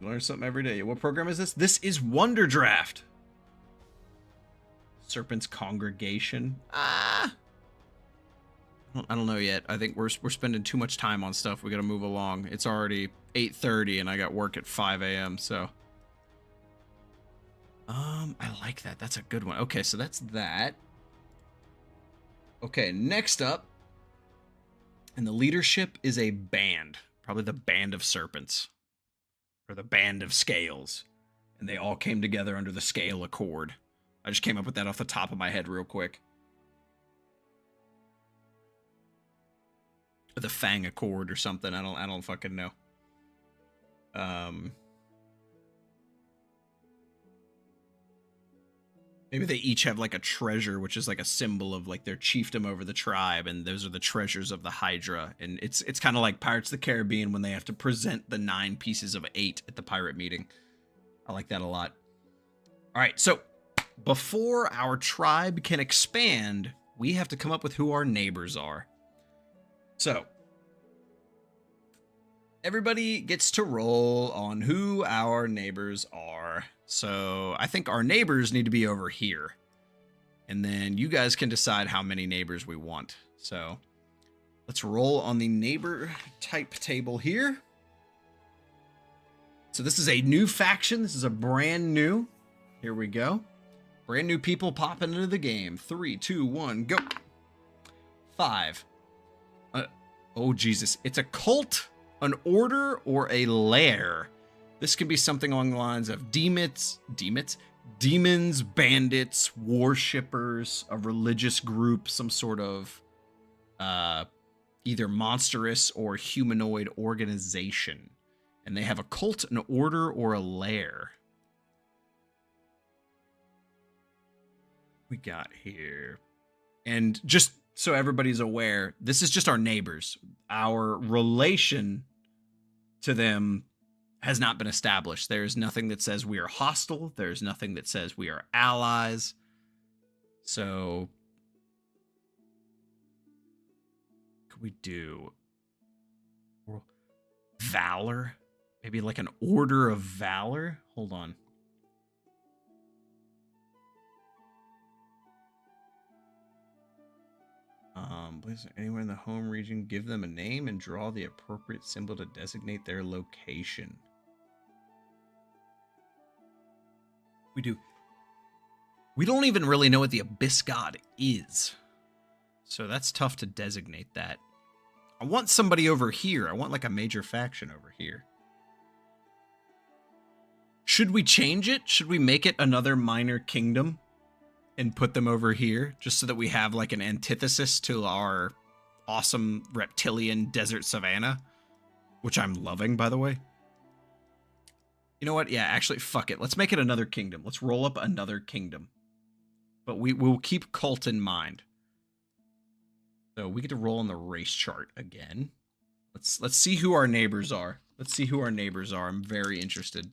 yeah. You learn something every day. What program is this? This is Wonder Draft. Serpent's Congregation. I don't know yet. I think we're spending too much time on stuff. We got to move along. It's already 8:30 and I got work at 5 a.m. So, I like that. That's a good one. Okay, so that's that. Okay, next up, and the leadership is a band, probably the Band of Serpents, or the Band of Scales, and they all came together under the Scale Accord. I just came up with that off the top of my head real quick. The Fang Accord or something. I don't fucking know. Maybe they each have like a treasure, which is like a symbol of like their chiefdom over the tribe, and those are the treasures of the Hydra. And it's kind of like Pirates of the Caribbean when they have to present the 9 pieces of 8 at the pirate meeting. I like that a lot. All right, so before our tribe can expand, we have to come up with who our neighbors are. So, everybody gets to roll on who our neighbors are. So, I think our neighbors need to be over here. And then you guys can decide how many neighbors we want. So, let's roll on the neighbor type table here. So, this is a new faction. This is a brand new. Here we go. Brand new people popping into the game. 3, 2, 1, go. 5. Oh, Jesus. It's a cult, an order, or a lair. This can be something along the lines of demons, bandits, worshippers, a religious group, some sort of either monstrous or humanoid organization. And they have a cult, an order, or a lair. We got here. And just so everybody's aware, this is just our neighbors. Our relation to them has not been established. There's nothing that says we are hostile. There's nothing that says we are allies. So, what could we do? Valor? Maybe like an order of valor? Hold on. Place anywhere in the home region, give them a name and draw the appropriate symbol to designate their location. We don't even really know what the Abyss God is. So that's tough to designate that. I want somebody over here. I want like a major faction over here. Should we change it? Should we make it another minor kingdom? And put them over here, just so that we have like an antithesis to our awesome reptilian desert savannah, which I'm loving, by the way. You know what? Yeah, actually, fuck it. Let's make it another kingdom. Let's roll up another kingdom. But we'll keep cult in mind. So we get to roll on the race chart again. Let's see who our neighbors are. Let's see who our neighbors are. I'm very interested.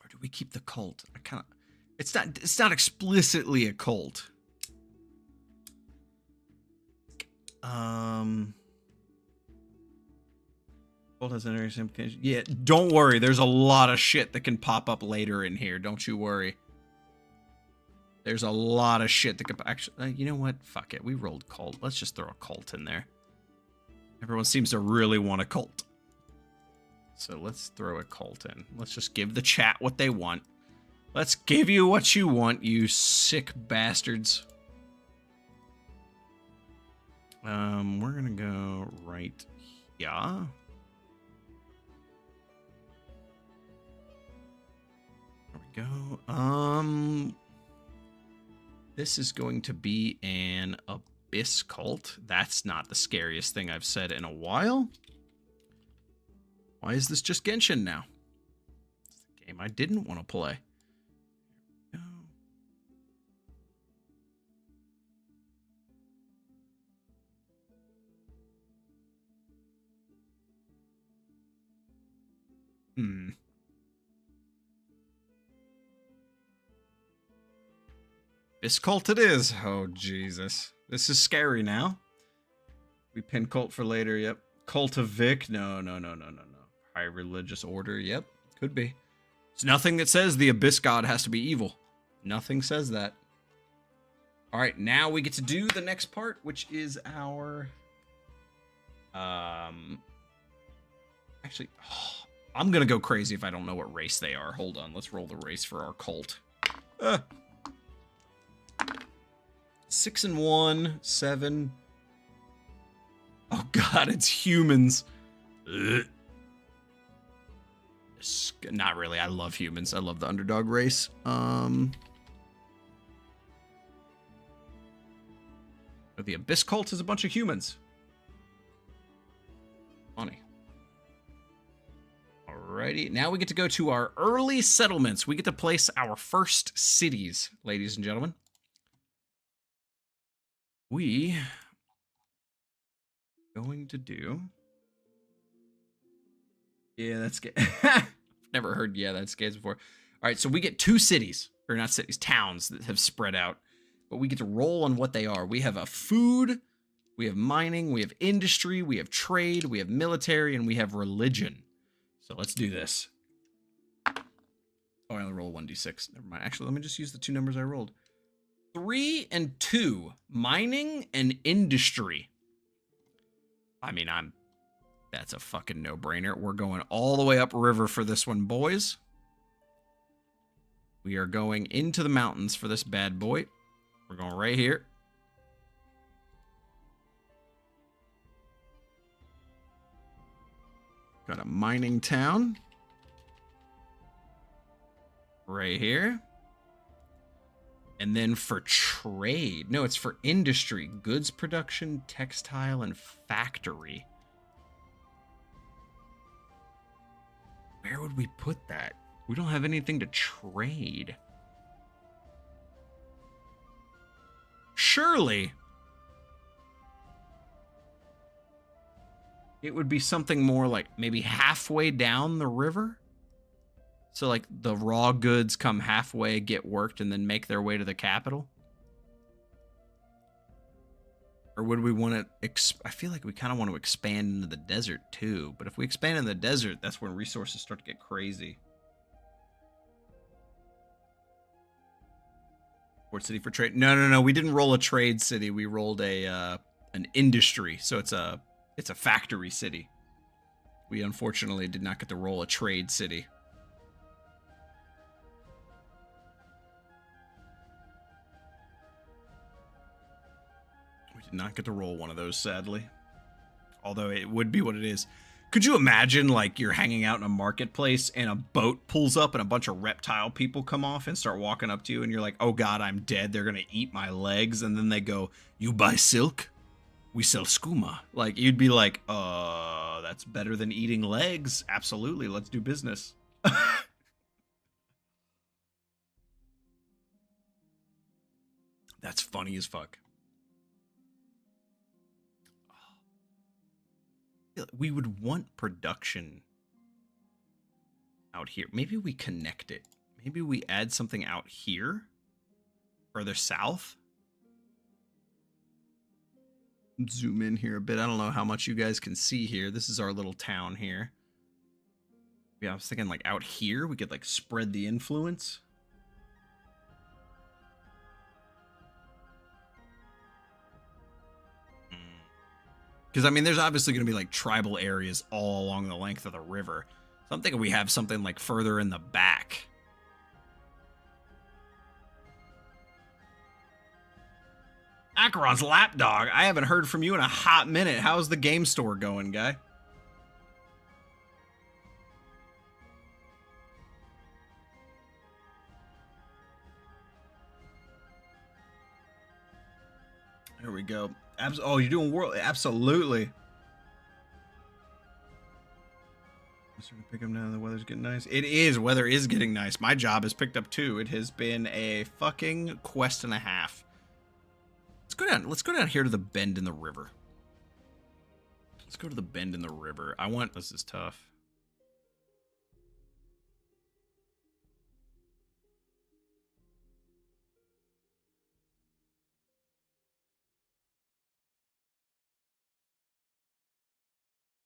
Or do we keep the cult? I kind of... It's not explicitly a cult. Cult has an area simplification. Yeah, don't worry. There's a lot of shit that can pop up later in here. Don't you worry. There's a lot of shit that could actually. You know what? Fuck it. We rolled cult. Let's just throw a cult in there. Everyone seems to really want a cult. So let's throw a cult in. Let's just give the chat what they want. Let's give you what you want, you sick bastards. We're gonna go right here. There we go. This is going to be an Abyss cult. That's not the scariest thing I've said in a while. Why is this just Genshin now? It's the game I didn't want to play. This cult it is. Oh, Jesus. This is scary now. We pin cult for later, yep. Cult of Vic. No. High religious order. Yep, could be. There's nothing that says the Abyss God has to be evil. Nothing says that. All right, now we get to do the next part, which is our... Actually, I'm going to go crazy if I don't know what race they are. Hold on, let's roll the race for our cult. 6 and 1, 7. Oh god, it's humans. Ugh. Not really. I love humans. I love the underdog race. The Abyss cult is a bunch of humans. Funny. Alrighty, now we get to go to our early settlements. We get to place our first cities, ladies and gentlemen. We going to do... Yeah, that's good. Never heard yeah, that's games before. All right, so we get 2 cities, or not cities, towns that have spread out. But we get to roll on what they are. We have a food, we have mining, we have industry, we have trade, we have military, and we have religion. So let's do this. Oh, I only roll 1d6. Never mind. Actually, let me just use the 2 numbers I rolled. 3 and 2, mining and industry. I mean, that's a fucking no-brainer. We're going all the way up river for this one, boys. We are going into the mountains for this bad boy. We're going right here. Got a mining town. Right here. And then for trade. No, it's for industry. Goods production, textile, and factory. Where would we put that? We don't have anything to trade. Surely it would be something more like maybe halfway down the river. So like the raw goods come halfway, get worked, and then make their way to the capital. Or would we want to... I feel like we kind of want to expand into the desert too. But if we expand in the desert, that's when resources start to get crazy. Port city for trade. No. We didn't roll a trade city. We rolled an industry. So it's a factory city. We unfortunately did not get to roll a trade city. We did not get to roll one of those, sadly. Although it would be what it is. Could you imagine, like, you're hanging out in a marketplace and a boat pulls up and a bunch of reptile people come off and start walking up to you and you're like, oh god, I'm dead, they're gonna eat my legs, and then they go, you buy silk? We sell skooma. Like, you'd be like, that's better than eating legs. Absolutely, let's do business. That's funny as fuck. We would want production out here. Maybe we connect it. Maybe we add something out here, further south. Zoom in here a bit. I don't know how much you guys can see here. This is our little town here. Yeah, I was thinking like out here, we could like spread the influence. Because, I mean, there's obviously going to be, like, tribal areas all along the length of the river. So I'm thinking we have something, like, further in the back. Acheron's lapdog. I haven't heard from you in a hot minute. How's the game store going, guy? There we go. Oh, you're doing world. Absolutely. I'm starting to pick up now. The weather's getting nice. It is. Weather is getting nice. My job has picked up too. It has been a fucking quest and a half. Let's go down. Let's go down here to the bend in the river. Let's go to the bend in the river. I want. This is tough.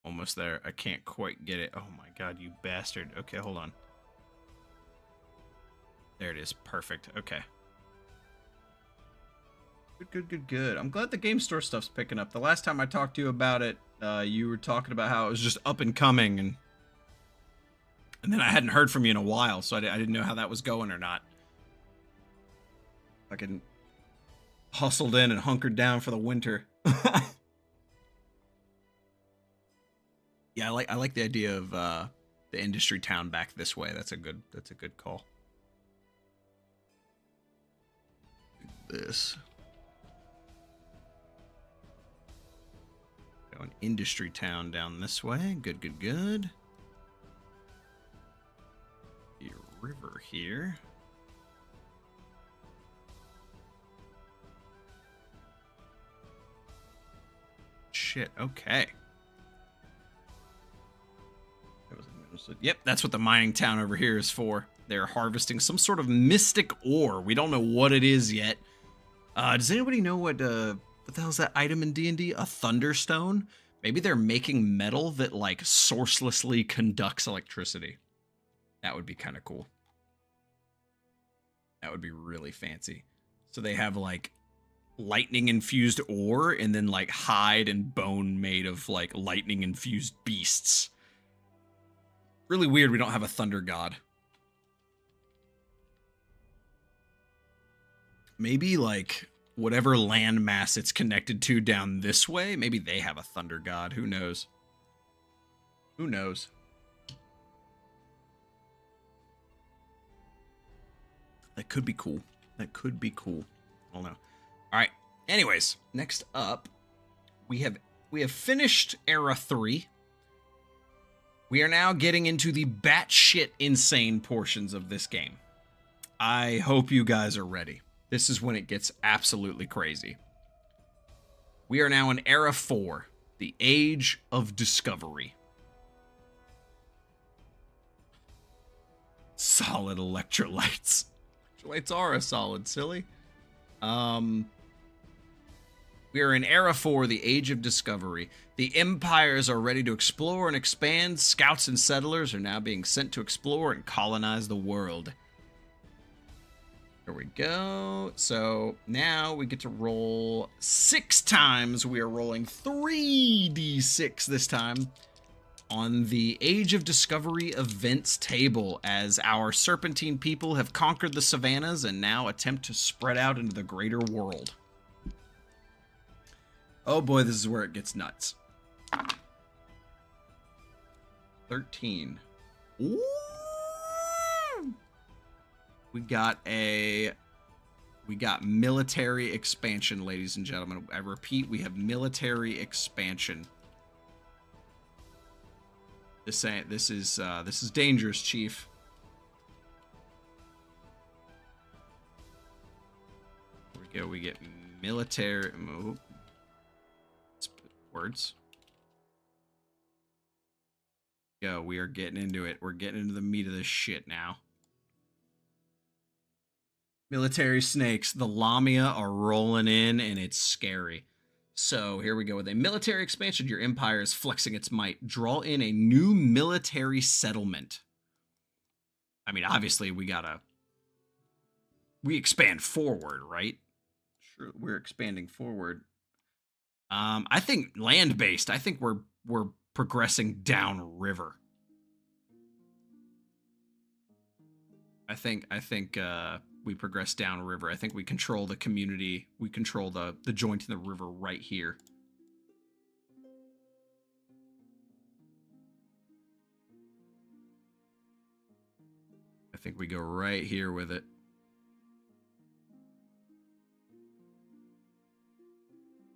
Oh almost there. I can't quite get it. Oh my god, you bastard. Okay, hold on. There it is. Perfect. Okay. Good. I'm glad the game store stuff's picking up. The last time I talked to you about it, you were talking about how it was just up and coming, and then I hadn't heard from you in a while, so I didn't know how that was going or not. Fucking hustled in and hunkered down for the winter. Yeah, I like the idea of the industry town back this way. That's a good call. This. Go an industry town down this way. Good. The river here. Shit, okay. Yep, that's what the mining town over here is for. They're harvesting some sort of mystic ore. We don't know what it is yet. Does anybody know what the hell's that item in D&D? A thunderstone? Maybe they're making metal that, like, sourcelessly conducts electricity. That would be kind of cool. That would be really fancy. So they have, like, lightning-infused ore and then, like, hide and bone made of, like, lightning-infused beasts. Really weird we don't have a thunder god. Maybe, like, whatever landmass it's connected to down this way, maybe they have a thunder god. Who knows? Who knows? That could be cool. That could be cool. I don't know. All right. Anyways, next up, we have finished Era 3. We are now getting into the batshit insane portions of this game. I hope you guys are ready. This is when it gets absolutely crazy. We are now in Era 4, the Age of Discovery. Solid electrolytes. Electrolytes are a solid, silly. We are in Era 4, the Age of Discovery. The empires are ready to explore and expand. Scouts and settlers are now being sent to explore and colonize the world. Here we go. So now we get to roll 6 times. We are rolling 3d6 this time on the Age of Discovery events table, as our serpentine people have conquered the savannas and now attempt to spread out into the greater world. Oh boy, this is where it gets nuts. 13. Ooh! We got military expansion, ladies and gentlemen. I repeat, we have military expansion. This is dangerous, Chief. Here we go. We get military. Let's put words. Go. We are getting into it. We're getting into the meat of this shit now. Military snakes. The Lamia are rolling in, and it's scary. So here we go with a military expansion. Your empire is flexing its might. Draw in a new military settlement. I mean, obviously we expand forward, right? Sure, we're expanding forward. I think land-based. I think we're progressing downriver. I think we progress downriver. I think we control the community. We control the joint in the river right here. I think we go right here with it.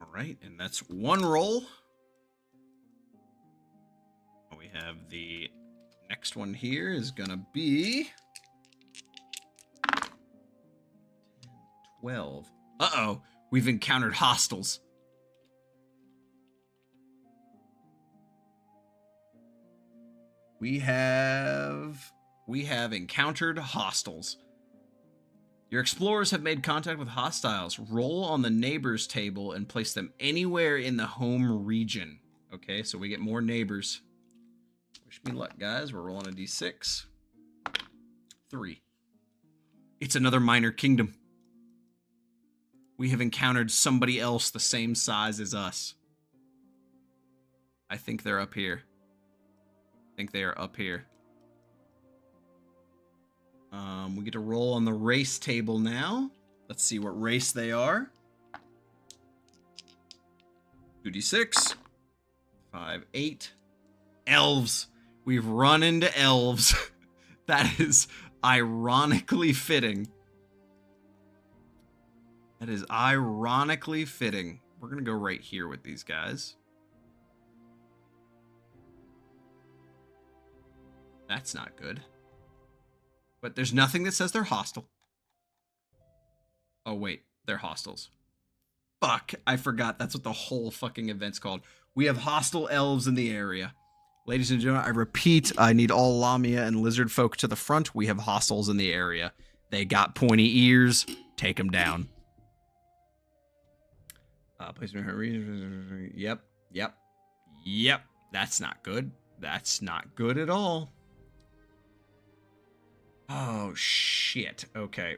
All right, and that's one roll. We have the next one here is gonna be 12. Uh-oh, we've encountered hostiles. We have encountered hostiles. Your explorers have made contact with hostiles. Roll on the neighbors table and place them anywhere in the home region. Okay, so we get more neighbors. Wish me luck, guys. We're rolling a d6. 3. It's another minor kingdom. We have encountered somebody else the same size as us. I think they're up here. I think they are up here. We get to roll on the race table now. Let's see what race they are. 2d6. 5, 8. Elves. We've run into elves. That is ironically fitting. That is ironically fitting. We're going to go right here with these guys. That's not good. But there's nothing that says they're hostile. Oh, wait. They're hostiles. Fuck. I forgot. That's what the whole fucking event's called. We have hostile elves in the area. Ladies and gentlemen, I repeat, I need all Lamia and lizard folk to the front. We have hostiles in the area. They got pointy ears. Take them down. Yep. That's not good. That's not good at all. Oh, shit. Okay.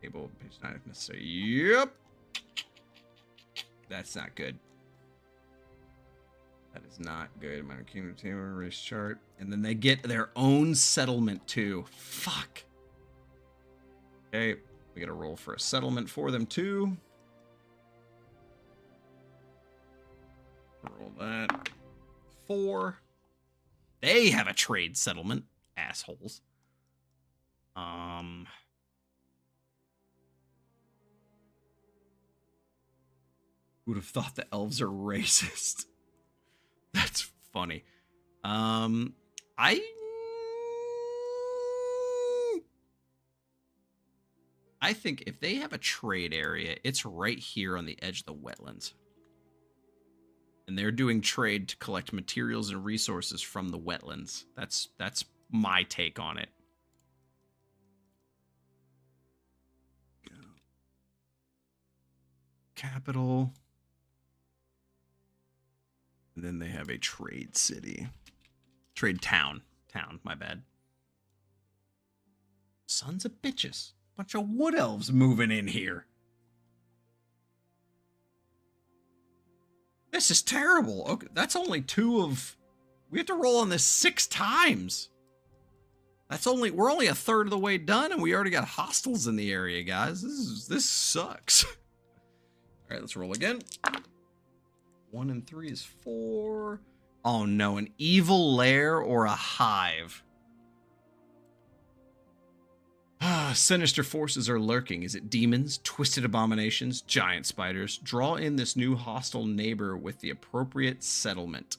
Table, page 9 if necessary. Yep. That's not good. That is not good. Minor Kingdom table, race chart. And then they get their own settlement, too. Fuck. Okay. We got to roll for a settlement for them, too. Roll that. 4. They have a trade settlement. Assholes. Would have thought the elves are racist. That's funny. I think if they have a trade area, it's right here on the edge of the wetlands. And they're doing trade to collect materials and resources from the wetlands. That's my take on it. Capital. And then they have a trade city. Trade town. Town, my bad. Sons of bitches. Bunch of wood elves moving in here. This is terrible. Okay, that's only 2 of... We have to roll on this 6 times. We're only a third of the way done, and we already got hostiles in the area, guys. This sucks. All right, let's roll again. 1 and 3 is 4. Oh no, an evil lair or a hive. Sinister forces are lurking. Is it demons, twisted abominations, giant spiders? Draw in this new hostile neighbor with the appropriate settlement.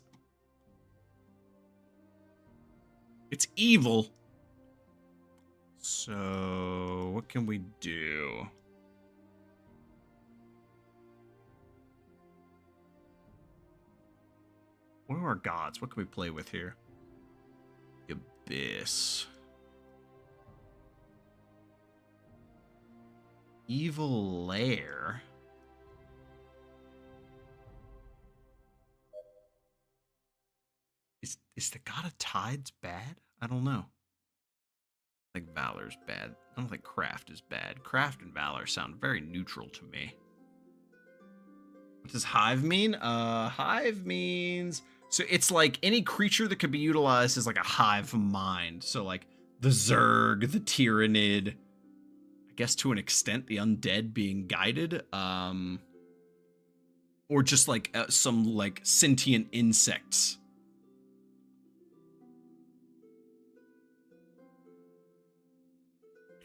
It's evil. So, what can we do? What are our gods? What can we play with here? Abyss. Evil lair. Is the god of tides bad? I don't know. I think valor's bad. I don't think craft is bad. Craft and valor sound very neutral to me. What does hive mean? Hive means... So it's like any creature that could be utilized as like a hive mind. So like the Zerg, the Tyrannid... I guess to an extent, the undead being guided, or just like some like sentient insects.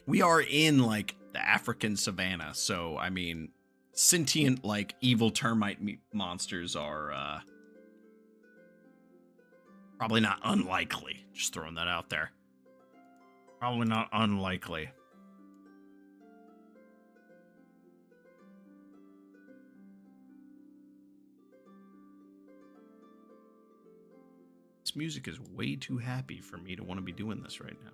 We are in like the African savannah, so I mean, sentient like evil termite monsters are probably not unlikely. Just throwing that out there. Probably not unlikely. This music is way too happy for me to want to be doing this right now.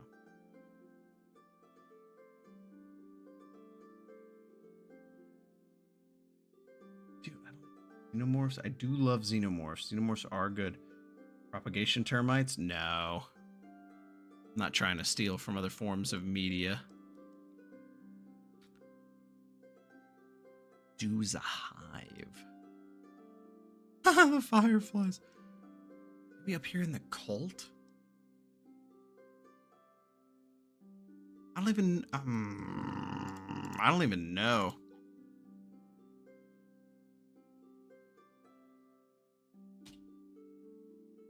Dude, Xenomorphs? I do love xenomorphs. Xenomorphs are good. Propagation termites? No. I'm not trying to steal from other forms of media. Do's a hive. The fireflies. Maybe up here in the cult? I don't even know.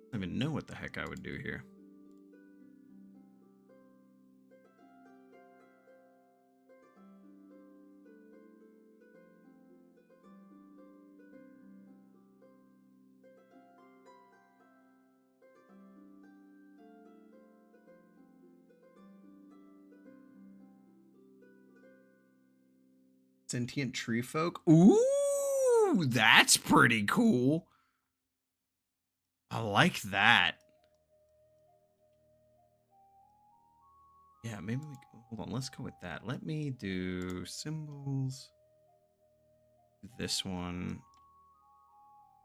I don't even know what the heck I would do here. Sentient tree folk? Ooh, that's pretty cool. I like that. Yeah, maybe we hold on, let's go with that. Let me do symbols. This one.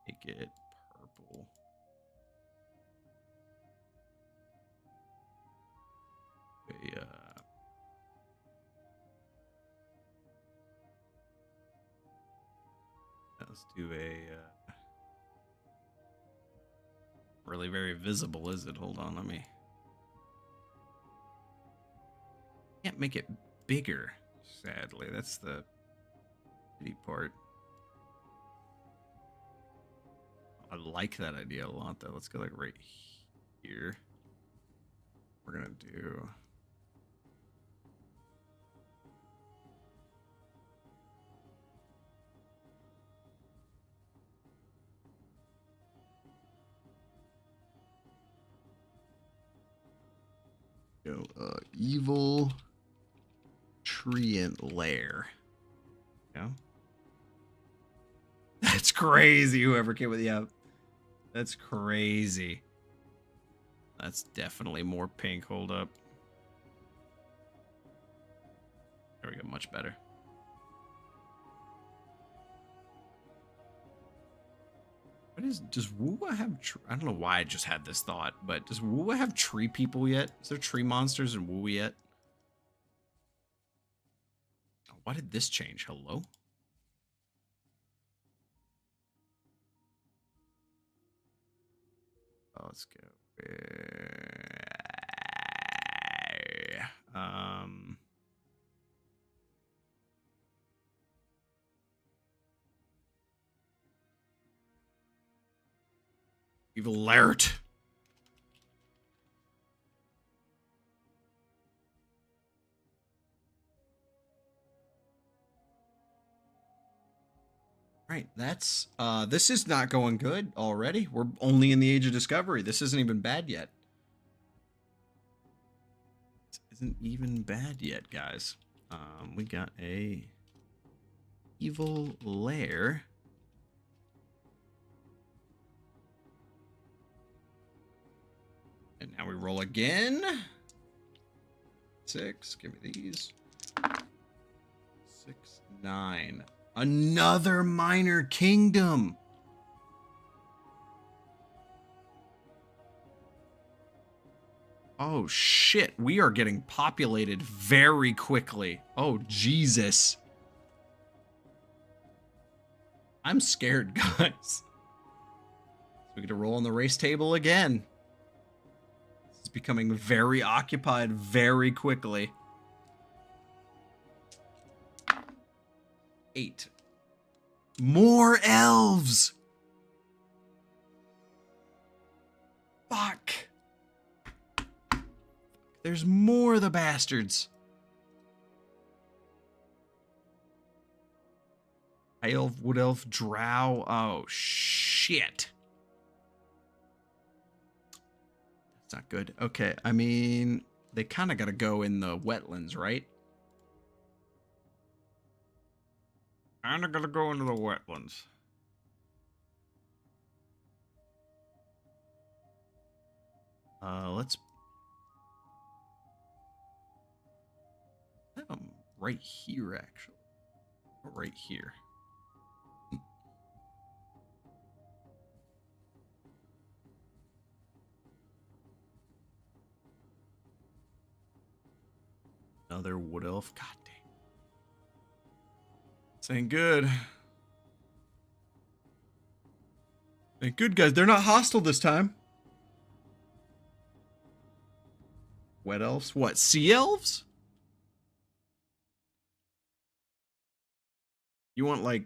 Make it purple. Let's do a really very visible, is it? Hold on, let me. Can't make it bigger, sadly. That's the pity part. I like that idea a lot, though. Let's go like right here. We're gonna do. Evil treant lair. Yeah. That's crazy. Whoever came with that's crazy. That's definitely more pink. Hold up. There we go. Much better. Does Woowa have? I don't know why I just had this thought, but does Woowa have tree people yet? Is there tree monsters in Woowa yet? Oh, why did this change? Hello? Oh, let's go. Evil alert. Right, that's this is not going good already. We're only in the age of discovery. This isn't even bad yet. This isn't even bad yet, guys. We got a evil lair. And now we roll again. 6, give me these. 6, 9. Another minor kingdom. Oh shit, we are getting populated very quickly. Oh Jesus. I'm scared, guys. We get to roll on the race table again. It's becoming very occupied very quickly. 8. More elves. Fuck. There's more of the bastards. High elf, wood elf, drow. Oh, shit. That's not good. Okay, I mean, they kind of got to go in the wetlands, right? Kind of got to go into the wetlands. Let's have them right here, actually. Right here. Another wood elf. God dang. This ain't good. Ain't good, guys. They're not hostile this time. Wet elves? What? Sea elves? You want, like,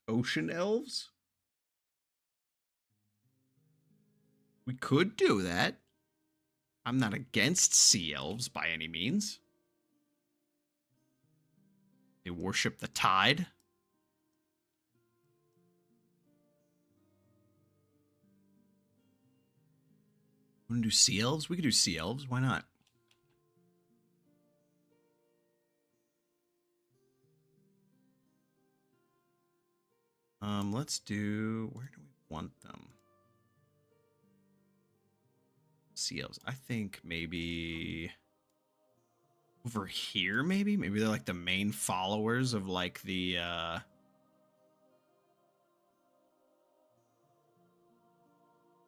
ocean elves? We could do that. I'm not against sea elves by any means. They worship the tide. Want to do sea elves? We could do sea elves. Why not? Let's do... Where do we want them? Sea elves. I think maybe... Over here, maybe? Maybe they're like the main followers of like the,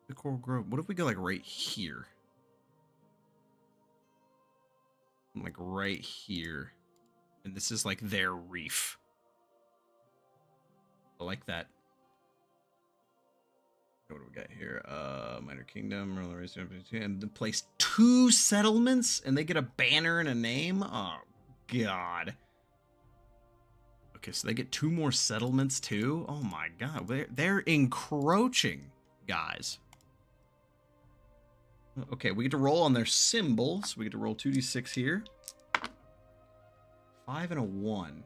the Coral Grove. What if we go like right here? Like right here. And this is like their reef. I like that. What do we got here? Minor Kingdom, and the place 2 settlements, and they get a banner and a name. Oh God. Okay, so they get 2 more settlements too. Oh my God, they're encroaching, guys. Okay, we get to roll on their symbols. We get to roll 2d6 here. 5 and a 1.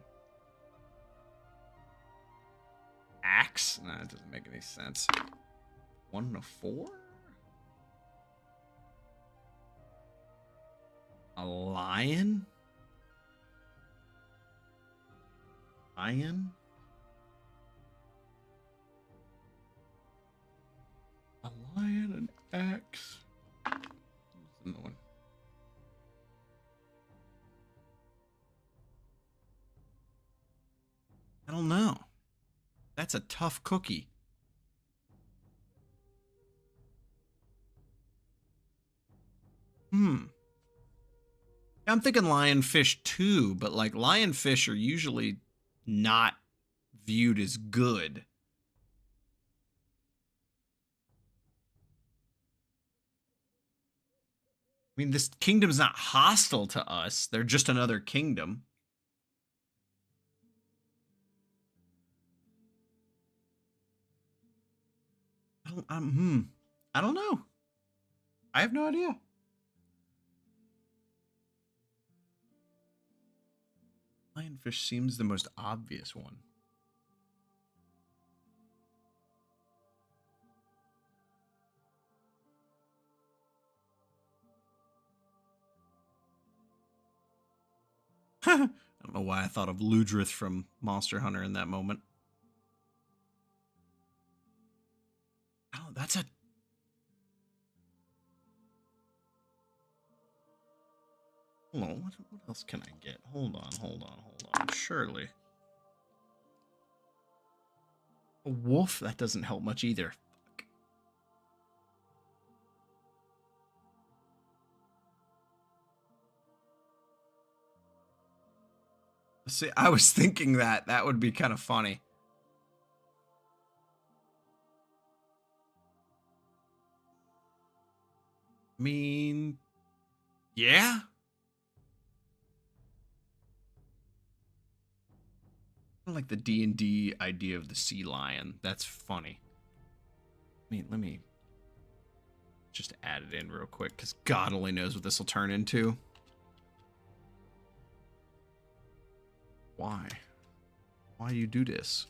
Axe? Nah, that doesn't make any sense. 1 and a 4? A lion? Lion? A lion, an axe. What's another one? I don't know. That's a tough cookie. I'm thinking lionfish too, but like lionfish are usually not viewed as good. I mean, this kingdom's not hostile to us. They're just another kingdom. I don't know. I have no idea. Lionfish seems the most obvious one. I don't know why I thought of Ludrith from Monster Hunter in that moment. Oh, that's a... Hold on, what else can I get? Hold on. Surely. A wolf? That doesn't help much either. Fuck. See, I was thinking that would be kind of funny. I mean, yeah. I like the D&D idea of the sea lion. That's funny. Let me just add it in real quick, because God only knows what this will turn into. Why? Why do you do this?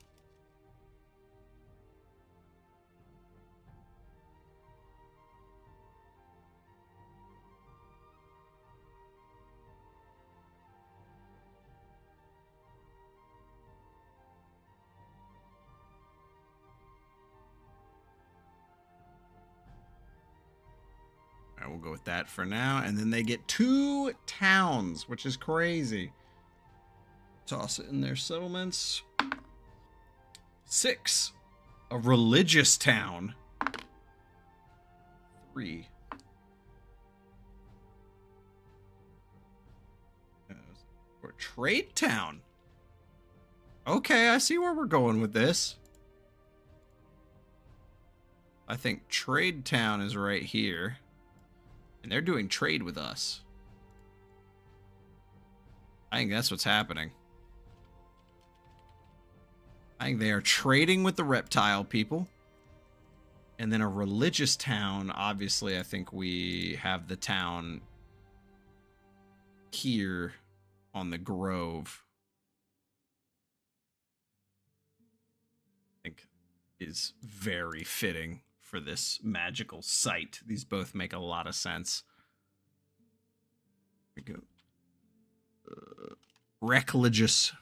All right, we'll go with that for now. And then they get 2 towns, which is crazy. Toss it in their settlements. 6. A religious town. 3. Trade town. Okay, I see where we're going with this. I think Trade Town is right here. And they're doing trade with us. I think that's what's happening. I think they are trading with the reptile people. And then a religious town, obviously, I think we have the town here on the Grove. I think is very fitting for this magical site. These both make a lot of sense. Here we go. Recligious.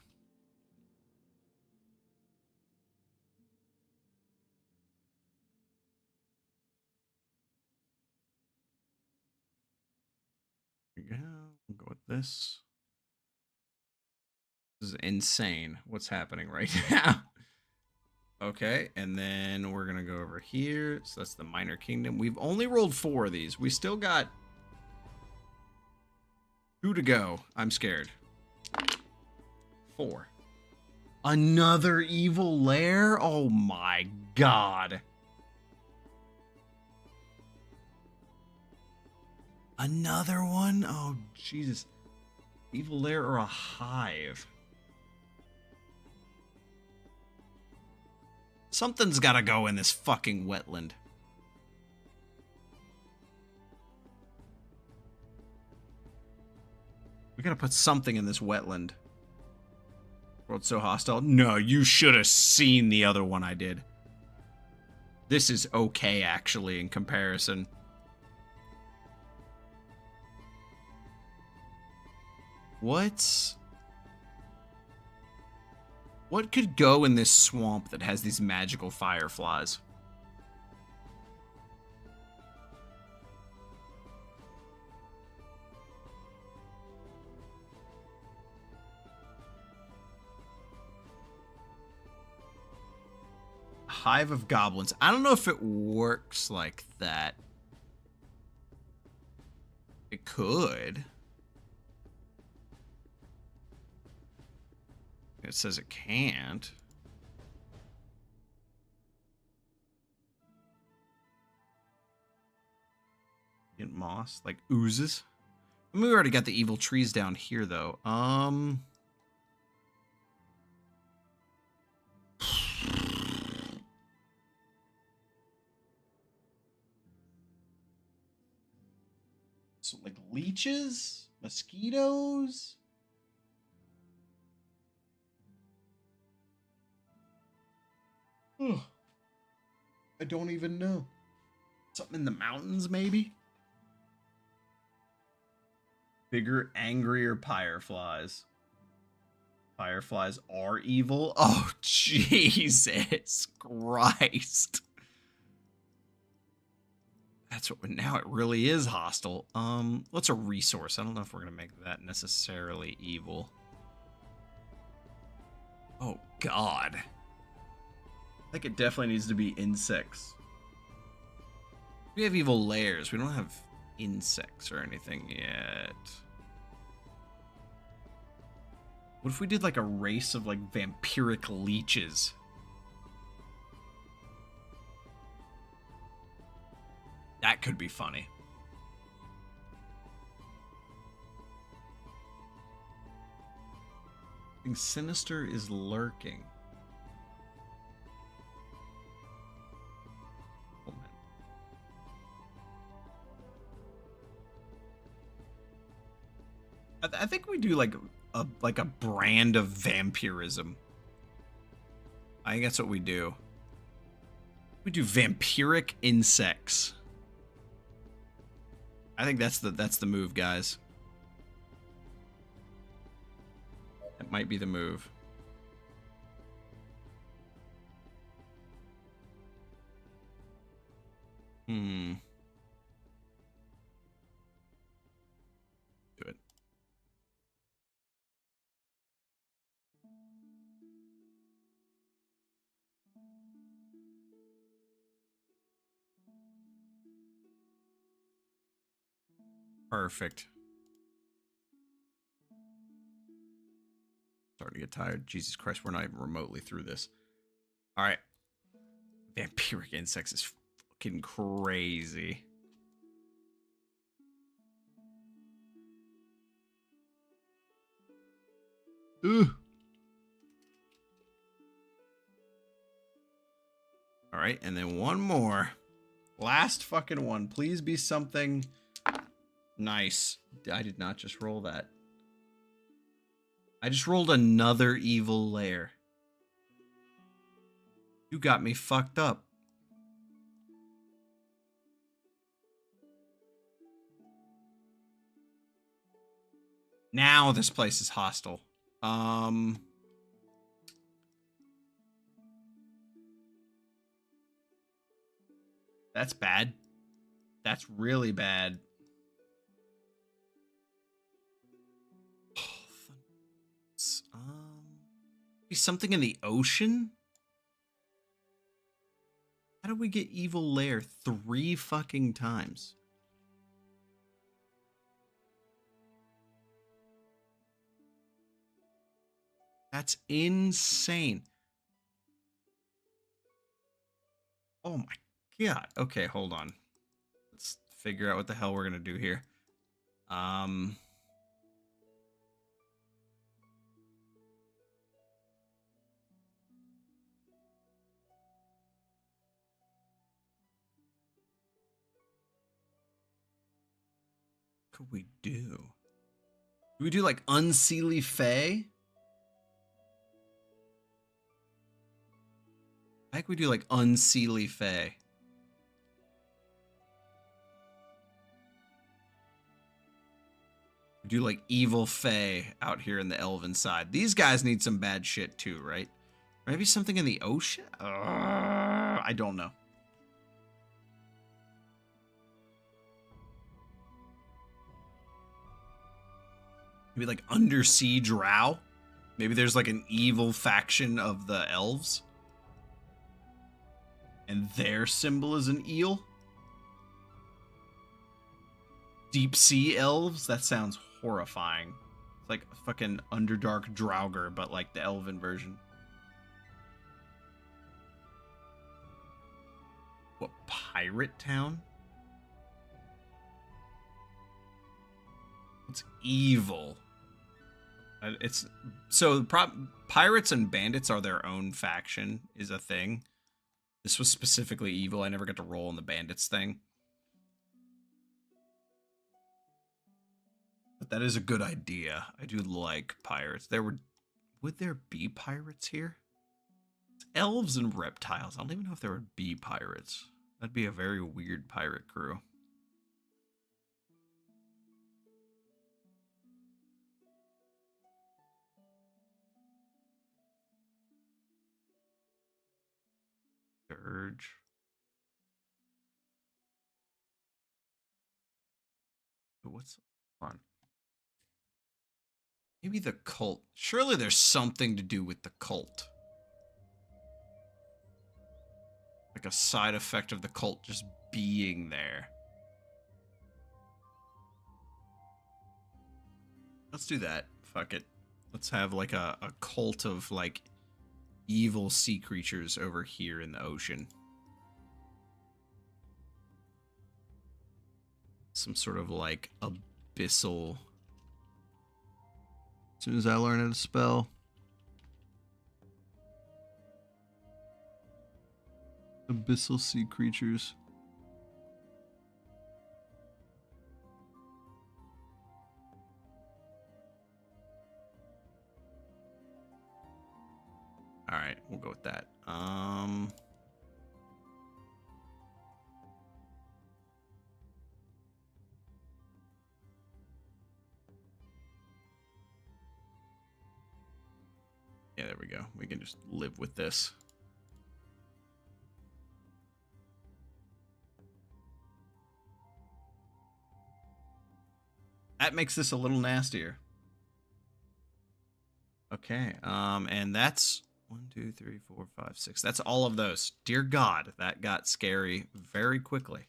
Here we go. We'll go with this. This is insane what's happening right now. Okay, and then we're gonna go over here. So that's the Minor Kingdom. We've only rolled 4 of these. We still got 2 to go. I'm scared. 4. Another evil lair? Oh my god. Another one? Oh Jesus. Evil lair or a hive? Something's gotta go in this fucking wetland. We gotta put something in this wetland. World's so hostile. No, you should have seen the other one I did. This is okay, actually, in comparison. What could go in this swamp that has these magical fireflies? Hive of goblins. I don't know if it works like that. It could. It says it can't. Get moss, like oozes. I mean, we already got the evil trees down here, though. So, like leeches, mosquitoes. Ugh. I don't even know. Something in the mountains, maybe? Bigger, angrier fireflies. Fireflies are evil? Oh, Jesus Christ. That's what, now it really is hostile. What's a resource? I don't know if we're going to make that necessarily evil. Oh, God. I think it definitely needs to be insects. We have evil lairs. We don't have insects or anything yet. What if we did like a race of like vampiric leeches? That could be funny. I think sinister is lurking. I think we do like a brand of vampirism. I think that's what we do. We do vampiric insects. I think that's the move, guys. That might be the move. Do it. Perfect. to get tired. Jesus Christ, we're not even remotely through this. All right. Vampiric insects is fucking crazy. Ugh. All right, and then one more. Last fucking one. Please be something nice. I did not just roll that. I just rolled another evil lair. You got me fucked up. Now this place is hostile. That's bad. That's really bad. Be something in the ocean? How did we get evil lair 3 fucking times? That's insane. Oh my god. Okay, hold on. Let's figure out what the hell we're gonna do here. What could we do? Do we do like Unseelie Fae? I think we do like Unseelie Fae. We do like evil Fae out here in the elven side. These guys need some bad shit too, right? Maybe something in the ocean? I don't know. Maybe like undersea drow? Maybe there's like an evil faction of the elves? And their symbol is an eel? Deep sea elves? That sounds horrifying. It's like a fucking Underdark Draugr, but like the elven version. What, pirate town? It's evil. It's so pirates and bandits are their own faction is a thing. This was specifically evil. I never got to roll in the bandits thing. But that is a good idea. I do like pirates. Would there be pirates here? It's elves and reptiles. I don't even know if there would be pirates. That'd be a very weird pirate crew. Urge. What's on? Maybe the cult. Surely there's something to do with the cult. Like a side effect of the cult just being there. Let's do that. Fuck it. Let's have like a cult of like evil sea creatures over here in the ocean. Some sort of like abyssal. As soon as I learn how to spell. Abyssal sea creatures. All right, we'll go with that. Yeah, there we go. We can just live with this. That makes this a little nastier. Okay, and that's 1, 2, 3, 4, 5, 6. That's all of those. Dear God, that got scary very quickly.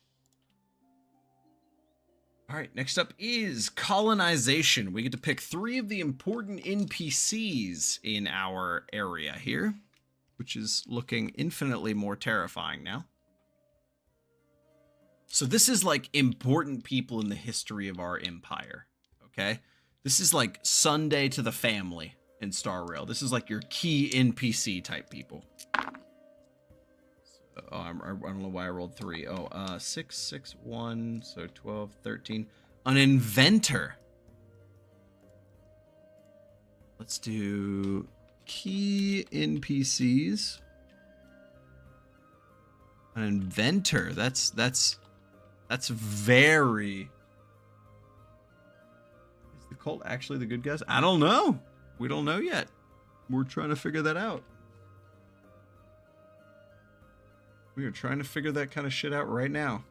All right, next up is colonization. We get to pick 3 of the important NPCs in our area here, which is looking infinitely more terrifying now. So this is like important people in the history of our empire, okay? This is like Sunday to the family in Star Rail. This is like your key NPC type people. Oh, I don't know why I rolled 3. Oh, 6, 6, 1, so 12, 13. An inventor. Let's do key NPCs. An inventor. That's very... Is the cult actually the good guys? I don't know. We don't know yet. We're trying to figure that out. We are trying to figure that kind of shit out right now.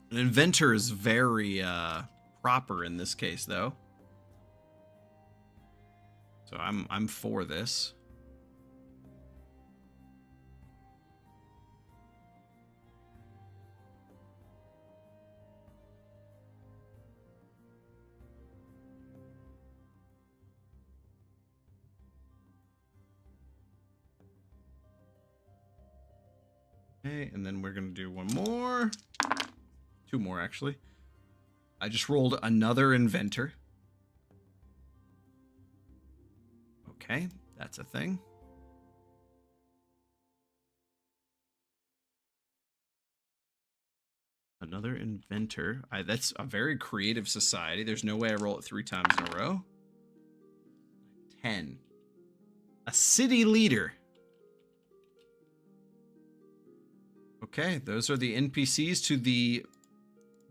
An inventor is very proper in this case, though. So I'm for this. Okay, and then we're gonna do one more. 2 more, actually. I just rolled another inventor. Okay, that's a thing. Another inventor. That's a very creative society. There's no way I roll it 3 times in a row. 10. A city leader. Okay, those are the NPCs to the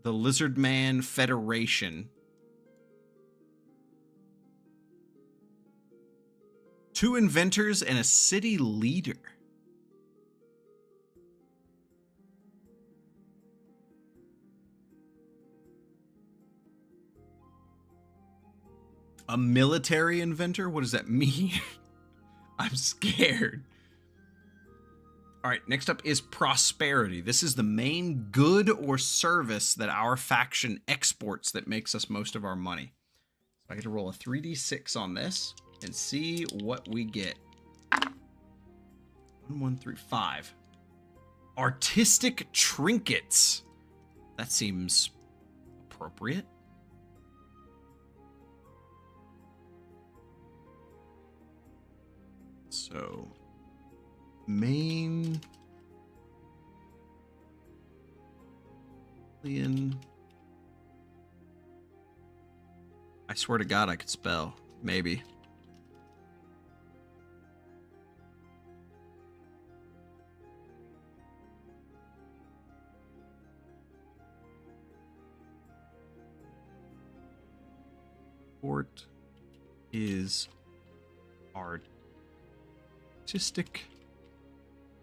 Lizard Man Federation. 2 inventors and a city leader. A military inventor? What does that mean? I'm scared. All right, next up is prosperity. This is the main good or service that our faction exports that makes us most of our money. So I get to roll a 3d6 on this and see what we get. 1, 1, 3, 5. Artistic trinkets. That seems appropriate. So... main alien. I swear to God I could spell. Maybe. Port is artistic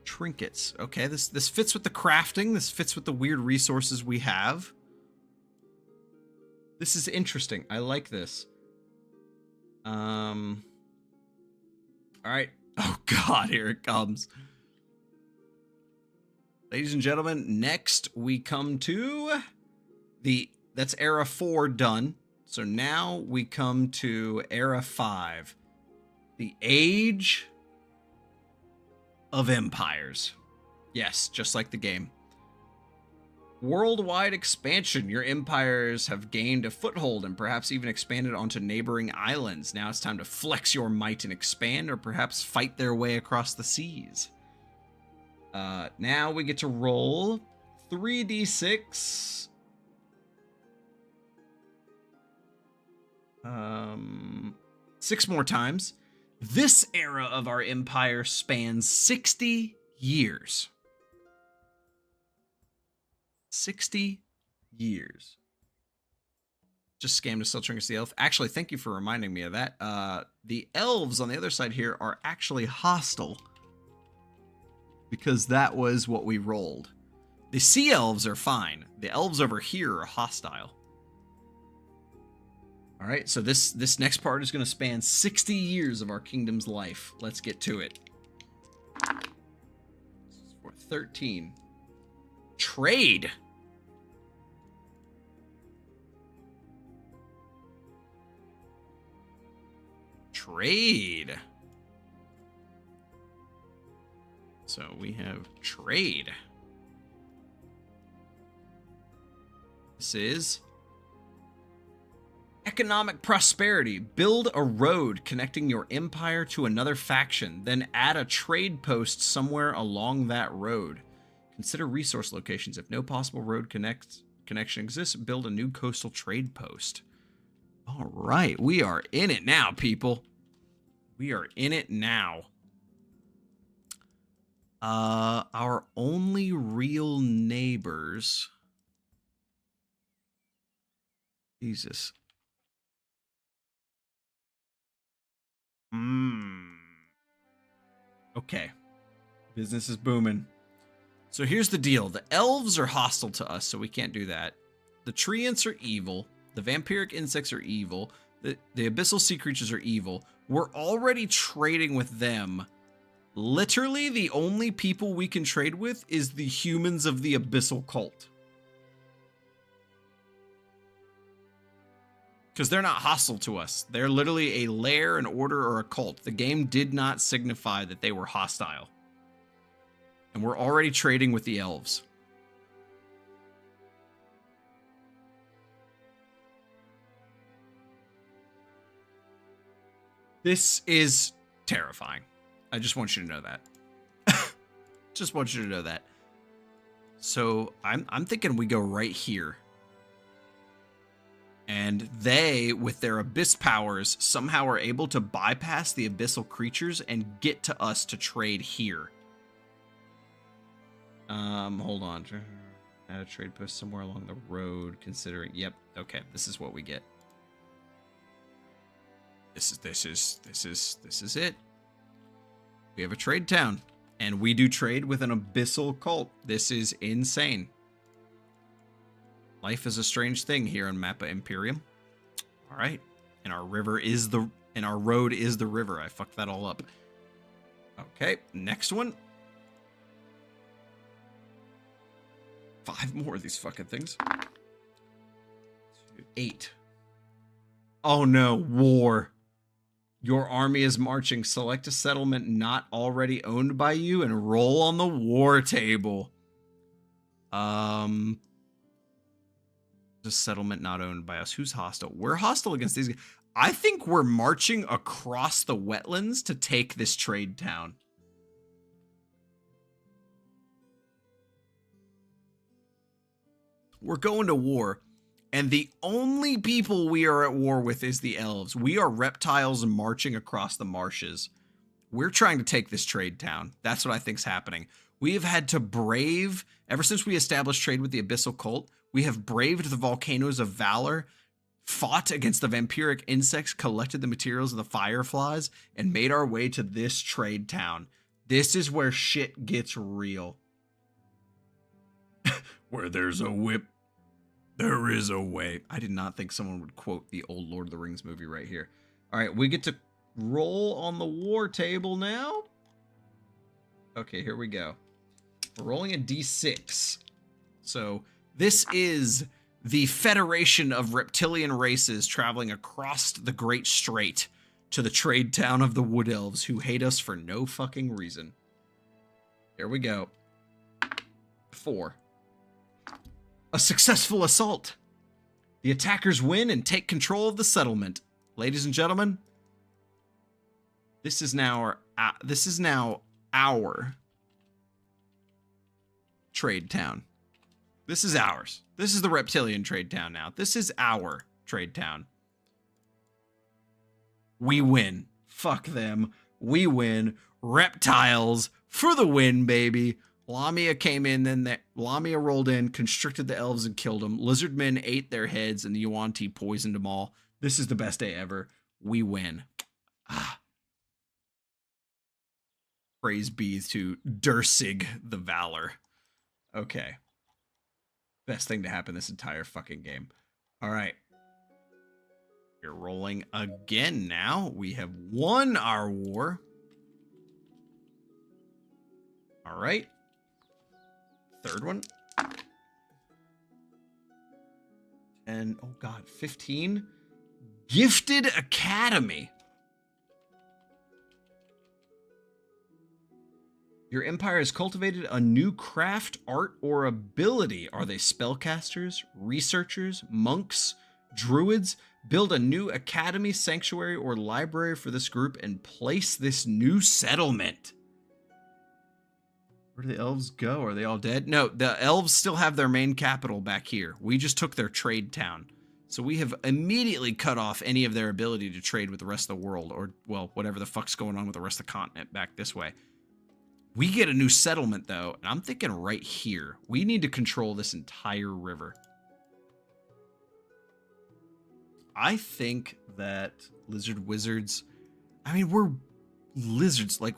trinkets. Okay, this fits with the crafting. This fits with the weird resources we have. This is interesting. I like this. All right. Oh God, here it comes. Ladies and gentlemen, next we come to that's era 4 done. So now we come to era 5. The Age of Empires. Yes, just like the game. Worldwide expansion. Your empires have gained a foothold and perhaps even expanded onto neighboring islands. Now it's time to flex your might and expand, or perhaps fight their way across the seas. Now we get to roll 3d6. 6 more times. This era of our empire spans 60 years. 60 years. Just scammed to sell trinkets to the elf. Actually, thank you for reminding me of that. The elves on the other side here are actually hostile, because that was what we rolled. The sea elves are fine. The elves over here are hostile. All right, so this next part is going to span 60 years of our kingdom's life. Let's get to it. This is for 13. Trade. trade. So we have trade. This is economic prosperity. Build a road connecting your empire to another faction. Then add a trade post somewhere along that road. Consider resource locations. If no possible road connection exists, build a new coastal trade post. All right, we are in it now, people. We are in it now. Our only real neighbors. Jesus. Okay. Business is booming. So here's the deal. The elves are hostile to us, so we can't do that. The treants are evil. The vampiric insects are evil. The abyssal sea creatures are evil. We're already trading with them. Literally, the only people we can trade with is the humans of the abyssal cult. Because they're not hostile to us. They're literally a lair, an order, or a cult. The game did not signify that they were hostile. And we're already trading with the elves. This is terrifying. I just want you to know that. Just want you to know that. So I'm thinking we go right here. And they, with their abyss powers, somehow are able to bypass the abyssal creatures and get to us to trade here. Hold on. Add a trade post somewhere along the road, considering. Yep. Okay. This is what we get. This is it. We have a trade town, and we do trade with an abyssal cult. This is insane. Life is a strange thing here in Mappa Imperium. All right. And our river is our road is the river. I fucked that all up. Okay, next one. 5 more of these fucking things. 8. Oh no, war. Your army is marching. Select a settlement not already owned by you and roll on the war table. The settlement not owned by us. Who's hostile? We're hostile against these guys. I think we're marching across the wetlands to take this trade town. We're going to war, and the only people we are at war with is the elves. We are reptiles marching across the marshes. We're trying to take this trade town. That's what I think's happening. We have had to brave, ever since we established trade with the abyssal cult, we have braved the volcanoes of valor, fought against the vampiric insects, collected the materials of the fireflies, and made our way to this trade town. This is where shit gets real. Where there's a whip, there is a way. I did not think someone would quote the old Lord of the Rings movie right here. All right, we get to roll on the war table now. Okay, here we go. We're rolling a d6. So this is the Federation of Reptilian Races traveling across the Great Strait to the trade town of the Wood Elves who hate us for no fucking reason. Here we go. 4. A successful assault. The attackers win and take control of the settlement. Ladies and gentlemen, this is now our trade town. This is ours. This is the reptilian trade town now. This is our trade town. We win. Fuck them. We win. Reptiles for the win, baby. Lamia came in, then Lamia rolled in, constricted the elves and killed them. Lizardmen ate their heads, and the Yuan-Ti poisoned them all. This is the best day ever. We win. Ah. Praise be to Dursig the Valor. Okay. Best thing to happen this entire fucking game. All right. We're rolling again now. We have won our war. All right. Third one. And, oh God, 15. Gifted Academy. Your empire has cultivated a new craft, art, or ability. Are they spellcasters, researchers, monks, druids? Build a new academy, sanctuary, or library for this group and place this new settlement. Where do the elves go? Are they all dead? No, the elves still have their main capital back here. We just took their trade town. So we have immediately cut off any of their ability to trade with the rest of the world, or, well, whatever the fuck's going on with the rest of the continent back this way. We get a new settlement, though, and I'm thinking right here. We need to control this entire river. I think that lizard wizards... I mean, we're lizards. Like,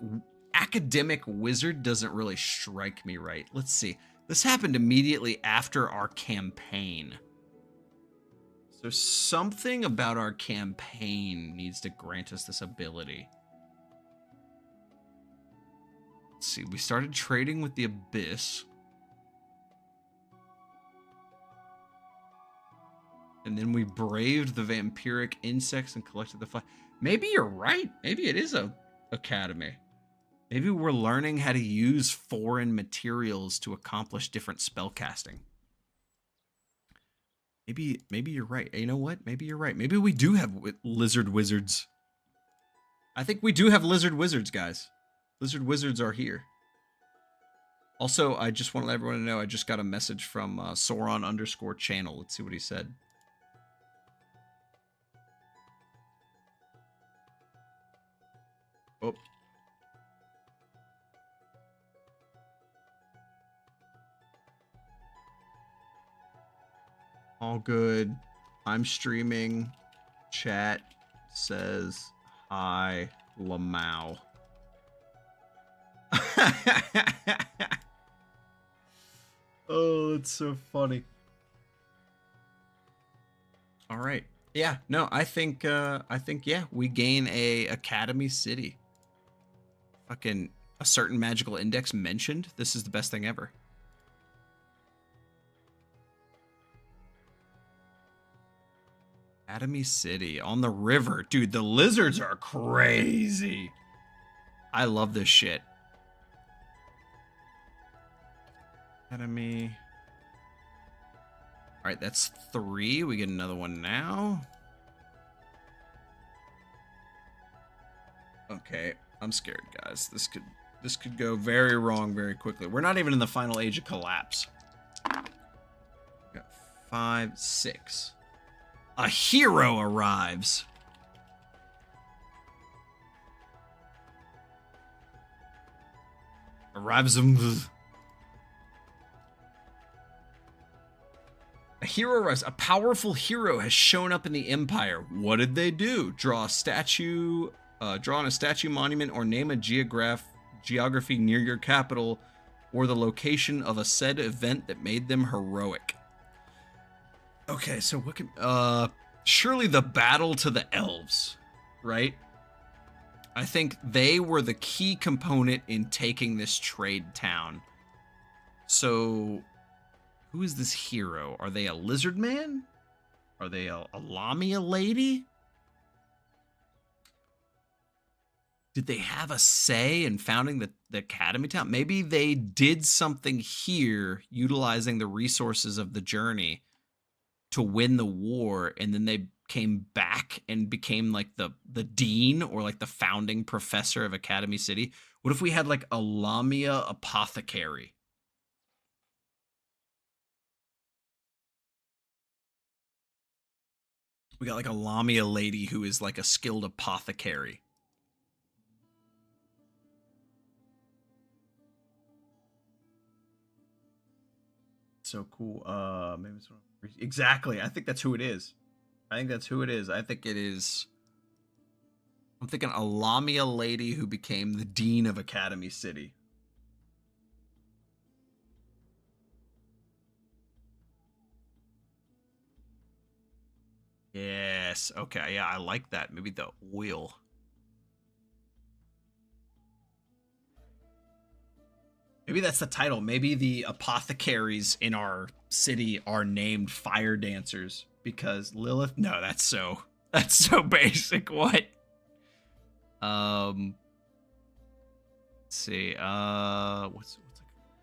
academic wizard doesn't really strike me right. Let's see. This happened immediately after our campaign. So something about our campaign needs to grant us this ability. Let's see. We started trading with the Abyss. And then we braved the vampiric insects and collected the fire. Maybe you're right. Maybe it is a academy. Maybe we're learning how to use foreign materials to accomplish different spell casting. Maybe you're right. You know what? Maybe you're right. Maybe we do have lizard wizards. I think we do have lizard wizards, guys. Lizard wizards are here. Also, I just want to let everyone know I just got a message from Sauron_channel. Let's see what he said. Oh. All good. I'm streaming. Chat says hi, Lamau. Oh, it's so funny. All right. Yeah, no, I think yeah, we gain a academy city. Fucking a certain magical index mentioned. This is the best thing ever. Academy City on the river. Dude, the lizards are crazy. I love this shit. Academy. All right, that's 3. We get another one now. Okay, I'm scared, guys. This could go very wrong very quickly. We're not even in the final age of collapse. We got 5, 6. A hero arrives. Arrives. A hero arrives. A powerful hero has shown up in the Empire. What did they do? Draw a statue, draw on a statue monument, or name a geography near your capital, or the location of a said event that made them heroic. Okay, so what can... surely the battle to the elves, right? I think they were the key component in taking this trade town. So, who is this hero? Are they a lizard man? Are they a Lamia lady? Did they have a say in founding the academy town? Maybe they did something here utilizing the resources of the journey to win the war, and then they came back and became like the dean or like the founding professor of Academy City. What if we had like a Lamia apothecary? We got like a Lamia lady who is like a skilled apothecary. So cool. Maybe it's exactly. I think that's who it is. I think that's who it is. I think it is. I'm thinking a Lamia lady who became the dean of Academy City. Yes. Okay. Yeah, I like that. Maybe the oil. Maybe that's the title. Maybe the apothecaries in our city are named fire dancers because Lilith. No, that's so basic. What? Let's see. What's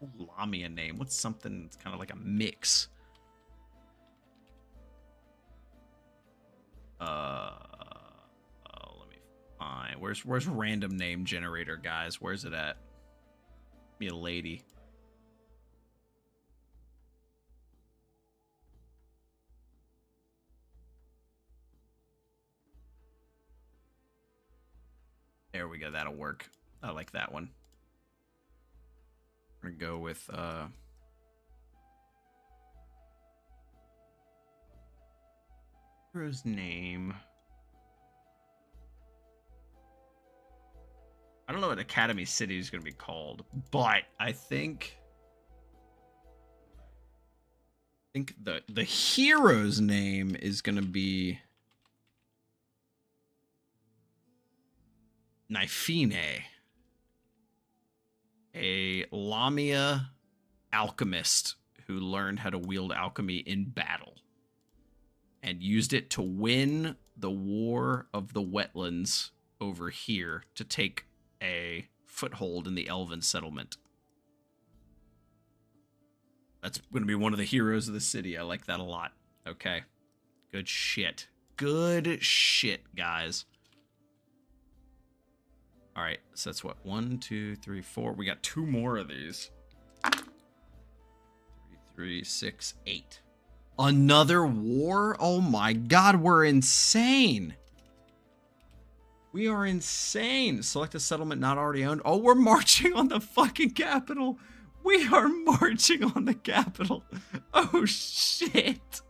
like a Lamia name? What's something that's kind of like a mix? Let me find. Where's random name generator, guys? Where's it at? Be a lady. There we go. That'll work. I like that one. I'm gonna go with hero's name. I don't know what Academy City is gonna be called, but I think the hero's name is gonna be Nifine, a Lamia alchemist who learned how to wield alchemy in battle and used it to win the War of the Wetlands over here to take a foothold in the Elven settlement. That's going to be one of the heroes of the city. I like that a lot. Okay. Good shit. Good shit, guys. All right, so that's what? 1, 2, 3, 4. We got 2 more of these. 3, 6, 8. Another war? Oh my god, we're insane. We are insane. Select a settlement not already owned. Oh, we're marching on the fucking capital. We are marching on the capital. Oh shit.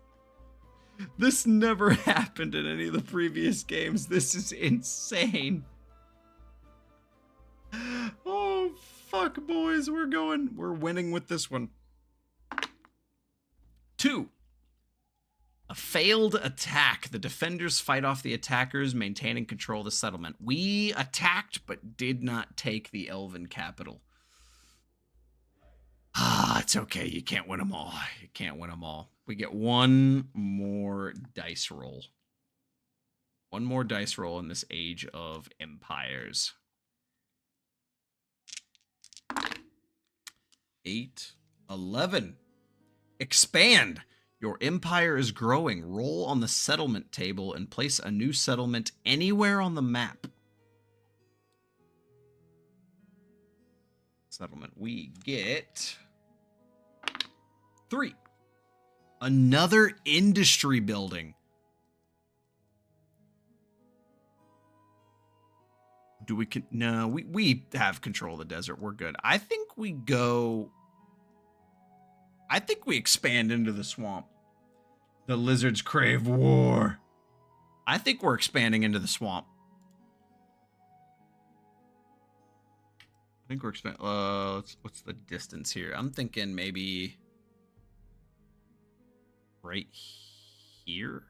This never happened in any of the previous games. This is insane. Oh, fuck, boys. We're winning with this one. 2. A failed attack. The defenders fight off the attackers, maintaining control of the settlement. We attacked, but did not take the Elven capital. It's okay. You can't win them all. You can't win them all. We get one more dice roll. One more dice roll in this Age of Empires. 8, 11. Expand. Your empire is growing. Roll on the settlement table and place a new settlement anywhere on the map. Settlement. We get 3. Another industry building. Do we no, we have control of the desert. We're good. I think we expand into the swamp. The lizards crave war. I think we're expanding into the swamp. I think we're expanding. What's the distance here? I'm thinking maybe right here.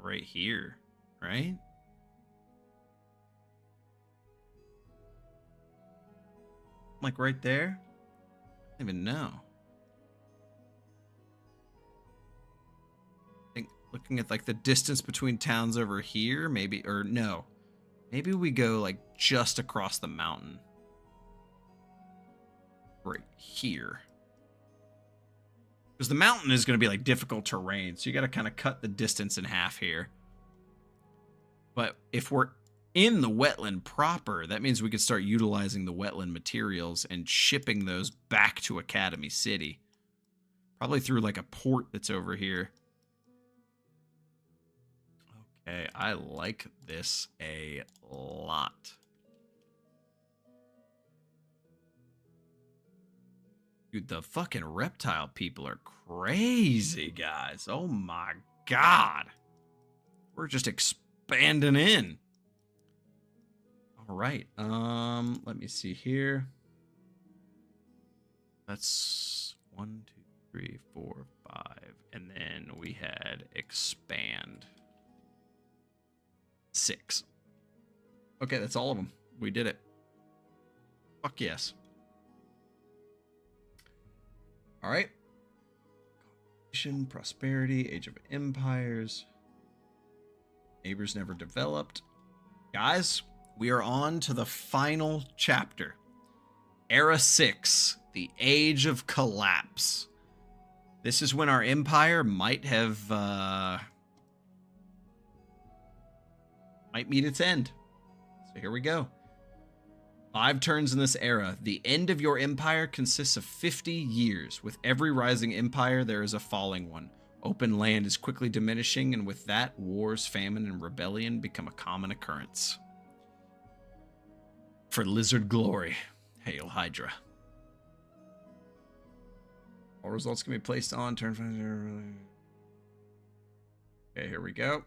Right here, right? Like right there? I don't even know. I think looking at like the distance between towns over here, maybe, or no. Maybe we go like just across the mountain. Right here. Because the mountain is going to be like difficult terrain, so you got to kind of cut the distance in half here. But if we're in the wetland proper, that means we could start utilizing the wetland materials and shipping those back to Academy City. Probably through like a port that's over here. Okay, I like this a lot. Dude, the fucking reptile people are crazy, guys. Oh my god. We're just expanding in. All right. Let me see here. That's 1, 2, 3, 4, 5. And then we had expand 6. Okay, that's all of them. We did it. Fuck yes. All right. Prosperity, Age of Empires. Neighbors never developed. Guys, We are on to the final chapter. Era 6, the Age of Collapse. This is when our empire might meet its end. So here we go. 5 turns in this era. The end of your empire consists of 50 years. With every rising empire, there is a falling one. Open land is quickly diminishing, and with that, wars, famine, and rebellion become a common occurrence. For lizard glory, hail Hydra. All results can be placed on turn 5. Okay, here we go.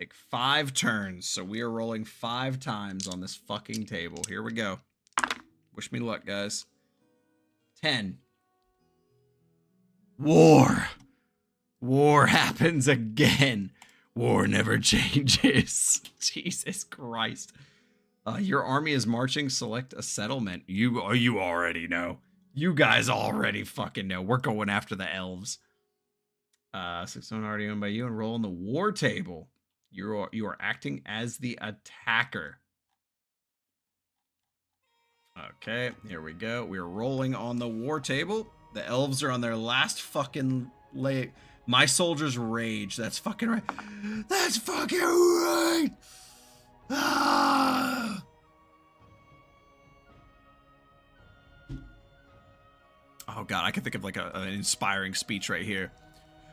Take 5 turns, so we are rolling 5 times on this fucking table. Here we go. Wish me luck, guys. 10. War. War happens again. War never changes. Jesus Christ. Your army is marching. Select a settlement. You already know. You guys already fucking know. We're going after the elves. 600 already owned by you. And roll on the war table. You are acting as the attacker. Okay, here we go. We are rolling on the war table. The elves are on their last fucking leg. My soldiers rage. That's fucking right. That's fucking right. Ah! Oh god, I can think of like an inspiring speech right here.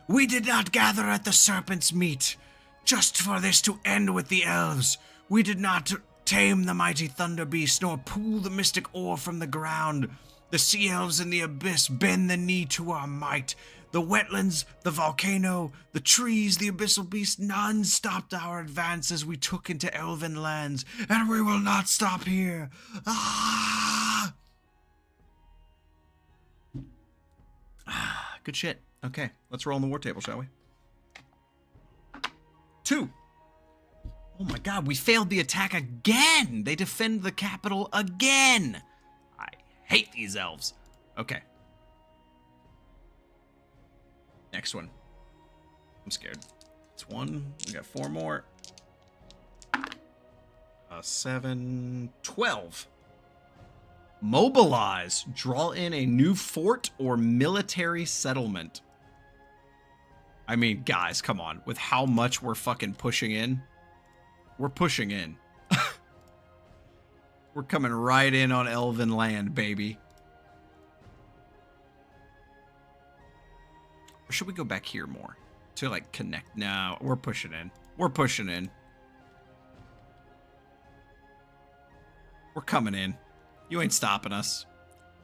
We did not gather at the serpent's meat, just for this to end with the elves. We did not tame the mighty thunder beast, nor pull the mystic ore from the ground. The sea elves in the abyss bend the knee to our might. The wetlands, the volcano, the trees, the abyssal beast, none stopped our advance as we took into elven lands, and we will not stop here. Ah! Good shit. Okay, let's roll on the war table, shall we? 2. Oh my god, we failed the attack again! They defend the capital again! I hate these elves. Okay. Next one. I'm scared. It's 1. We got 4 more. 7. 12. Mobilize. Draw in a new fort or military settlement. I mean, guys, come on. With how much we're fucking pushing in, we're pushing in. We're coming right in on elven land, baby. Or should we go back here more to like connect? No, we're pushing in. We're pushing in. We're coming in. You ain't stopping us.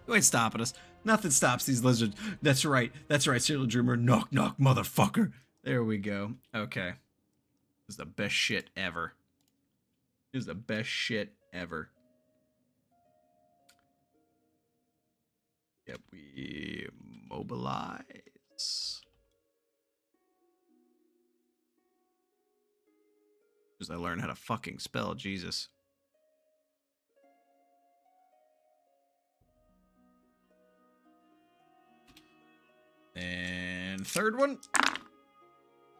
You ain't stopping us. Nothing stops these lizards. That's right. That's right, Serial Dreamer. Knock, knock, motherfucker. There we go. Okay. This is the best shit ever. This is the best shit ever. Yep, we mobilize. Because I learned how to fucking spell, Jesus. And third one.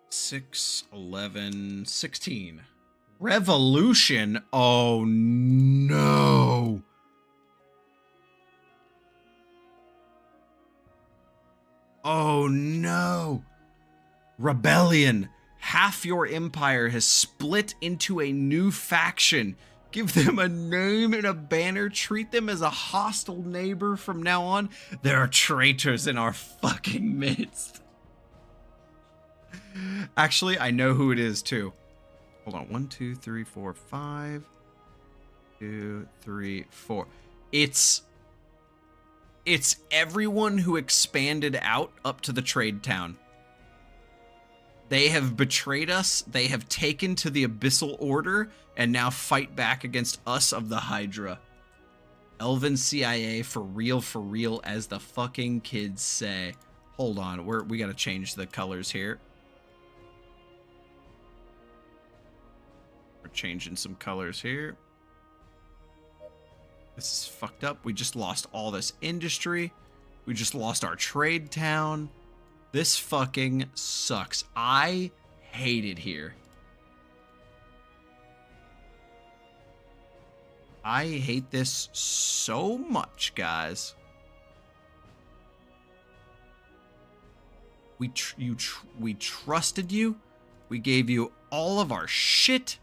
6, 11, 16. Revolution? Oh no. Oh no. Rebellion. Half your empire has split into a new faction. Give them a name and a banner. Treat them as a hostile neighbor from now on. There are traitors in our fucking midst. Actually, I know who it is too. Hold on. 1, 2, 3, 4, 5. 2, 3, 4. It's everyone who expanded out up to the trade town. They have betrayed us. They have taken to the Abyssal Order and now fight back against us of the Hydra. Elven CIA for real, as the fucking kids say. Hold on, we gotta change the colors here. We're changing some colors here. This is fucked up. We just lost all this industry. We just lost our trade town. This fucking sucks. I hate it here. I hate this so much, guys. We trusted you. We gave you all of our shit.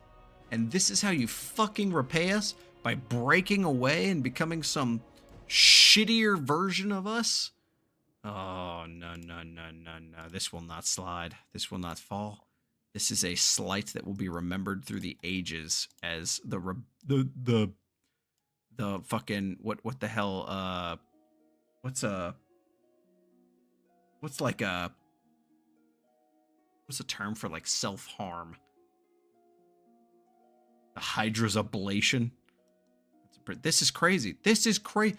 And this is how you fucking repay us? By breaking away and becoming some shittier version of us? Oh, no. This will not slide. This will not fall. This is a slight that will be remembered through the ages as the fucking what the hell what's a term for like self-harm? The Hydra's ablation. This is crazy. This is crazy.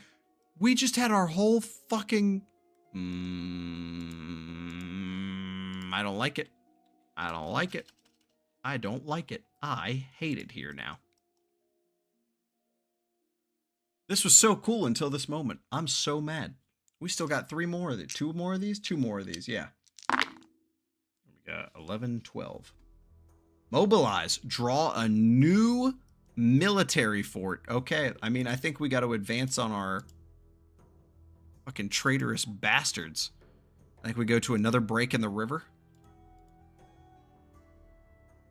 We just had our whole fucking I don't like it. I don't like it. I don't like it. I hate it here now. This was so cool until this moment. I'm so mad. We still got 3 more of these. 2 more of these? 2 more of these, yeah. We got 11, 12. Mobilize. Draw a new military fort. Okay, I mean, I think we got to advance on our fucking traitorous bastards. I think we go to another break in the river.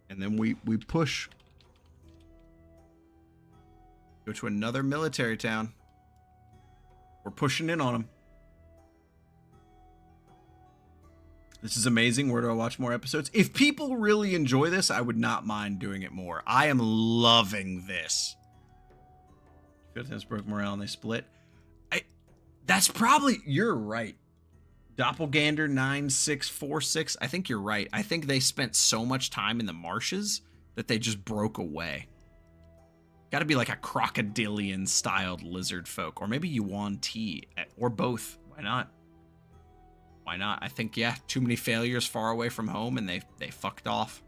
And then we push. Go to another military town. We're pushing in on them. This is amazing. Where do I watch more episodes? If people really enjoy this, I would not mind doing it more. I am loving this. Fifth has broke morale and they split. That's probably, you're right. Doppelganger 9646. I think you're right. I think they spent so much time in the marshes that they just broke away. Got to be like a crocodilian styled lizard folk, or maybe Yuan Ti, or both. Why not? Why not? I think, yeah, too many failures far away from home and they fucked off.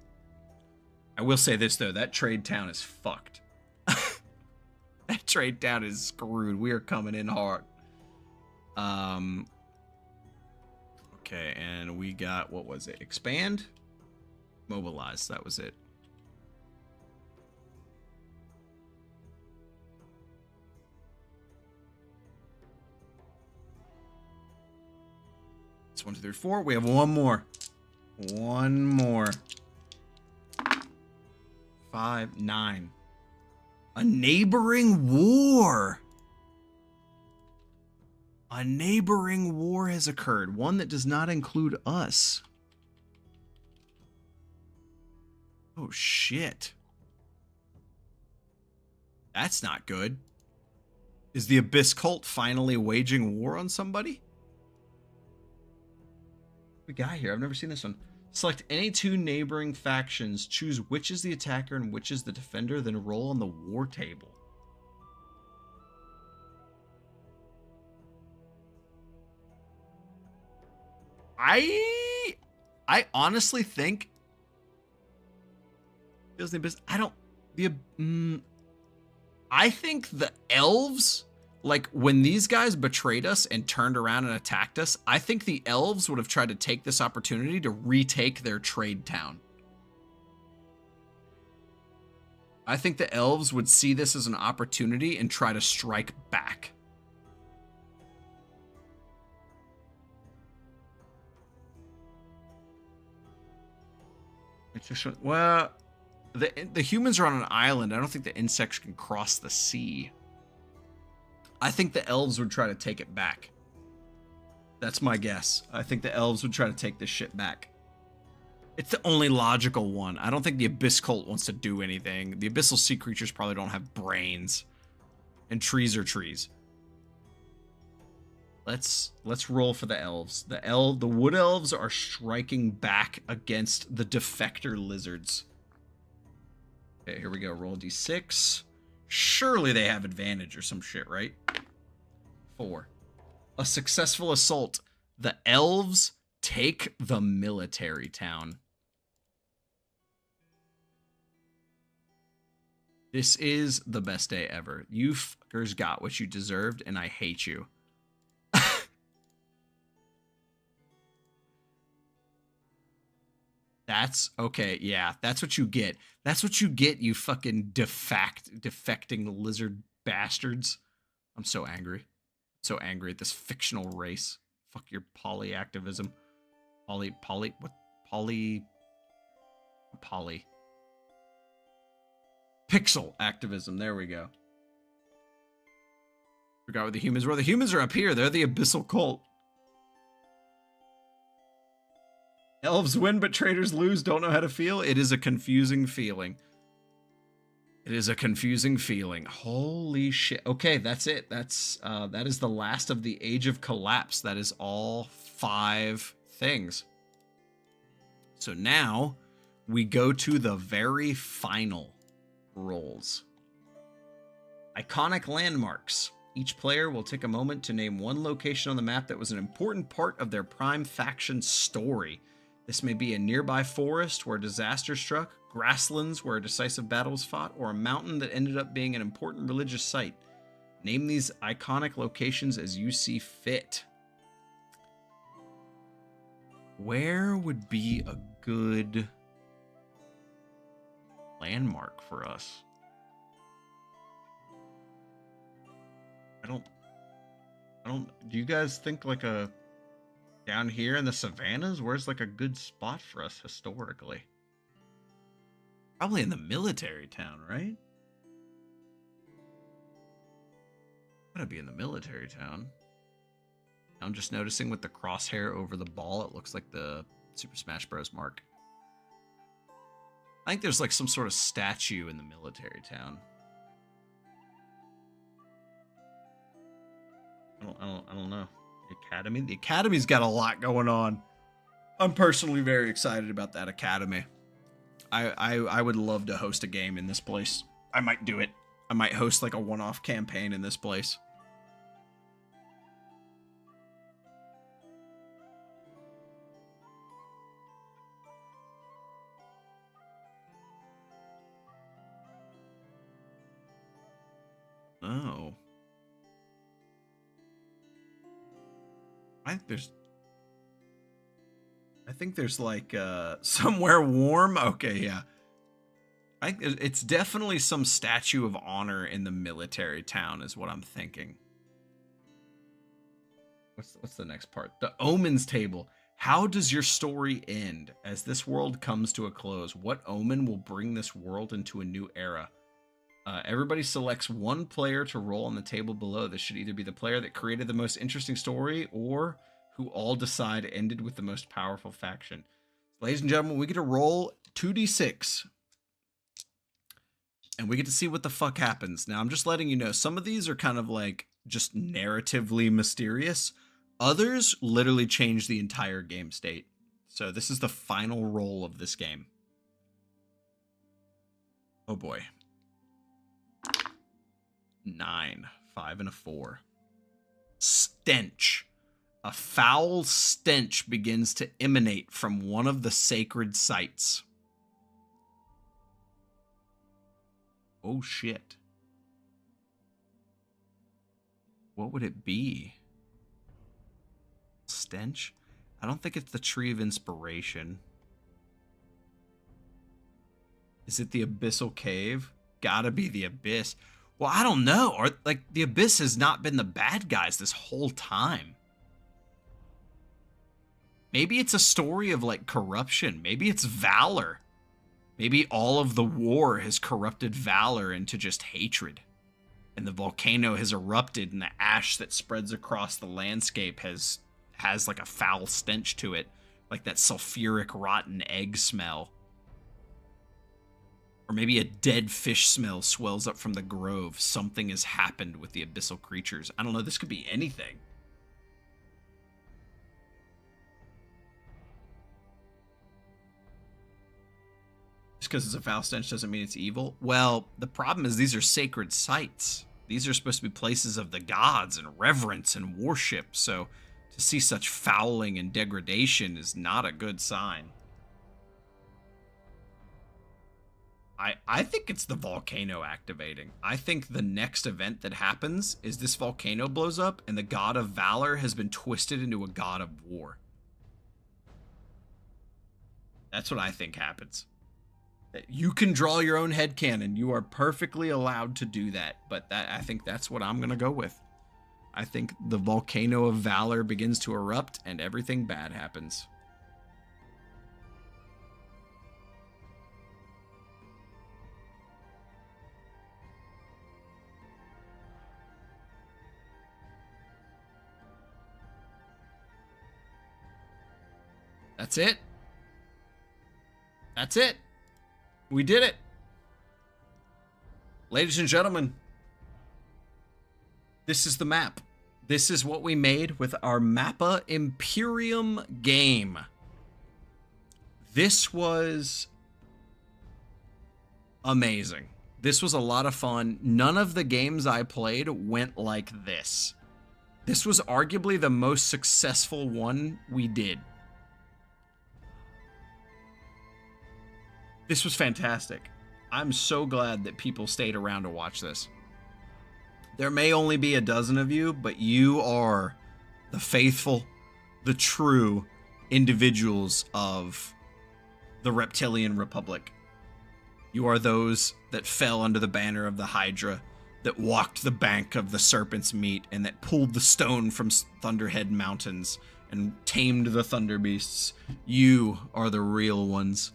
I will say this though, that trade town is fucked. That trade town is screwed. We are coming in hard. Okay, and we got, what was it? Expand? Mobilize, that was it. It's 1, 2, 3, 4. We have 1 more. 1 more. 5, 9. A neighboring war. A neighboring war has occurred. One that does not include us. Oh, shit. That's not good. Is the Abyss Cult finally waging war on somebody? What we got here? I've never seen this one. Select any 2 neighboring factions. Choose which is the attacker and which is the defender, then roll on the war table. I honestly think I think the elves, like when these guys betrayed us and turned around and attacked us, I think the elves would have tried to take this opportunity to retake their trade town. I think the elves would see this as an opportunity and try to strike back. Well, the humans are on an island. I don't think the insects can cross the sea. I think the elves would try to take it back. That's my guess. I think the elves would try to take this shit back. It's the only logical one. I don't think the Abyss Cult wants to do anything. The abyssal sea creatures probably don't have brains. And trees are trees. Let's roll for the elves. The wood elves are striking back against the defector lizards. Okay, here we go. Roll d6. Surely they have advantage or some shit, right? 4. A successful assault. The elves take the military town. This is the best day ever. You fuckers got what you deserved, and I hate you. That's okay. Yeah, that's what you get. That's what you get, you fucking defecting lizard bastards. I'm so angry. So angry at this fictional race. Fuck your polyactivism. Poly. Pixel activism. There we go. Forgot where the humans were. The humans are up here. They're the abyssal cult. Elves win, but traders lose. Don't know how to feel. It is a confusing feeling. It is a confusing feeling. Holy shit. Okay, that's it. That is the last of the Age of Collapse. That is all 5 things. So now we go to the very final rolls. Iconic landmarks. Each player will take a moment to name one location on the map that was an important part of their prime faction story. This may be a nearby forest where disaster struck, grasslands where a decisive battle was fought, or a mountain that ended up being an important religious site. Name these iconic locations as you see fit. Where would be a good landmark for us? I don't, do you guys think like a, down here in the savannas, where's like a good spot for us historically? Probably in the military town, right? Gotta be in the military town. I'm just noticing with the crosshair over the ball, it looks like the Super Smash Bros. Mark. I think there's like some sort of statue in the military town. I don't know. The Academy? The Academy's got a lot going on. I'm personally very excited about that Academy. I would love to host a game in this place. I might do it. I might host like a one-off campaign in this place. Oh. I think there's like somewhere warm. Okay, yeah. It's definitely some statue of honor in the military town is what I'm thinking. What's the next part? The omens table. How does your story end as this world comes to a close? What omen will bring this world into a new era? Everybody selects one player to roll on the table below. This should either be the player that created the most interesting story or who all decide ended with the most powerful faction. Ladies and gentlemen, we get to roll 2d6. And we get to see what the fuck happens. Now, I'm just letting you know, some of these are kind of like just narratively mysterious. Others literally change the entire game state. So this is the final roll of this game. Oh boy. 9, 5, and a 4. Stench. A foul stench begins to emanate from one of the sacred sites. Oh shit. What would it be? Stench? I don't think it's the Tree of Inspiration. Is it the Abyssal Cave? Gotta be the Abyss. Well, I don't know. Or like the Abyss has not been the bad guys this whole time. Maybe it's a story of like corruption. Maybe it's valor. Maybe all of the war has corrupted valor into just hatred. And the volcano has erupted and the ash that spreads across the landscape has like a foul stench to it. Like that sulfuric rotten egg smell. Or maybe a dead fish smell swells up from the grove. Something has happened with the abyssal creatures. I don't know. This could be anything. Just because it's a foul stench doesn't mean it's evil. Well, the problem is these are sacred sites. These are supposed to be places of the gods and reverence and worship. So to see such fouling and degradation is not a good sign. I think it's the volcano activating. I think the next event that happens is this volcano blows up and the god of valor has been twisted into a god of war. That's what I think happens. You can draw your own headcanon. You are perfectly allowed to do that. But I think that's what I'm going to go with. I think the volcano of valor begins to erupt and everything bad happens. That's it. That's it. We did it. Ladies and gentlemen, this is the map. This is what we made with our Mappa Imperium game. This was amazing. This was a lot of fun. None of the games I played went like this. This was arguably the most successful one we did. This was fantastic. I'm so glad that people stayed around to watch this. There may only be a dozen of you, but you are the faithful, the true individuals of the Reptilian Republic. You are those that fell under the banner of the Hydra, that walked the bank of the Serpent's Meat, and that pulled the stone from Thunderhead Mountains and tamed the Thunder Beasts. You are the real ones.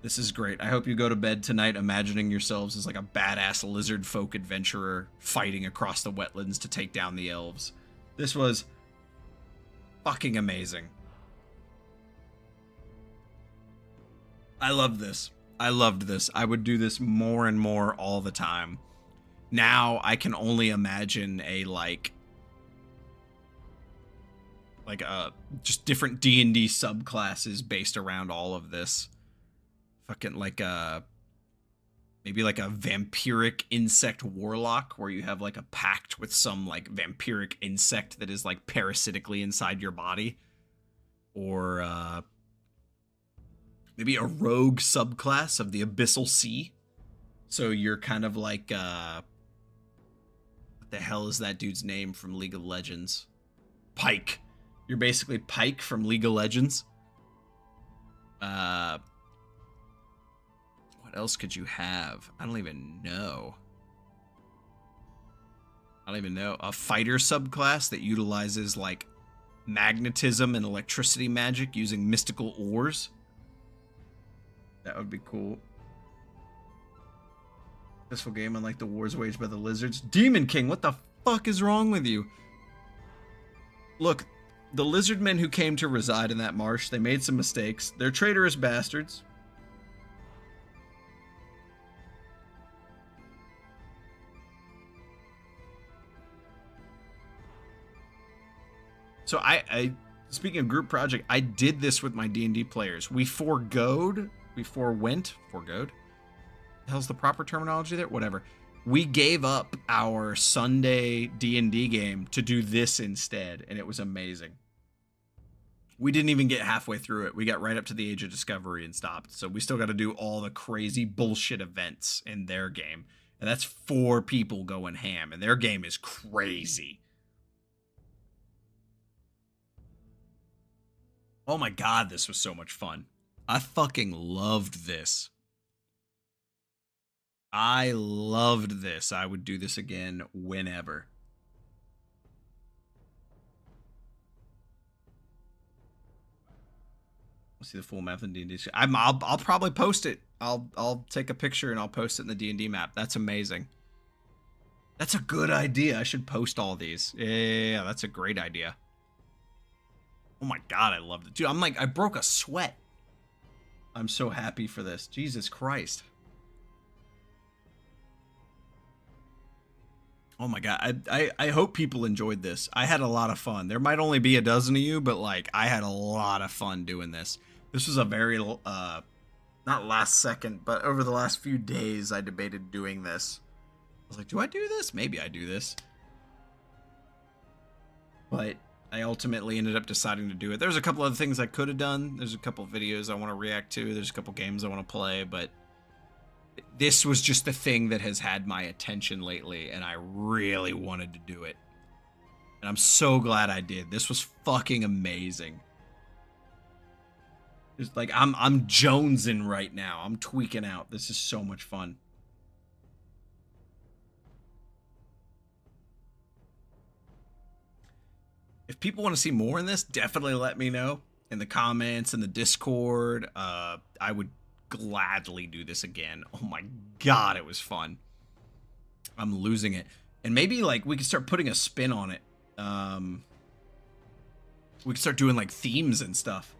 This is great. I hope you go to bed tonight imagining yourselves as like a badass lizard folk adventurer fighting across the wetlands to take down the elves. This was fucking amazing. I love this. I loved this. I would do this more and more all the time. Now I can only imagine a just different D&D subclasses based around all of this. Fucking maybe like a vampiric insect warlock where you have like a pact with some like vampiric insect that is like parasitically inside your body. Or maybe a rogue subclass of the Abyssal Sea. So you're kind of like what the hell is that dude's name from League of Legends? Pike. You're basically Pike from League of Legends. What else could you have? I don't even know. A fighter subclass that utilizes like magnetism and electricity magic using mystical ores. That would be cool. Successful game unlike the wars waged by the lizards. Demon King, what the fuck is wrong with you? Look, the lizard men who came to reside in that marsh, they made some mistakes. They're traitorous bastards. So I speaking of group project, I did this with my D&D players. We forgoed. The hell's the proper terminology there? Whatever. We gave up our Sunday D&D game to do this instead, and it was amazing. We didn't even get halfway through it. We got right up to the Age of Discovery and stopped. So we still got to do all the crazy bullshit events in their game. And that's 4 people going ham, and their game is crazy. Oh my god, this was so much fun. I fucking loved this. I loved this. I would do this again whenever. Let's see the full map in D&D. I'll probably post it. I'll take a picture and I'll post it in the D&D map. That's amazing. That's a good idea. I should post all these. Yeah, that's a great idea. Oh my god, I loved it. Dude, I broke a sweat. I'm so happy for this. Jesus Christ. Oh my god, I hope people enjoyed this. I had a lot of fun. There might only be a dozen of you, but like, I had a lot of fun doing this. This was a very, not last second, but over the last few days, I debated doing this. I was like, do I do this? Maybe I do this. But I ultimately ended up deciding to do it. There's a couple other things I could have done. There's a couple videos I want to react to. There's a couple games I want to play, but this was just the thing that has had my attention lately, and I really wanted to do it. And I'm so glad I did. This was fucking amazing. Just like I'm jonesing right now. I'm tweaking out. This is so much fun. If people want to see more in this, definitely let me know in the comments, in the Discord. I would gladly do this again. Oh my god, it was fun. I'm losing it. And maybe like we could start putting a spin on it. We could start doing like themes and stuff.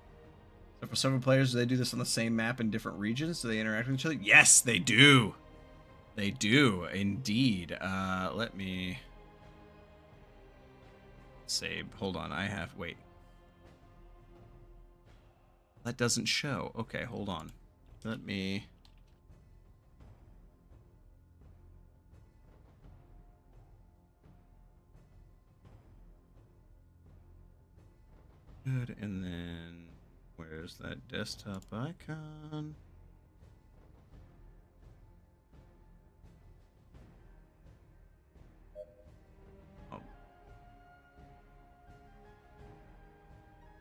So for several players, do they do this on the same map in different regions? Do they interact with each other? Yes, they do. They do, indeed. Let me save. Hold on, I have... Wait. That doesn't show. Okay, hold on. Let me... Good, and then... Where's that desktop icon? Oh.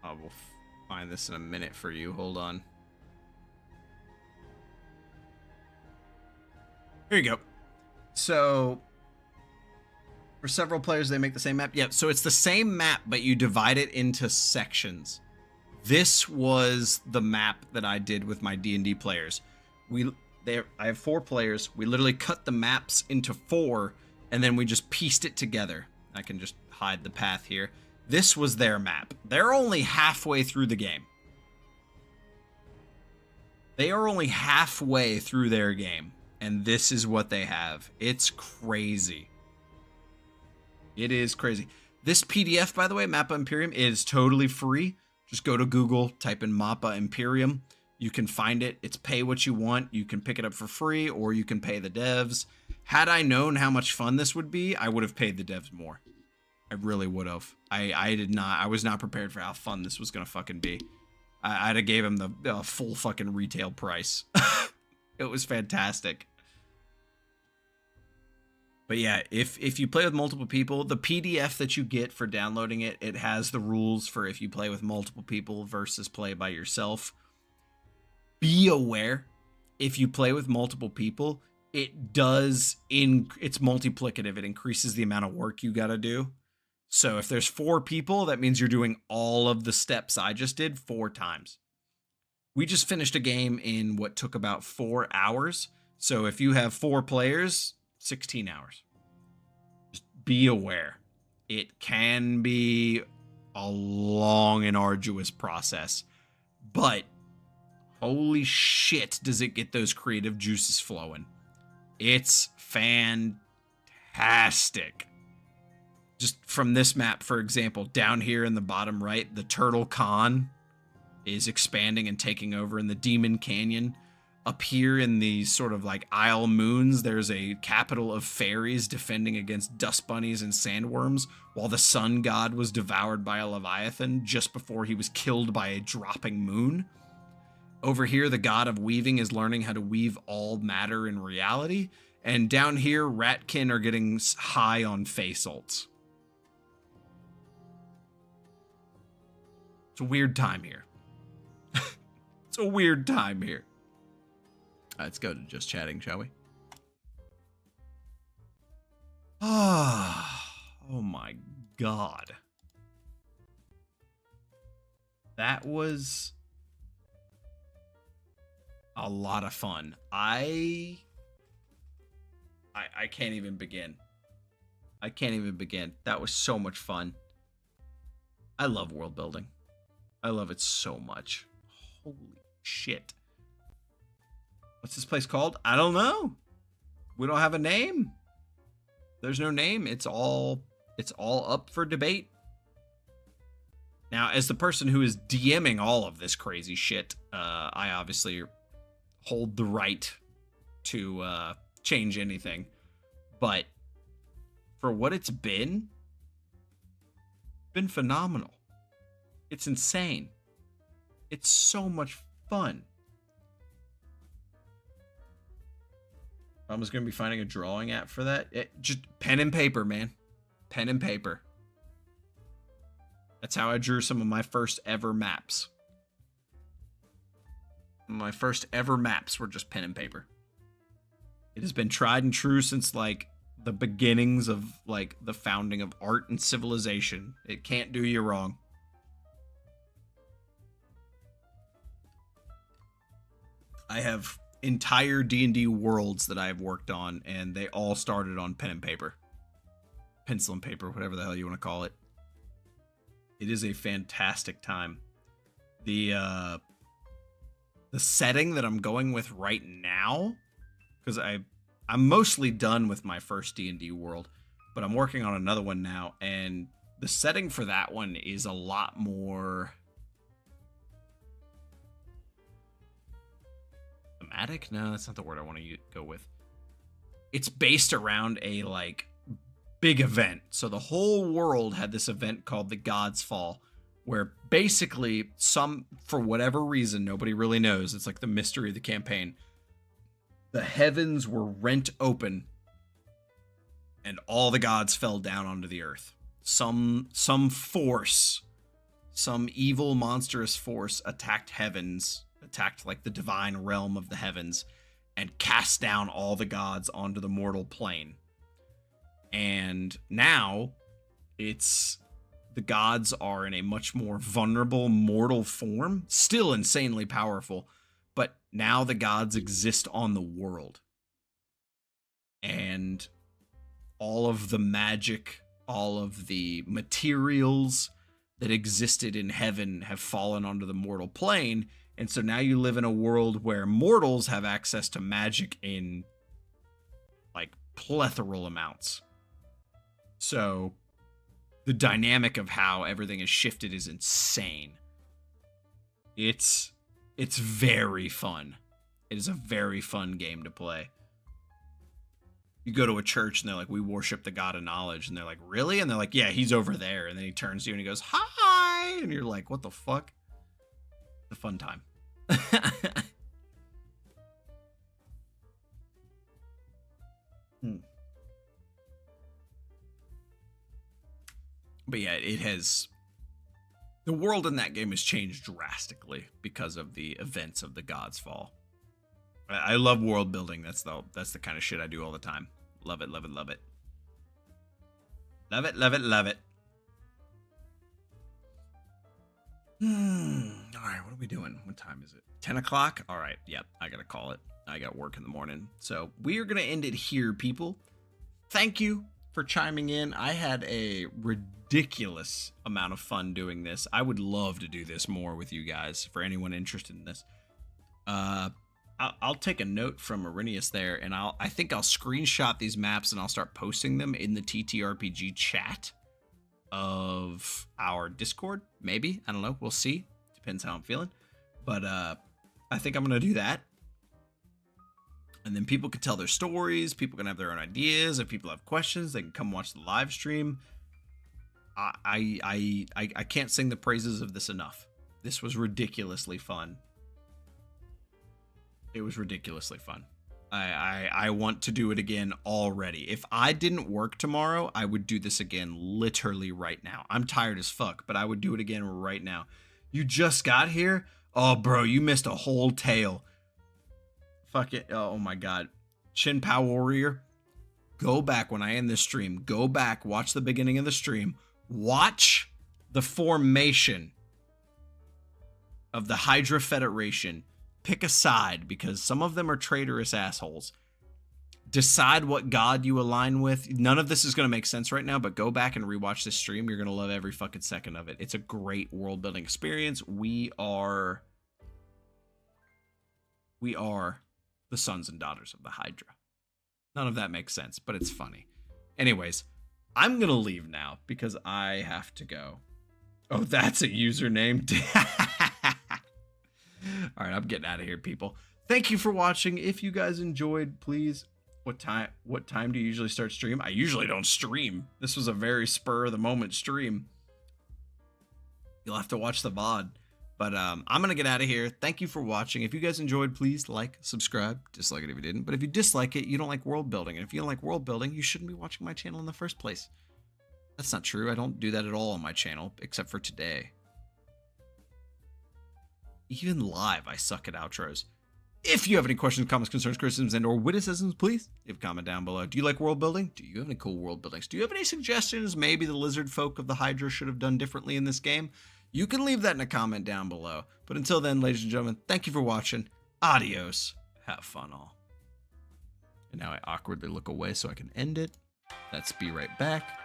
I will find this in a minute for you. Hold on. Here you go. So, for several players, they make the same map. Yep, so it's the same map, but you divide it into sections. This was the map that I did with my D&D players. I have 4 players. We literally cut the maps into 4, and then we just pieced it together. I can just hide the path here. This was their map. They're only halfway through the game. They are only halfway through their game, and this is what they have. It's crazy. It is crazy. This PDF, by the way, Mappa Imperium, is totally free. Just go to Google, type in Mappa Imperium. You can find it. It's pay what you want. You can pick it up for free, or you can pay the devs. Had I known how much fun this would be, I would have paid the devs more. I really would have. I did not. I was not prepared for how fun this was going to fucking be. I'd have gave him the full fucking retail price. It was fantastic. But yeah, if you play with multiple people, the PDF that you get for downloading it, it has the rules for if you play with multiple people versus play by yourself. Be aware, if you play with multiple people, it's multiplicative. It increases the amount of work you gotta do. So if there's 4 people, that means you're doing all of the steps I just did 4 times. We just finished a game in what took about 4 hours. So if you have 4 players, 16 hours. Just be aware. It can be a long and arduous process, but holy shit, does it get those creative juices flowing. It's fantastic. Just from this map, for example, down here in the bottom right, the Turtle Khan is expanding and taking over in the Demon Canyon. Up here in the sort of like Isle Moons, there's a capital of fairies defending against dust bunnies and sandworms, while the sun god was devoured by a leviathan just before he was killed by a dropping moon. Over here, the god of weaving is learning how to weave all matter in reality. And down here, Ratkin are getting high on face salts. It's a weird time here. It's a weird time here. Let's go to just chatting, shall we? Oh my god. That was a lot of fun. I can't even begin. I can't even begin. That was so much fun. I love world building. I love it so much. Holy shit. What's this place called? I don't know. We don't have a name. There's no name. It's all up for debate. Now, as the person who is DMing all of this crazy shit, I obviously hold the right to change anything. But for what it's been phenomenal. It's insane. It's so much fun. I'm just going to be finding a drawing app for that. Just pen and paper, man. Pen and paper. That's how I drew some of my first ever maps. My first ever maps were just pen and paper. It has been tried and true since, like, the beginnings of, like, the founding of art and civilization. It can't do you wrong. I have entire D&D worlds that I have worked on, and they all started on pen and paper. Pencil and paper, whatever the hell you want to call it. It is a fantastic time. The setting that I'm going with right now, because I'm mostly done with my first D&D world, but I'm working on another one now, and the setting for that one is a lot more thematic? No, that's not the word I want to go with. It's based around a, like, big event. So the whole world had this event called the Gods Fall, where basically for whatever reason, nobody really knows, it's like the mystery of the campaign, the heavens were rent open and all the gods fell down onto the earth. Some force, some evil monstrous force attacked like the divine realm of the heavens, and cast down all the gods onto the mortal plane. And now the gods are in a much more vulnerable mortal form, still insanely powerful, but now the gods exist on the world. And all of the magic, all of the materials that existed in heaven have fallen onto the mortal plane. And so now you live in a world where mortals have access to magic in, like, plethoral amounts. So the dynamic of how everything is shifted is insane. It's very fun. It is a very fun game to play. You go to a church and they're like, we worship the God of knowledge. And they're like, really? And they're like, yeah, he's over there. And then he turns to you and he goes, hi. And you're like, what the fuck? It's a fun time. But yeah, the world in that game has changed drastically because of the events of the Gods Fall. I love world building. That's the kind of shit I do all the time. Love it, love it, love it. Love it, love it, love it. All right, what are we doing? What time is it? 10 o'clock? All right, yep, I gotta call it. I got work in the morning. So we are gonna end it here, people. Thank you for chiming in. I had a ridiculous amount of fun doing this. I would love to do this more with you guys, for anyone interested in this. I'll take a note from Arrhenius there, and I think I'll screenshot these maps and I'll start posting them in the ttrpg chat of our Discord. Maybe, I don't know, we'll see. Depends how I'm feeling. But I think I'm gonna do that. And then people can tell their stories. People can have their own ideas. If people have questions, they can come watch the live stream. I can't sing the praises of this enough. This was ridiculously fun. It was ridiculously fun. I want to do it again already. If I didn't work tomorrow, I would do this again literally right now. I'm tired as fuck, but I would do it again right now. You just got here? Oh, bro, you missed a whole tale. Fuck it. Oh my god. Shin Pow Warrior. Go back when I end this stream. Go back. Watch the beginning of the stream. Watch the formation of the Hydra Federation. Pick a side, because some of them are traitorous assholes. Decide what god you align with. None of this is going to make sense right now, but go back and rewatch this stream. You're going to love every fucking second of it. It's a great world building experience. We are the sons and daughters of the Hydra. None of that makes sense, but it's funny. Anyways, I'm going to leave now because I have to go. Oh, that's a username. All right, I'm getting out of here, people. Thank you for watching. If you guys enjoyed, please, what time do you usually start stream? I usually don't stream. This was a very spur of the moment stream. You'll have to watch the VOD. But I'm going to get out of here. Thank you for watching. If you guys enjoyed, please like, subscribe, dislike it if you didn't. But if you dislike it, you don't like world building. And if you don't like world building, you shouldn't be watching my channel in the first place. That's not true. I don't do that at all on my channel, except for today. Even live, I suck at outros. If you have any questions, comments, concerns, criticisms, and or witticisms, please leave a comment down below. Do you like world building? Do you have any cool world buildings? Do you have any suggestions maybe the lizard folk of the Hydra should have done differently in this game? You can leave that in a comment down below. But until then, ladies and gentlemen, thank you for watching. Adios. Have fun all. And now I awkwardly look away so I can end it. Let's be right back.